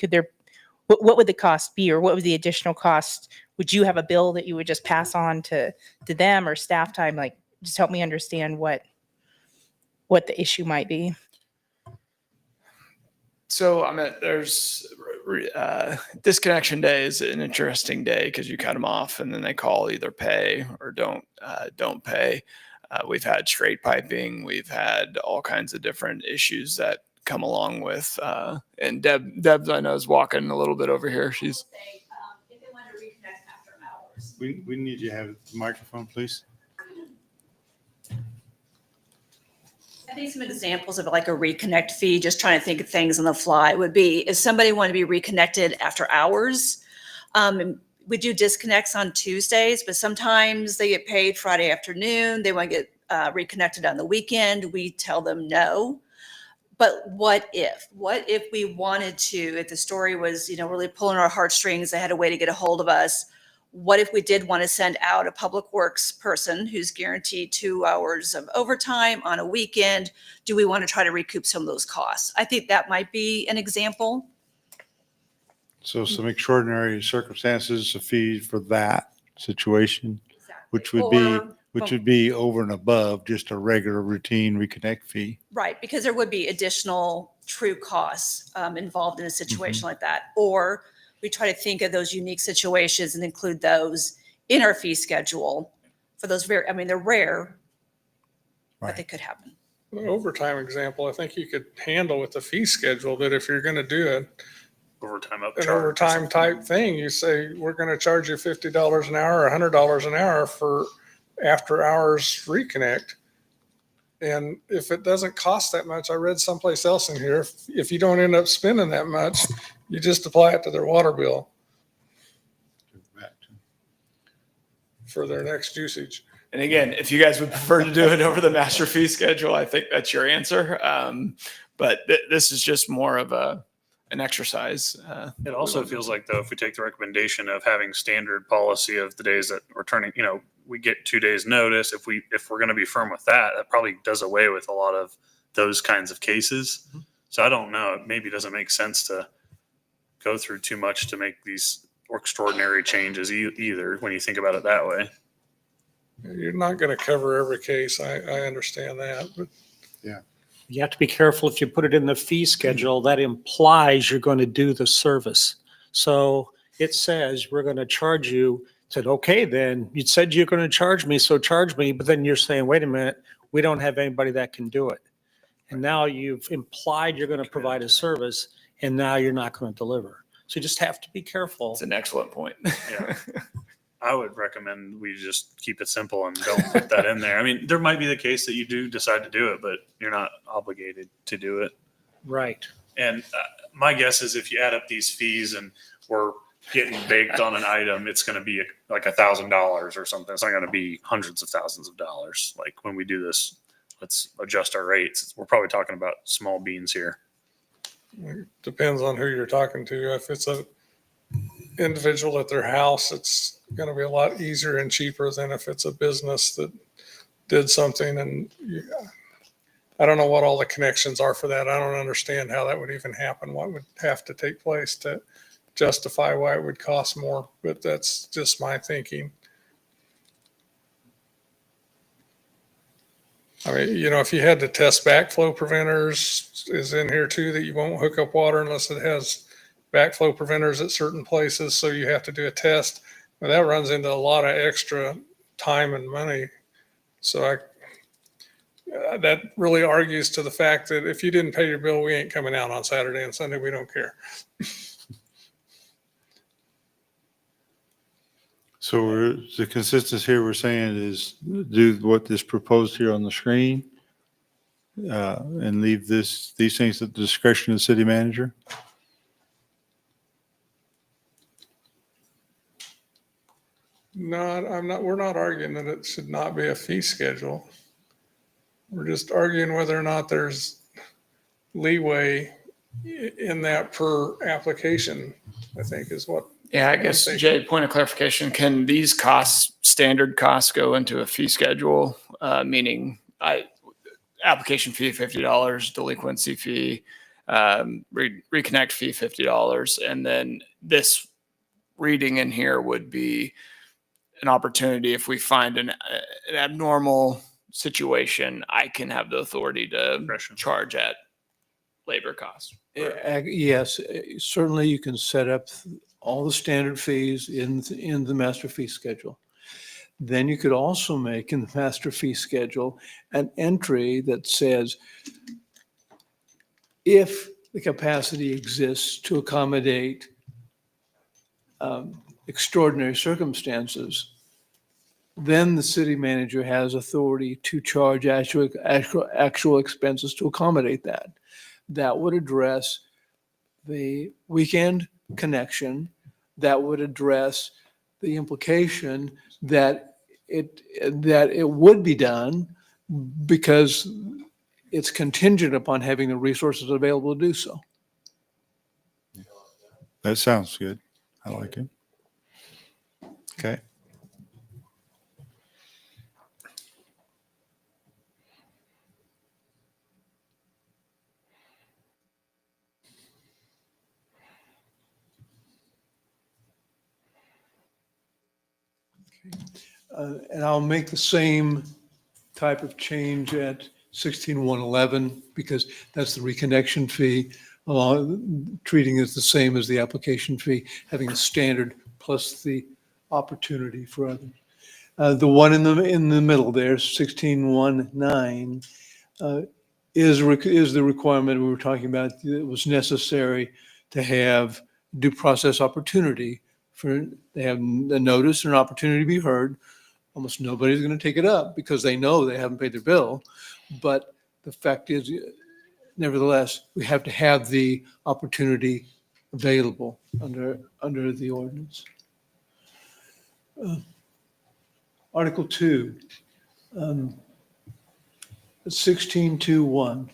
what would the cost be, or what would the additional cost? Would you have a bill that you would just pass on to them, or staff time? Like, just help me understand what the issue might be.
So, there's disconnection day is an interesting day because you cut them off and then they call either pay or don't pay. We've had straight piping. We've had all kinds of different issues that come along with, and Deb, I know, is walking a little bit over here. She's.
If they want to reconnect after hours.
We need you to have the microphone, please.
I think some examples of like a reconnect fee, just trying to think of things on the fly, would be if somebody wanted to be reconnected after hours. We do disconnects on Tuesdays, but sometimes they get paid Friday afternoon. They want to get reconnected on the weekend. We tell them no. But what if we wanted to, if the story was, really pulling our heartstrings, they had a way to get a hold of us. What if we did want to send out a public works person who's guaranteed 2 hours of overtime on a weekend? Do we want to try to recoup some of those costs? I think that might be an example.
So some extraordinary circumstances, a fee for that situation, which would be over and above just a regular routine reconnect fee.
Right, because there would be additional true costs involved in a situation like that. Or we try to think of those unique situations and include those in our fee schedule for those they're rare, but they could happen.
The overtime example, I think you could handle with the fee schedule, that if you're going to do an overtime type thing, you say, we're going to charge you $50 an hour or $100 an hour for after hours reconnect. And if it doesn't cost that much, I read someplace else in here, if you don't end up spending that much, you just apply it to their water bill for their next usage.
And again, if you guys would prefer to do it over the master fee schedule, I think that's your answer. But this is just more of an exercise.
It also feels like, though, if we take the recommendation of having standard policy of the days that we're turning, we get 2 days notice. If we're going to be firm with that, that probably does away with a lot of those kinds of cases. So I don't know. It maybe doesn't make sense to go through too much to make these extraordinary changes either, when you think about it that way.
You're not going to cover every case. I understand that, but
You have to be careful if you put it in the fee schedule, that implies you're going to do the service. So it says, we're going to charge you. Said, okay, then you said you're going to charge me, so charge me. But then you're saying, wait a minute, we don't have anybody that can do it. And now you've implied you're going to provide a service, and now you're not going to deliver. So you just have to be careful.
It's an excellent point.
Yeah. I would recommend we just keep it simple and don't put that in there. I mean, there might be the case that you do decide to do it, but you're not obligated to do it.
Right.
And my guess is if you add up these fees and we're getting baked on an item, it's going to be like $1,000 or something. It's not going to be hundreds of thousands of dollars. Like when we do this, let's adjust our rates. We're probably talking about small beans here.
It depends on who you're talking to. If it's a individual at their house, it's going to be a lot easier and cheaper than if it's a business that did something. And I don't know what all the connections are for that. I don't understand how that would even happen. What would have to take place to justify why it would cost more, but that's just my thinking. I mean, if you had to test backflow preventers is in here too, that you won't hook up water unless it has backflow preventers at certain places. So you have to do a test. But that runs into a lot of extra time and money. So that really argues to the fact that if you didn't pay your bill, we ain't coming out on Saturday and Sunday. We don't care.
So the consensus here we're saying is do what is proposed here on the screen and leave these things at the discretion of the city manager?
No, I'm not. We're not arguing that it should not be a fee schedule. We're just arguing whether or not there's leeway in that per application, I think is what.
Yeah, I guess, Jay, point of clarification, can these costs, standard costs, go into a fee schedule? Meaning application fee, $50, delinquency fee, reconnect fee, $50. And then this reading in here would be an opportunity if we find an abnormal situation, I can have the authority to charge at labor costs.
Yes, certainly you can set up all the standard fees in the master fee schedule. Then you could also make in the master fee schedule an entry that says, if the capacity exists to accommodate extraordinary circumstances, then the city manager has authority to charge actual expenses to accommodate that. That would address the weekend connection. That would address the implication that it would be done because it's contingent upon having the resources available to do so.
That sounds good. I like it. Okay.
And I'll make the same type of change at 16-111 because that's the reconnection fee, treating it the same as the application fee, having a standard plus the opportunity for others. The one in the middle there, 16-19, is the requirement we were talking about. It was necessary to have due process opportunity for they have a notice and an opportunity to be heard. Almost nobody's going to take it up because they know they haven't paid their bill. But the fact is, nevertheless, we have to have the opportunity available under the ordinance. Article 2, 16.2.1.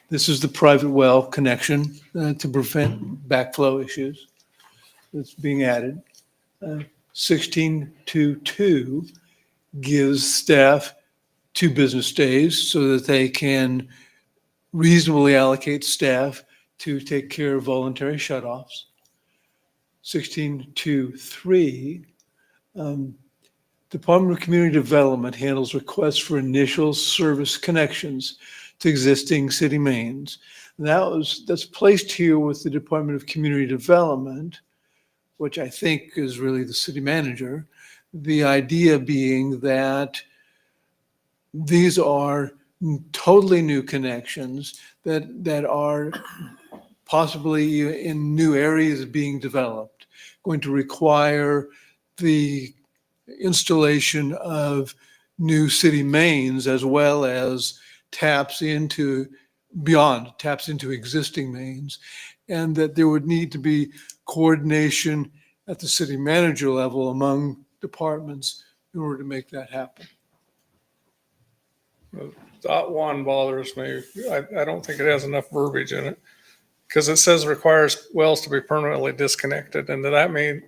This is the private well connection to prevent backflow issues that's being added. 16.2.2 gives staff 2 business days so that they can reasonably allocate staff to take care of voluntary shutoffs. 16.2.3, Department of Community Development handles requests for initial service connections to existing city mains. That's placed here with the Department of Community Development, which I think is really the city manager. The idea being that these are totally new connections that are possibly in new areas being developed, going to require the installation of new city mains as well as taps into existing mains, and that there would need to be coordination at the city manager level among departments in order to make that happen.
Dot 1 bothers me. I don't think it has enough verbiage in it Because it says requires wells to be permanently disconnected. And does that mean,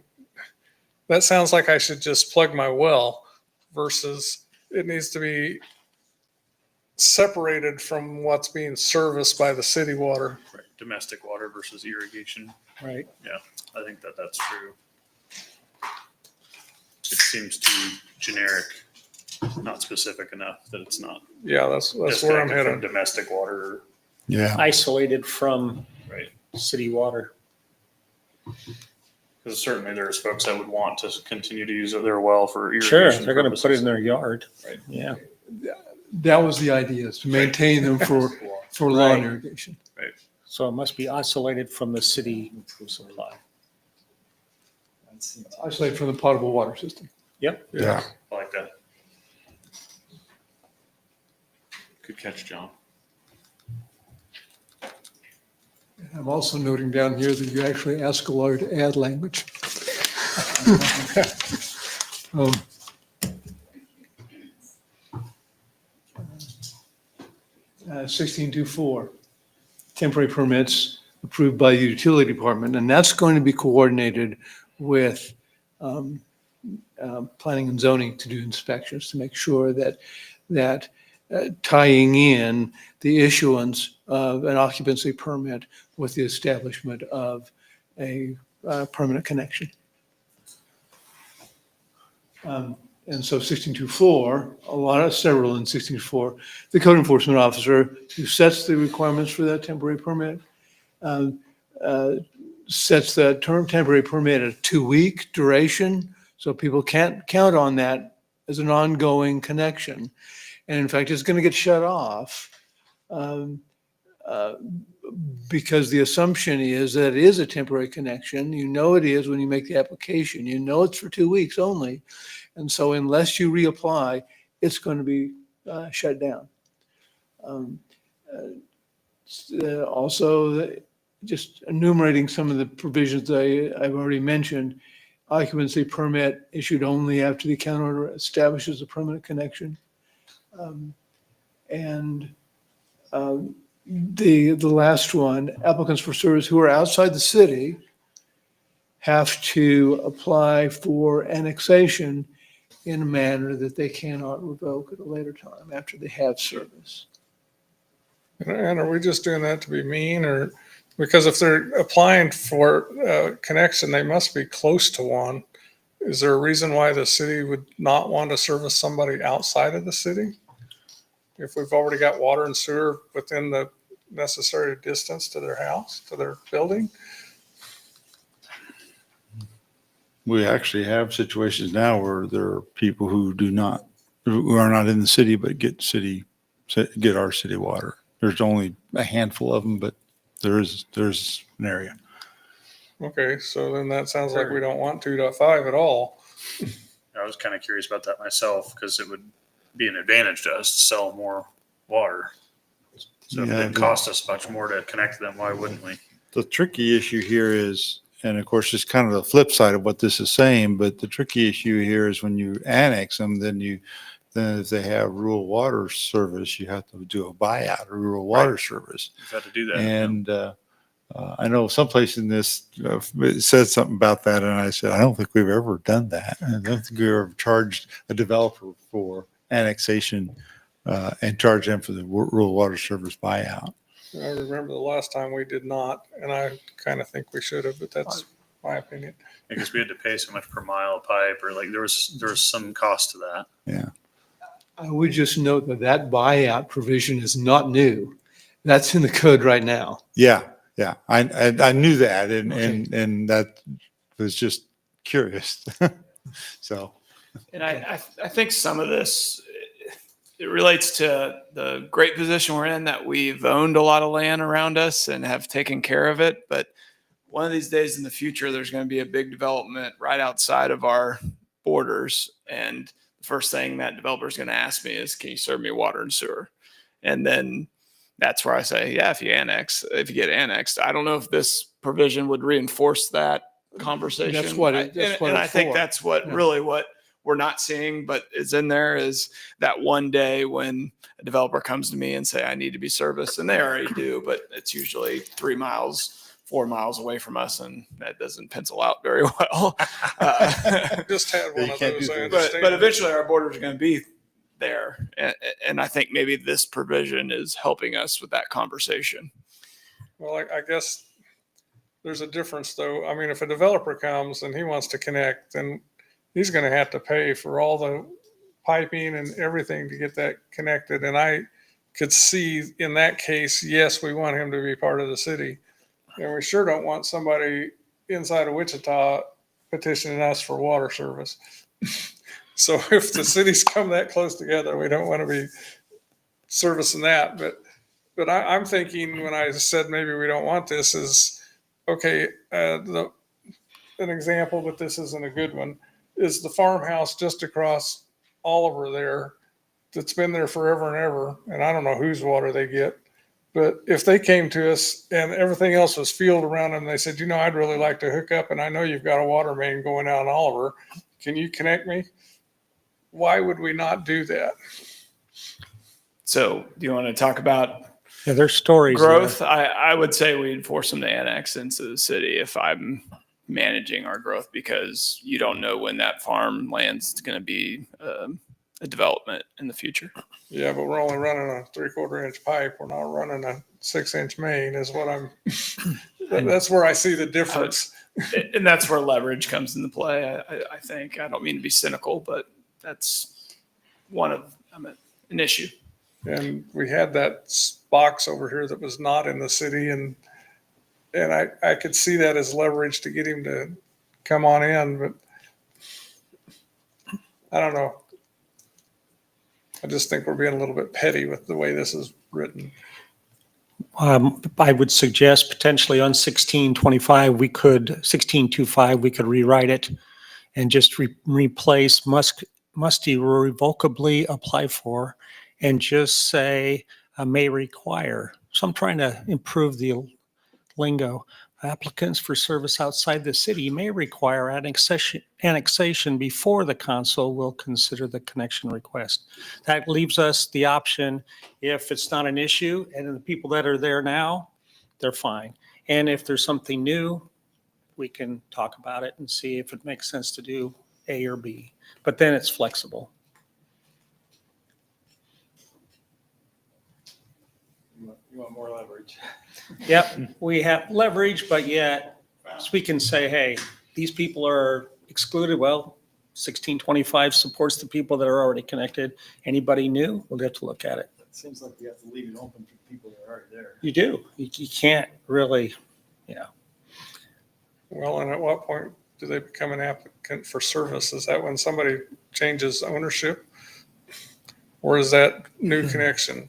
that sounds like I should just plug my well versus it needs to be separated from what's being serviced by the city water.
Right. Domestic water versus irrigation.
Right.
I think that's true. It seems too generic, not specific enough that it's not
Yeah, that's where I'm
disconnected from
headed.
domestic water.
Yeah.
Isolated from
Right.
city water.
Because certainly there's folks that would want to continue to use their well for irrigation.
Sure, they're going to put it
purposes.
in their yard.
Right.
Yeah.
That was the idea, is to maintain them for lawn
Right.
irrigation.
So it must be isolated from the city supply.
Isolate from the potable water system.
Yep.
Yeah.
I like that. Good catch, John.
I'm also noting down here that you actually ask a lawyer to add language. 1624, temporary permits approved by the utility department, and that's going to be coordinated with planning and zoning to do inspections to make sure that tying in the issuance of an occupancy permit with the establishment of a permanent connection. And so 1624, several in 1624, the code enforcement officer who sets the requirements for that temporary permit sets that temporary permit at a 2-week duration, so people can't count on that as an ongoing connection. And in fact, it's going to get shut off because the assumption is that it is a temporary connection. You know it is when you make the application. You know it's for 2 weeks only. And so unless you reapply, it's going to be shut down. Also, just enumerating some of the provisions I've already mentioned, occupancy permit issued only after the account order establishes a permanent connection. The last one, applicants for service who are outside the city have to apply for annexation in a manner that they cannot revoke at a later time after they have service.
And are we just doing that to be mean, or because if they're applying for a connection, they must be close to one. Is there a reason why the city would not want to service somebody outside of the city? If we've already got water and sewer within the necessary distance to their house, to their building?
We actually have situations now where there are people who are not in the city, but get our city water. There's only a handful of them, but there's an area.
Okay, so then that sounds like we don't want 2.5 at all.
I was kind of curious about that myself because it would be an advantage to us to sell more water. So if it didn't cost us much more to connect them, why wouldn't we?
The tricky issue here is, and of course, it's kind of the flip side of what this is saying, but the tricky issue here is when you annex them, then if they have rural water service, you have to do a buyout of rural water service.
You have to do that.
And I know someplace in this it said something about that, and I said, I don't think we've ever done that. I don't think we've ever charged a developer for annexation and charge them for the rural water service buyout.
I remember the last time we did not, and I kind of think we should have, but that's my opinion.
Because we had to pay so much per mile of pipe, or like there was some cost to that.
Yeah.
I would just note that buyout provision is not new. That's in the code right now.
Yeah. Yeah. I knew that, and that was just curious. So.
And I think some of this, it relates to the great position we're in that we've owned a lot of land around us and have taken care of it. But one of these days in the future, there's going to be a big development right outside of our borders. And the first thing that developer is going to ask me is, can you serve me water and sewer? And then that's where I say, yeah, if you get annexed, I don't know if this provision would reinforce that conversation.
That's what
and
it's
I think
for.
that's what really what we're not seeing, but is in there is that one day when a developer comes to me and say, I need to be serviced, and they already do, but it's usually 3 miles 4 miles away from us, and that doesn't pencil out very well.
Just had one
You
of
can't
those,
do
I
that.
understand.
But eventually our borders are going to be there. And I think maybe this provision is helping us with that conversation.
Well, I guess there's a difference though. I mean, if a developer comes and he wants to connect, then he's going to have to pay for all the piping and everything to get that connected. And I could see in that case, yes, we want him to be part of the city. And we sure don't want somebody inside of Wichita petitioning us for water service. So if the cities come that close together, we don't want to be servicing that. But I'm thinking when I said maybe we don't want this is, okay, an example, but this isn't a good one, is the farmhouse just across Oliver there that's been there forever and ever. And I don't know whose water they get. But if they came to us and everything else was field around them, they said, I'd really like to hook up and I know you've got a water main going down Oliver. Can you connect me? Why would we not do that?
So do you want to talk about
Yeah, there's stories there.
growth? I would say we'd force them to annex into the city if I'm managing our growth, because you don't know when that farm land's going to be a development in the future.
Yeah, but we're only running a 3/4 inch pipe. We're not running a 6-inch main is what that's where I see the difference.
And that's where leverage comes into play. I think, I don't mean to be cynical, but that's an issue.
And we had that box over here that was not in the city, and I could see that as leverage to get him to come on in, but I don't know. I just think we're being a little bit petty with the way this is written.
I would suggest potentially on 1625, 1625, we could rewrite it and just replace must irrevocably apply for and just say may require. So I'm trying to improve the lingo. Applicants for service outside the city may require annexation before the council will consider the connection request. That leaves us the option, if it's not an issue and the people that are there now, they're fine. And if there's something new, we can talk about it and see if it makes sense to do A or B. But then it's flexible.
You want more leverage.
Yep, we have leverage, but yet we can say, hey, these people are excluded. Well, 1625 supports the people that are already connected. Anybody new, we'll have to look at it.
It seems like you have to leave it open for people that are already there.
You do. You can't really,
Well, and at what point do they become an applicant for service? Is that when somebody changes ownership? Or is that new connection?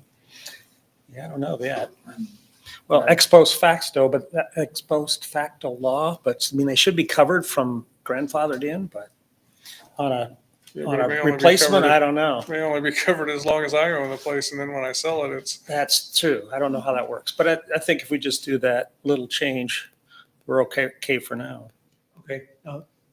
I don't know that. Well, ex post facto, but ex post facto law, but I mean, they should be covered from grandfathered in, but on a
Yeah, but it may only be
replacement,
covered-
I don't know.
May only be covered as long as I own the place, and then when I sell it, it's,
That's true. I don't know how that works, but I think if we just do that little change, we're okay for now.
Okay,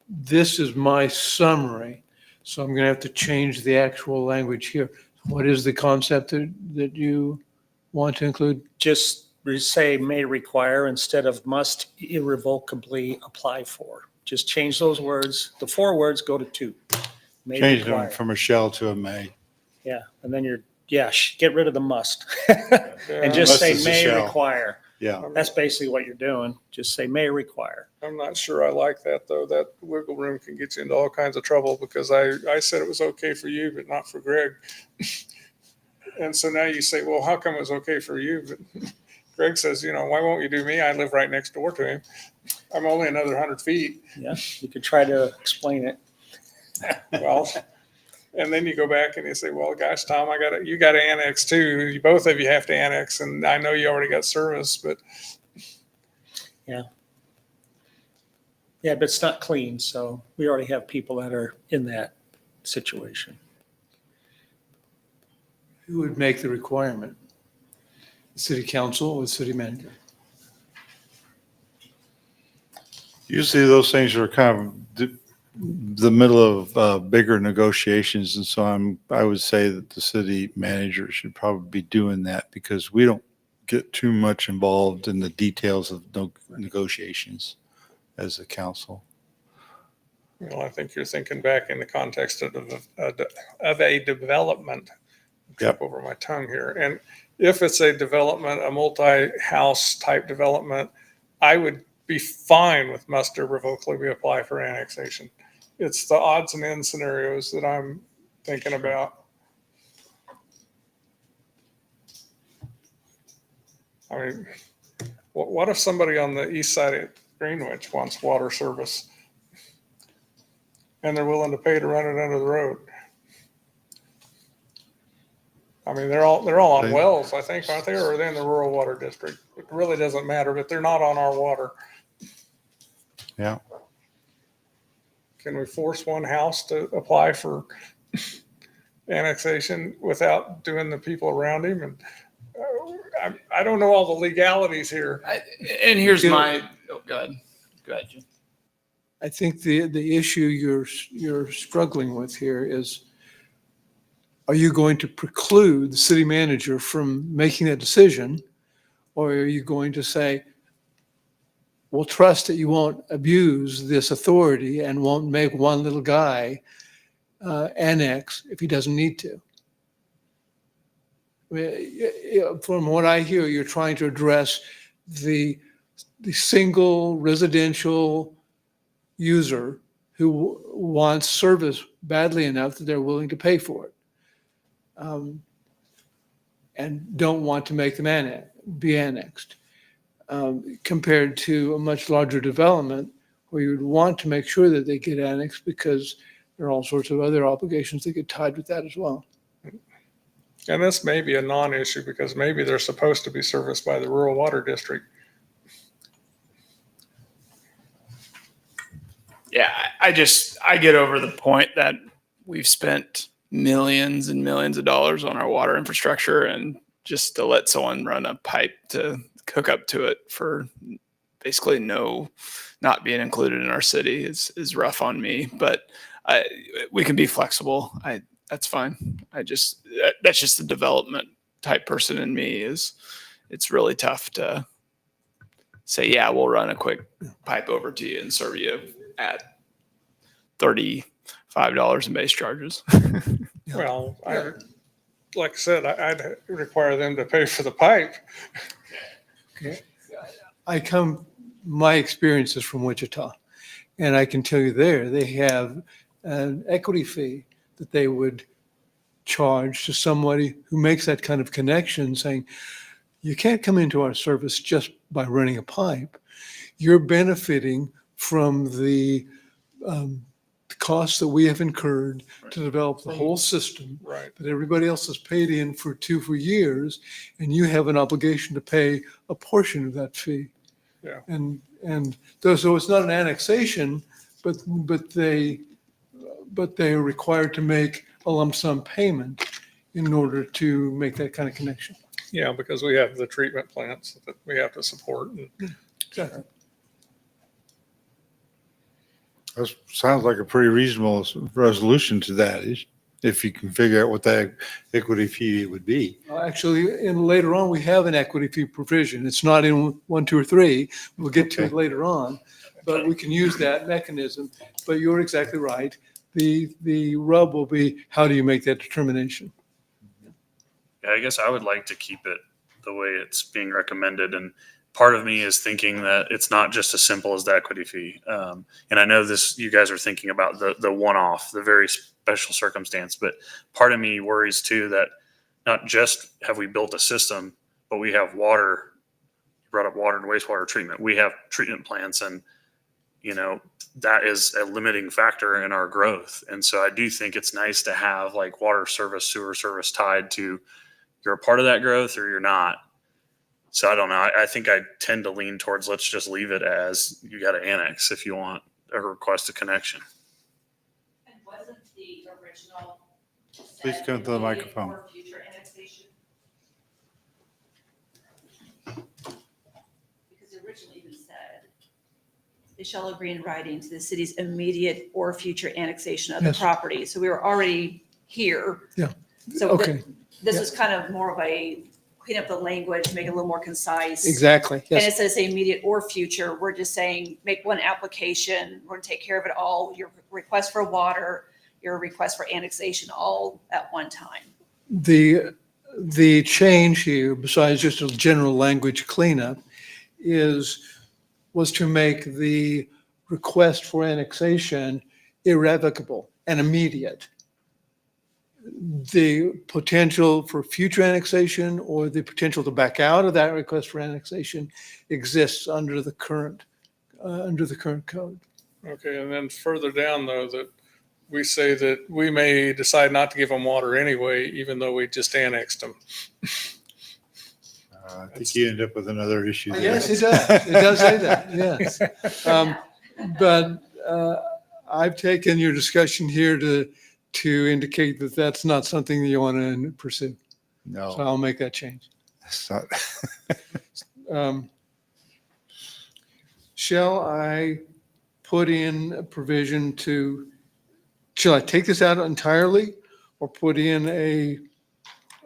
this is my summary, so I'm going to have to change the actual language here. What is the concept that you want to include?
Just say may require instead of must irrevocably apply for. Just change those words. The 4 words go to 2. May
Change them
require.
from a shall to a may.
Yeah, and then get rid of the must. And just
Must
say
is a
may
shall.
require.
Yeah.
That's basically what you're doing. Just say may require.
I'm not sure I like that, though. That wiggle room can get you into all kinds of trouble because I said it was okay for you, but not for Greg. And so now you say, well, how come it was okay for you? But Greg says, why won't you do me? I live right next door to him. I'm only another 100 feet.
Yeah, you could try to explain it.
Well, and then you go back and you say, well, gosh, Tom, you got to annex too. Both of you have to annex. And I know you already got service, but
Yeah, but it's not clean, so we already have people that are in that situation.
Who would make the requirement? The city council or the city manager?
Usually those things are kind of the middle of bigger negotiations. And so I would say that the city manager should probably be doing that because we don't get too much involved in the details of negotiations as a council.
Well, I think you're thinking back in the context of a development. Trip over my tongue here. And if it's a development, a multi-house type development, I would be fine with must irrevocably apply for annexation. It's the odds and ends scenarios that I'm thinking about. I mean, what if somebody on the east side of Greenwich wants water service and they're willing to pay to run it under the road? I mean, they're all on wells, I think, aren't they? Or are they in the rural water district? It really doesn't matter, but they're not on our water.
Yeah.
Can we force one house to apply for annexation without doing the people around him? And I don't know all the legalities here.
And here's my, go ahead. Go ahead, Jim.
I think the issue you're struggling with here is, are you going to preclude the city manager from making that decision? Or are you going to say, we'll trust that you won't abuse this authority and won't make one little guy annex if he doesn't need to? I mean, from what I hear, you're trying to address the single residential user who wants service badly enough that they're willing to pay for it. And don't want to make them be annexed, compared to a much larger development where you'd want to make sure that they get annexed because there are all sorts of other obligations that get tied with that as well.
And this may be a non-issue because maybe they're supposed to be serviced by the rural water district.
Yeah, I get over the point that we've spent millions and millions of dollars on our water infrastructure, and just to let someone run a pipe to hook up to it for basically not being included in our city is rough on me. But we can be flexible. That's fine. That's just the development type person in me. It's really tough to say, yeah, we'll run a quick pipe over to you and serve you at $35 in base charges.
Well, like I said, I'd require them to pay for the pipe.
Okay. My experience is from Wichita, and I can tell you they have an equity fee that they would charge to somebody who makes that kind of connection, saying, you can't come into our service just by running a pipe. You're benefiting from the costs that we have incurred to develop the whole system
Right.
that everybody else has paid in for years, and you have an obligation to pay a portion of that fee.
Yeah.
And so it's not an annexation, but they are required to make a lump sum payment in order to make that kind of connection.
Yeah, because we have the treatment plants that we have to support.
Exactly.
That sounds like a pretty reasonable resolution to that, if you can figure out what that equity fee would be.
Actually, later on, we have an equity fee provision. It's not in 1, 2, or 3. We'll get to it later on, but we can use that mechanism. But you're exactly right. The rub will be, how do you make that determination?
Yeah, I guess I would like to keep it the way it's being recommended. And part of me is thinking that it's not just as simple as the equity fee. And I know you guys are thinking about the one-off, the very special circumstance, but part of me worries too that not just have we built a system, but we have water. You brought up water and wastewater treatment. We have treatment plants, and that is a limiting factor in our growth. And so I do think it's nice to have like water service, sewer service tied to you're a part of that growth or you're not. So I don't know. I think I tend to lean towards let's just leave it as you got to annex if you want a request a connection.
And wasn't the original?
Please come to the microphone.
For future annexation? Because it originally even said, they shall agree in writing to the city's immediate or future annexation of the
Yes.
property. So we were already here.
Yeah.
So
Okay.
this is kind of more of a clean up the language, make it a little more concise.
Exactly,
And
yes.
instead of saying immediate or future, we're just saying, make one application, we're gonna take care of it all, your request for water, your request for annexation, all at one time.
The change here, besides just a general language cleanup, was to make the request for annexation irrevocable and immediate. The potential for future annexation or the potential to back out of that request for annexation exists under the current code.
Okay, and then further down though, that we say that we may decide not to give them water anyway, even though we just annexed them.
I think you end up with another issue there.
Yes, it does. It does say that, yes. But I've taken your discussion here to indicate that that's not something that you want to pursue. So
No.
I'll make that change.
It's not-
Shall I put in a provision shall I take this out entirely or put in a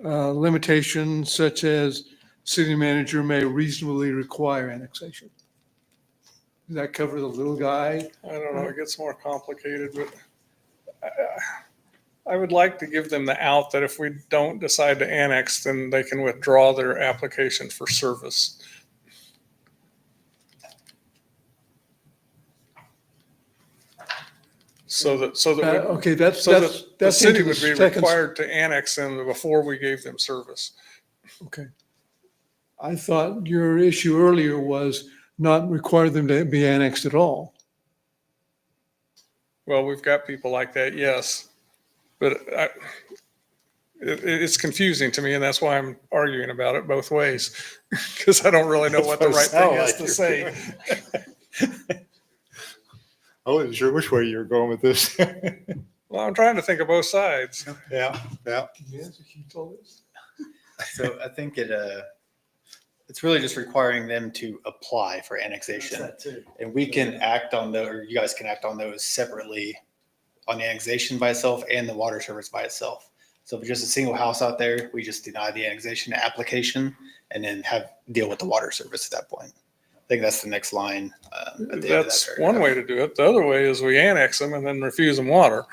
limitation such as city manager may reasonably require annexation? Does that cover the little guy?
I don't know, it gets more complicated, but I would like to give them the out that if we don't decide to annex, then they can withdraw their application for service. So that
Okay, that's
the city
into
would
the
be
second-
required to annex them before we gave them service.
Okay. I thought your issue earlier was not require them to be annexed at all.
Well, we've got people like that, yes. But it's confusing to me, and that's why I'm arguing about it both ways. Because I don't really know what the right thing is to say.
I wasn't sure which way you were going with this.
Well, I'm trying to think of both sides.
Yeah, yeah.
Yes, you told us.
So I think it's really just requiring them to apply for annexation. And we can act on those, or you guys can act on those separately on the annexation by itself and the water service by itself. So if it's just a single house out there, we just deny the annexation application and then deal with the water service at that point. I think that's the next line. At the end of that
That's
paragraph.
one way to do it. The other way is we annex them and then refuse them water.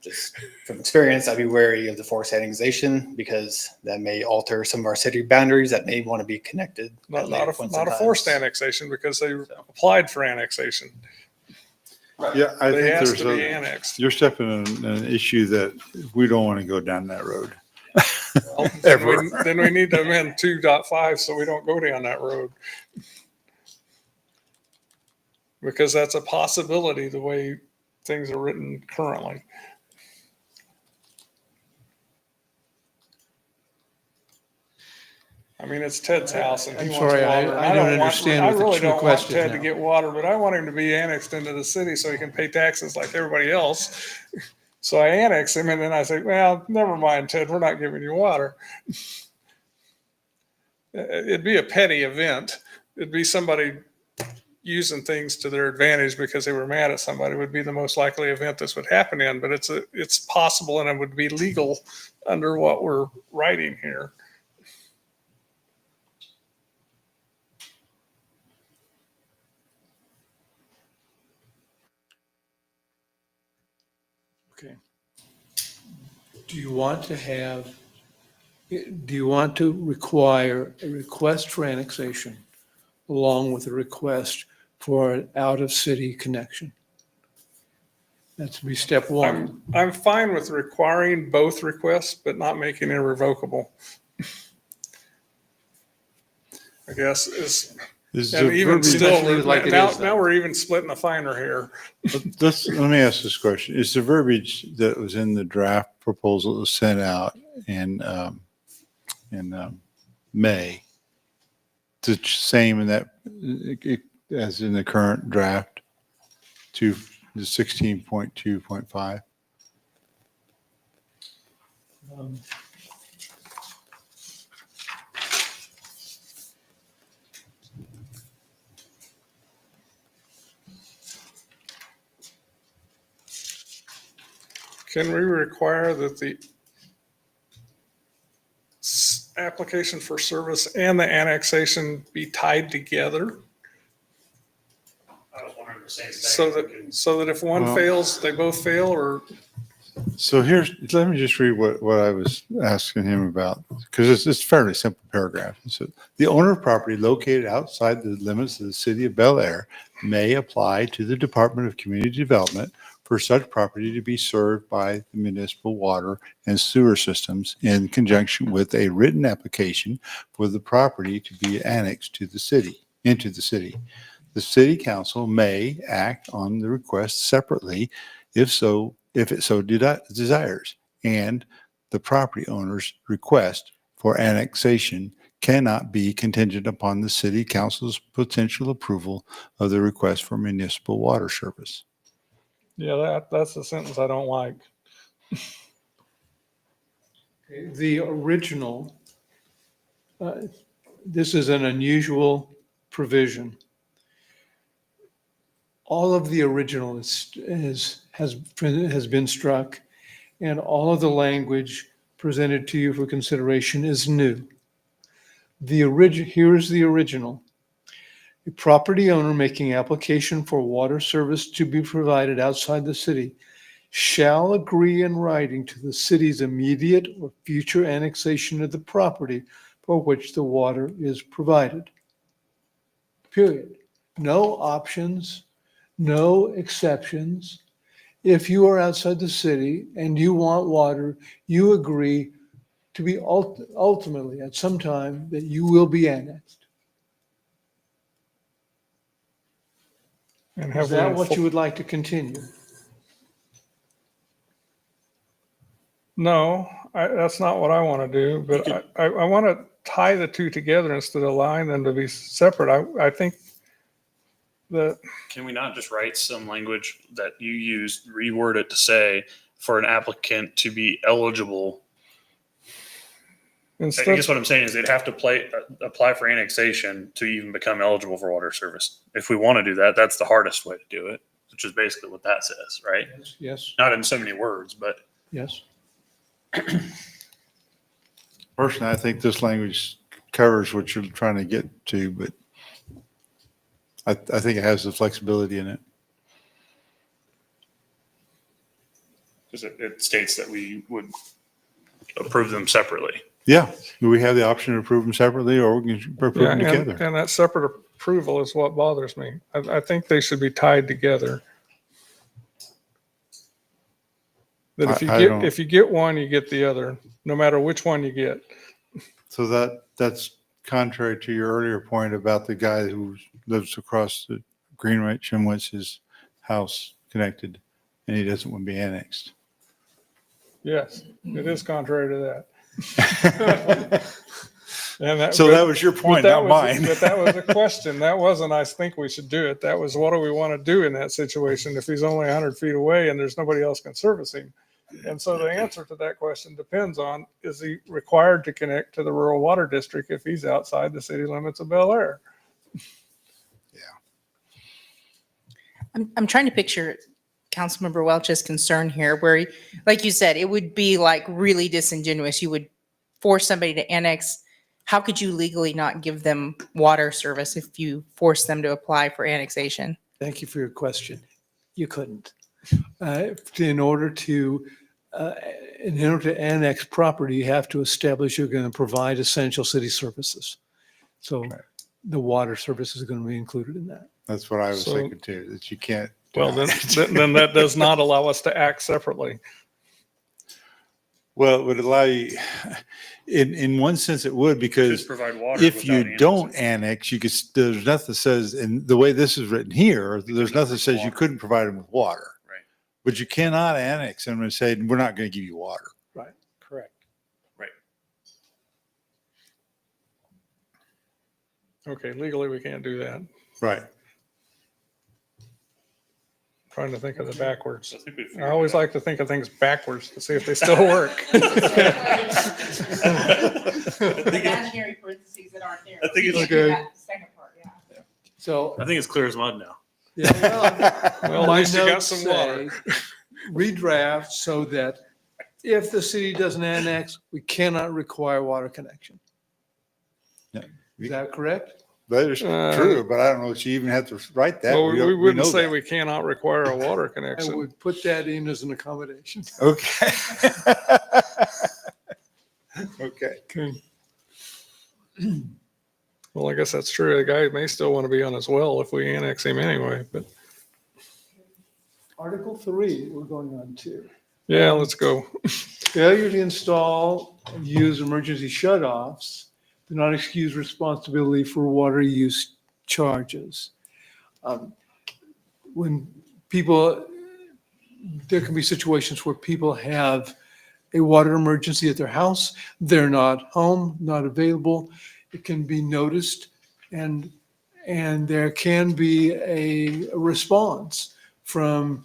Just from experience, I'd be wary of the forced annexation because that may alter some of our city boundaries that may want to be connected. at later points in
Not a
time.
forced annexation because they applied for annexation.
Yeah, I
They
think
asked
there's
to be
a,
annexed.
you're stepping in an issue that we don't want to go down that road.
Then we need to amend 2.5 so we don't go down that road. Because that's a possibility the way things are written currently. I mean, it's Ted's house and he
I'm
wants
sorry,
water. and
I don't
want-
understand
I
what the
really don't want
request is
Ted to
now.
get water, but I want him to be annexed into the city so he can pay taxes like everybody else. So I annex him and then I say, well, never mind, Ted, we're not giving you water. It'd be a petty event. It'd be somebody using things to their advantage because they were mad at somebody would be the most likely event this would happen in, but it's possible and it would be legal under what we're writing here.
Okay. Do you want to require a request for annexation along with a request for an out-of-city connection? That's be step one.
I'm fine with requiring both requests, but not making it irrevocable. I guess is,
Is
and
the
even
verbiage-
still,
leave it like it
now,
is, then.
now we're even splitting the finer here.
Let me ask this question. Is the verbiage that was in the draft proposal that was sent out in May the same in that as in the current draft to the 16.2.5?
Can we require that application for service and the annexation be tied together
I was wondering the same thing.
so that if one
Well-
fails, they both fail, or
So let me just read what I was asking him about, because it's a fairly simple paragraph. So the owner of property located outside the limits of the city of Bel Aire may apply to the Department of Community Development for such property to be served by the municipal water and sewer systems in conjunction with a written application for the property to be annexed to the city, into the city. The city council may act on the request separately if it so desires, and the property owner's request for annexation cannot be contingent upon the city council's potential approval of the request for municipal water service.
yeah, that's the sentence I don't like.
The original, this is an unusual provision. All of the original has been struck, and all of the language presented to you for consideration is new. Here's the original. A property owner making application for water service to be provided outside the city shall agree in writing to the city's immediate or future annexation of the property for which the water is provided. Period. No options, no exceptions. If you are outside the city and you want water, you agree to be ultimately at some time that you will be annexed.
And
Is
have
that
we
what you would like to continue?
No, that's not what I want to do, but I want to tie the two together instead of allowing them to be separate. I think that,
Can we not just write some language that you used, reword it to say for an applicant to be eligible? I
instead,
guess what I'm saying is they'd have to apply for annexation to even become eligible for water service. If we want to do that, that's the hardest way to do it, which is basically what that says, right?
Yes,
Not in so many words, but
yes.
Personally, I think this language covers what you're trying to get to, but I think it has the flexibility in it.
because it states that we would approve them separately.
Yeah, we have the option to approve them separately, or we can approve
yeah,
them together.
and that separate approval is what bothers me. I think they should be tied together. That if you get one, you get the other, no matter which one you get.
So that's contrary to your earlier point about the guy who lives across the Greenway, Chimwitz's house connected, and he doesn't want to be annexed.
Yes, it is contrary to that. And
So that was your point, not mine.
But that was a question. That wasn't, I think we should do it. That was, what do we want to do in that situation if he's only 100 feet away and there's nobody else can service him? And so the answer to that question depends on, is he required to connect to the rural water district if he's outside the city limits of Bel Aire?
I'm trying to picture Councilmember Welch's concern here, where, like you said, it would be like really disingenuous. You would force somebody to annex. How could you legally not give them water service if you force them to apply for annexation?
Thank you for your question. You couldn't. In order to annex property, you have to establish you're going to provide essential city services. So the water service is going to be included in that.
That's what I was
So-
thinking too, that you can't.
Well, then that does not allow us to act separately.
Well, it would allow you, in one sense it would, because
Just provide water.
if
without
you
annexing.
don't annex, you could, there's nothing that says, and the way this is written here, there's nothing that says you couldn't provide them with water.
Right.
But you cannot annex them and say, we're not going to give you water.
Correct.
Right.
Okay, legally, we can't do that.
Right.
Trying to think of the backwards.
I think we
I
figured
always
it out.
like to think of things backwards to see if they still work.
Imaginary parentheses that aren't there.
I think it's
You can't
good.
do that second part, yeah.
So,
I think it's clear as mud now.
yeah,
Well, at
my
least you got
notes
some water.
say, redraft so that if the city doesn't annex, we cannot require water connection. Is that correct?
That is true, but I don't know if you even have to write that.
Well, we
know
wouldn't say
that.
we cannot require a water
I
connection.
would put that in as an accommodation.
Okay. Okay.
Okay. Well, I guess that's true. The guy may still want to be on his well if we annex him anyway, but
Article 3, we're going on to.
yeah, let's go.
Failure to install and use emergency shutoffs do not excuse responsibility for water use charges. When people, there can be situations where people have a water emergency at their house, they're not home, not available. It can be noticed and there can be a response from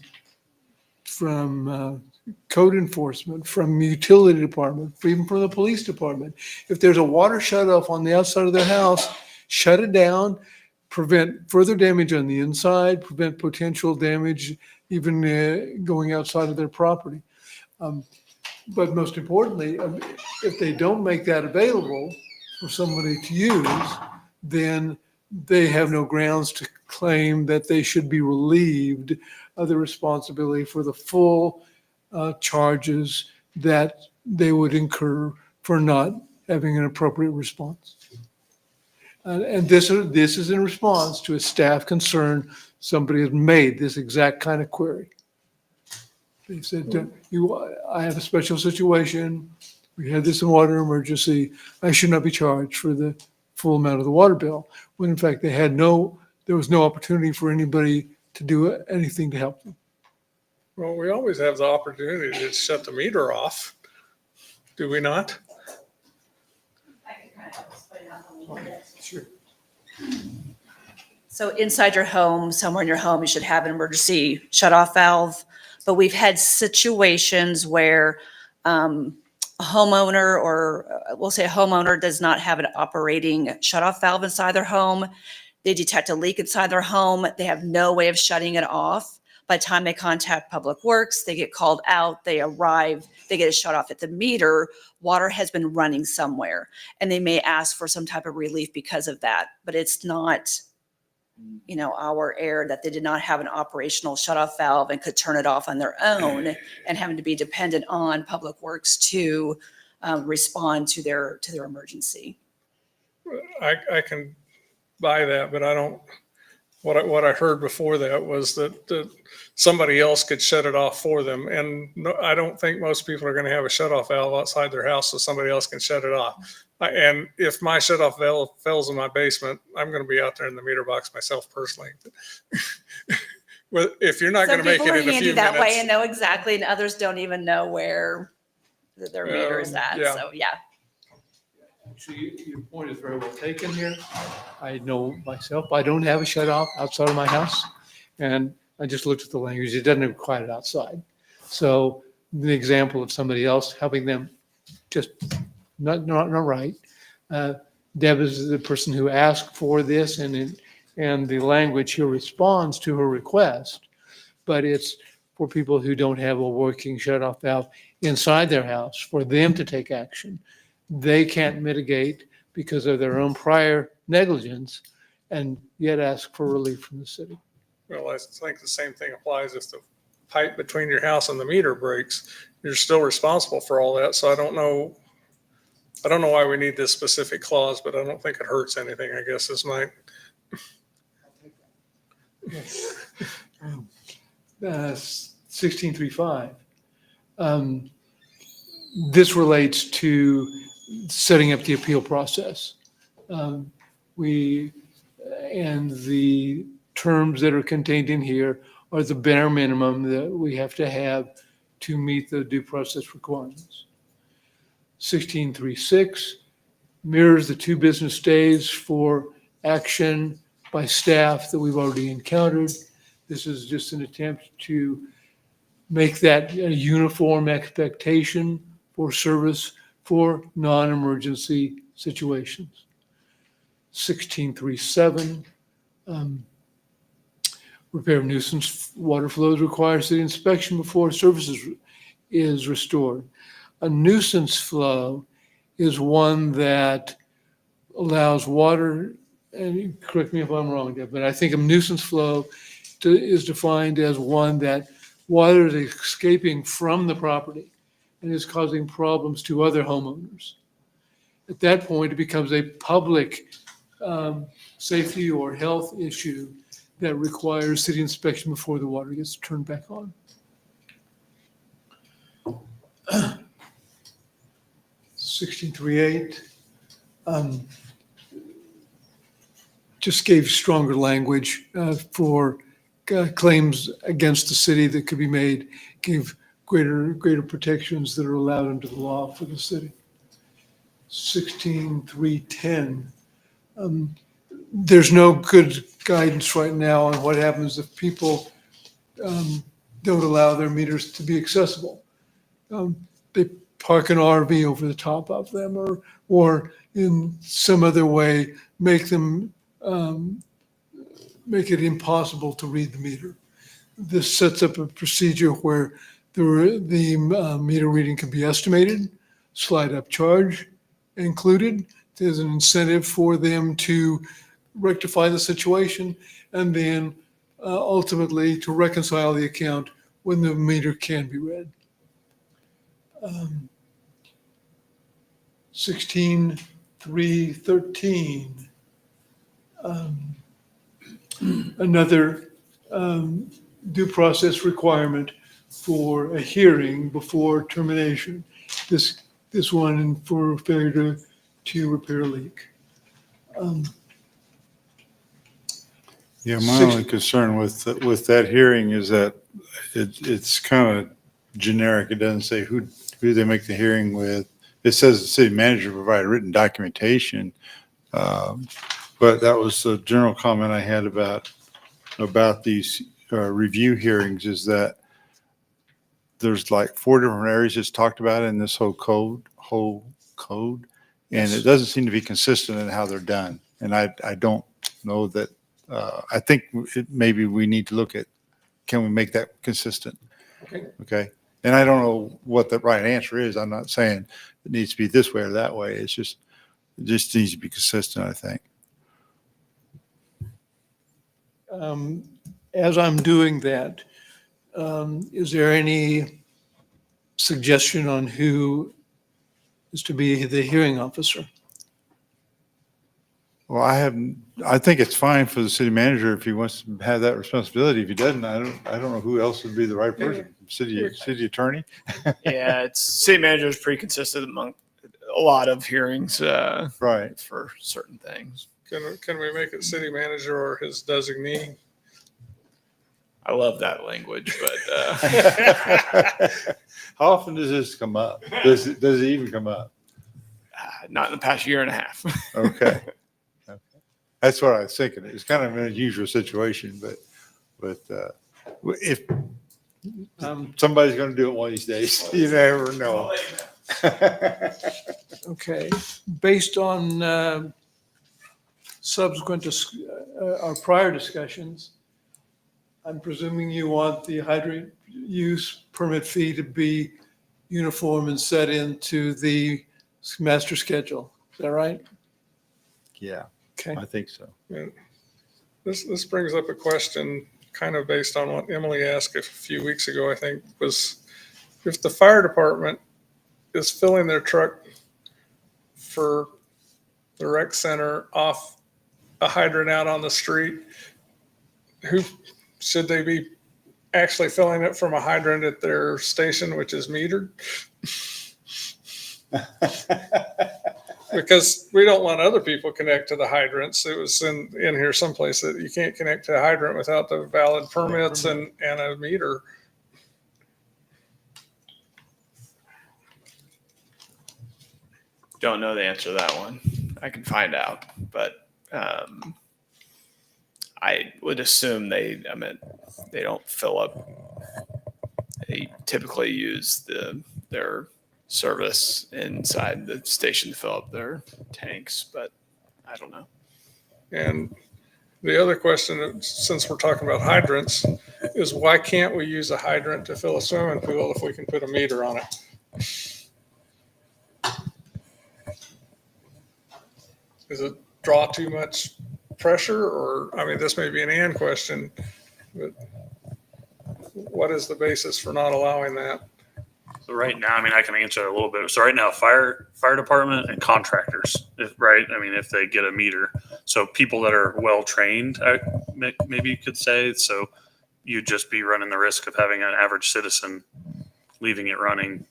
code enforcement, from utility department, even from the police department. If there's a water shut off on the outside of their house, shut it down, prevent further damage on the inside, prevent potential damage even going outside of their property. But most importantly, if they don't make that available for somebody to use, then they have no grounds to claim that they should be relieved of the responsibility for the full charges that they would incur for not having an appropriate response. And this is in response to a staff concern. Somebody has made this exact kind of query. They said, I have a special situation. We had this water emergency. I should not be charged for the full amount of the water bill. When in fact there was no opportunity for anybody to do anything to help them.
Well, we always have the opportunity to shut the meter off. Do we not?
Sure.
So inside your home, somewhere in your home, you should have an emergency shut-off valve. But we've had situations where a homeowner, or we'll say a homeowner, does not have an operating shut-off valve inside their home. They detect a leak inside their home. They have no way of shutting it off. By the time they contact Public Works, they get called out, they arrive, they get it shut off at the meter. Water has been running somewhere, and they may ask for some type of relief because of that. But it's not, our error that they did not have an operational shutoff valve and could turn it off on their own, and having to be dependent on Public Works to respond to their emergency.
I can buy that, but I don't. What I heard before that was that somebody else could shut it off for them. And no, I don't think most people are going to have a shutoff valve outside their house so somebody else can shut it off. And if my shutoff valve fails in my basement, I'm going to be out there in the meter box myself personally. Well, if you're not going to make it in a few minutes.
Some people are handy that way and know exactly, and others don't even know where their meter is at.
Yeah.
So, yeah.
Actually, your point is very well taken here. I know myself, I don't have a shut off outside of my house. And I just looked at the language. It doesn't require it outside. So the example of somebody else helping them just not right. Deb is the person who asked for this, and the language here responds to her request. But it's for people who don't have a working shut off valve inside their house for them to take action. They can't mitigate because of their own prior negligence and yet ask for relief from the city.
Well, I think the same thing applies if the pipe between your house and the meter breaks. You're still responsible for all that. So I don't know why we need this specific clause, but I don't think it hurts anything, I guess is my.
1635. This relates to setting up the appeal process. And the terms that are contained in here are the bare minimum that we have to have to meet the due process requirements. 1636 mirrors the 2 business days for action by staff that we've already encountered. This is just an attempt to make that a uniform expectation for service for non-emergency situations. 1637, repair of nuisance water flows requires city inspection before services is restored. A nuisance flow is one that allows water, and you correct me if I'm wrong, Deb, but I think a nuisance flow is defined as one that water is escaping from the property and is causing problems to other homeowners. At that point, it becomes a public safety or health issue that requires city inspection before the water gets turned back on. 1638 just gave stronger language for claims against the city that could be made, gave greater protections that are allowed under the law for the city. 16310. There's no good guidance right now on what happens if people don't allow their meters to be accessible. They park an RV over the top of them, or in some other way make them make it impossible to read the meter. This sets up a procedure where the meter reading can be estimated, slide up charge included. There's an incentive for them to rectify the situation, and then ultimately to reconcile the account when the meter can be read. 16313. Another due process requirement for a hearing before termination. This one for failure to repair a leak.
Yeah, my only concern with that hearing is that it's kind of generic. It doesn't say who they make the hearing with. It says the city manager provide written documentation. But that was the general comment I had about these review hearings, is that there's like 4 different areas it's talked about in this whole code. And it doesn't seem to be consistent in how they're done. And I don't know that, I think maybe we need to look at, can we make that consistent? Okay. And I don't know what the right answer is. I'm not saying it needs to be this way or that way. It just needs to be consistent, I think.
As I'm doing that, is there any suggestion on who is to be the hearing officer?
Well, I think it's fine for the city manager if he wants to have that responsibility. If he doesn't, I don't know who else would be the right person. City attorney?
Yeah, city manager is pretty consistent among a lot of hearings
Right.
for certain things.
Can we make it city manager or his designee?
I love that language, but
How often does this come up? Does it even come up?
not in the past year and a half.
Okay. That's what I was thinking. It's kind of an unusual situation, but if somebody's going to do it one of these days, you never know.
Okay, based on subsequent our prior discussions, I'm presuming you want the hydrant use permit fee to be uniform and set into the master schedule. Is that right?
Yeah,
Okay.
I think so.
This brings up a question kind of based on what Emily asked a few weeks ago, I think, was if the fire department is filling their truck for the rec center off a hydrant out on the street, who should they be actually filling it from a hydrant at their station, which is metered? Because we don't want other people connect to the hydrants. It was in here someplace that you can't connect to a hydrant without the valid permits and a meter.
Don't know the answer to that one. I can find out, but I would assume they don't fill up. They typically use their service inside the station to fill up their tanks, but I don't know.
And the other question, since we're talking about hydrants, is why can't we use a hydrant to fill a swimming pool if we can put a meter on it? Does it draw too much pressure? Or, I mean, this may be an and question, but what is the basis for not allowing that?
So right now, I mean, I can answer a little bit. So right now, fire department and contractors, right? I mean, if they get a meter, so people that are well trained, maybe you could say. So you'd just be running the risk of having an average citizen leaving it running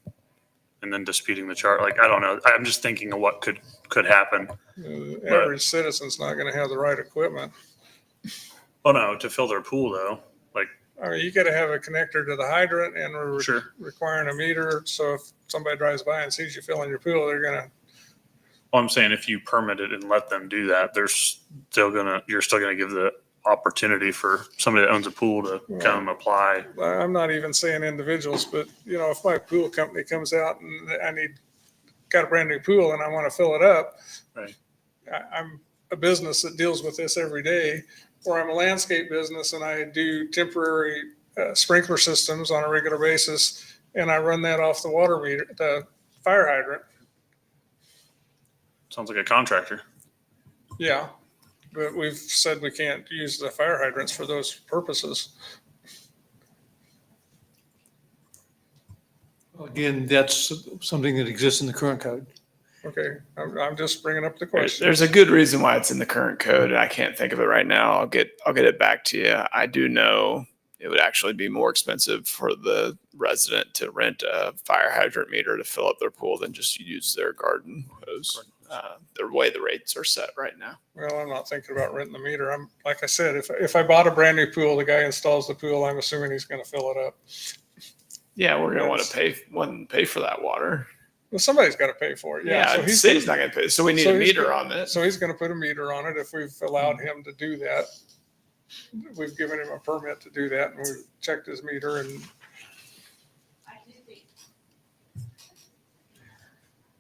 and then disputing the charge. Like, I don't know. I'm just thinking of what could happen.
Average citizen's not going to have the right equipment.
Oh no, to fill their pool though. Like,
I mean, you got to have a connector to the hydrant, and we're
sure.
requiring a meter. So if somebody drives by and sees you filling your pool, they're going to.
Well, I'm saying if you permit it and let them do that, you're still gonna give the opportunity for somebody that owns a pool to come apply.
I'm not even saying individuals, but if my pool company comes out and got a brand new pool and I want to fill it up,
Right.
I'm a business that deals with this every day, or I'm a landscape business and I do temporary sprinkler systems on a regular basis, and I run that off the water meter, the fire hydrant.
Sounds like a contractor.
Yeah, but we've said we can't use the fire hydrants for those purposes.
Again, that's something that exists in the current code.
Okay, I'm just bringing up the question.
There's a good reason why it's in the current code, and I can't think of it right now. I'll get it back to you. I do know it would actually be more expensive for the resident to rent a fire hydrant meter to fill up their pool than just use their garden hose. The way the rates are set right now.
Well, I'm not thinking about renting the meter. I'm, like I said, if I bought a brand new pool, the guy installs the pool, I'm assuming he's going to fill it up.
Yeah, we're going to want to pay for that water.
Well, somebody's got to pay for it.
Yeah,
so
the city's not going to pay. So we need a meter on it.
So he's going to put a meter on it. If we've allowed him to do that, we've given him a permit to do that, and we've checked his meter. And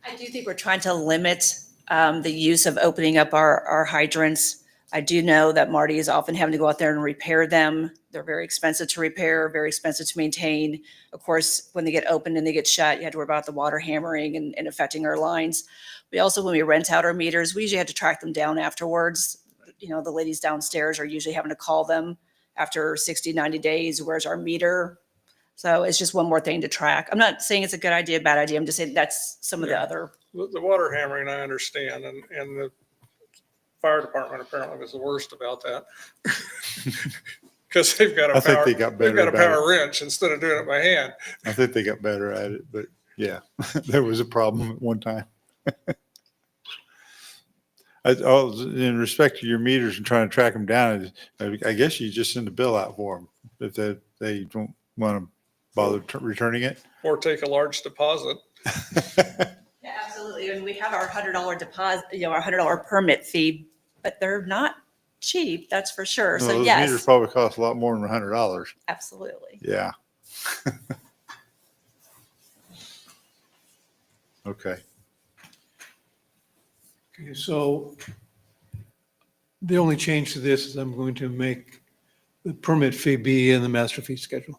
I do think we're trying to limit the use of opening up our hydrants. I do know that Marty is often having to go out there and repair them. They're very expensive to repair, very expensive to maintain. Of course, when they get opened and they get shut, you have to worry about the water hammering and affecting our lines. We also, when we rent out our meters, we usually have to track them down afterwards. The ladies downstairs are usually having to call them after 60, 90 days. Where's our meter? So it's just one more thing to track. I'm not saying it's a good idea, bad idea. I'm just saying that's some of the other.
the water hammering, I understand, and the fire department apparently was the worst about that. Because they've got a
I think
power,
they got
they've
better
got a
about
power wrench instead of doing it by hand.
I think they got better at it, but yeah, there was a problem at one time. In respect to your meters and trying to track them down, I guess you just send a bill out for them if they don't want to bother returning it.
Or take a large deposit.
Yeah, absolutely. And we have our $100 deposit, our $100 permit fee, but they're not cheap, that's for sure.
No,
So
those
yes,
meters probably cost a lot more than $100.
absolutely.
Yeah. Okay.
Okay, so the only change to this is I'm going to make the permit fee be in the master fee schedule.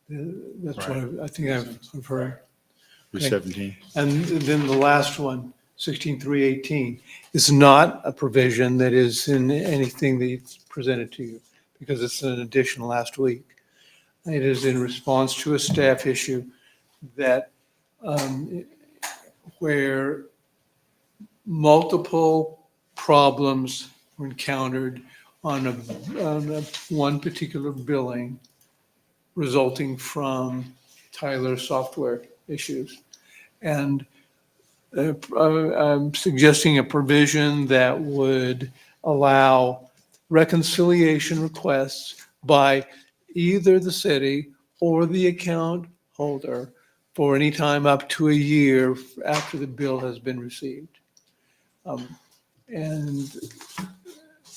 That's what I think I've heard. Okay.
17.
And then the last one, 16.318, is not a provision that is in anything that's presented to you because it's an addition last week. It is in response to a staff issue that where multiple problems were encountered on one particular billing resulting from Tyler software issues. And I'm suggesting a provision that would allow reconciliation requests by either the city or the account holder for any time up to a year after the bill has been received. And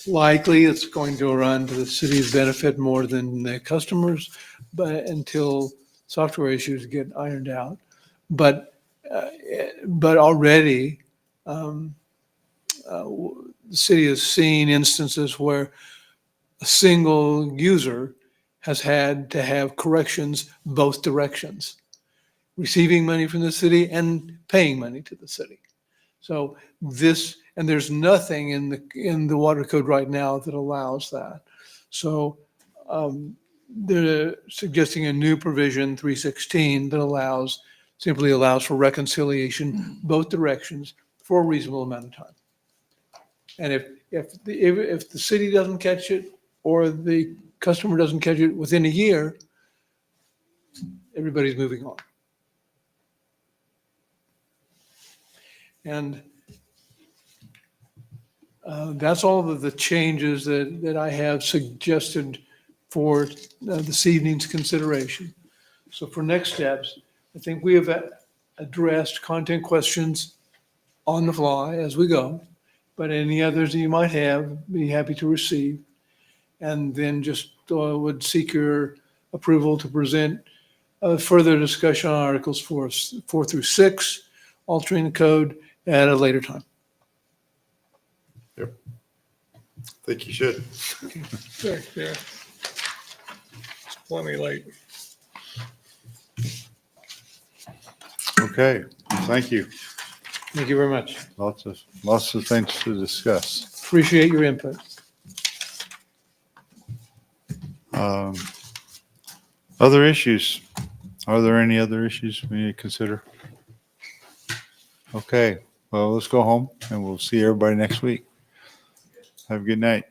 likely it's going to run to the city's benefit more than the customers, but until software issues get ironed out. But already the city has seen instances where a single user has had to have corrections both directions, receiving money from the city and paying money to the city. So this, and there's nothing in the water code right now that allows that. So they're suggesting a new provision, 316, that simply allows for reconciliation both directions for a reasonable amount of time. And if the city doesn't catch it or the customer doesn't catch it within a year, everybody's moving on. And that's all of the changes that I have suggested for this evening's consideration. So for next steps, I think we have addressed content questions on the fly as we go, but any others that you might have, be happy to receive. And then just would seek your approval to present further discussion on Articles 4 through 6, altering the code at a later time.
I think you should.
Yeah. It's plenty late.
Okay, thank you.
Thank you very much.
Lots of things to discuss.
Appreciate your input.
Other issues? Are there any other issues we need to consider? Okay, well, let's go home and we'll see everybody next week. Have a good night.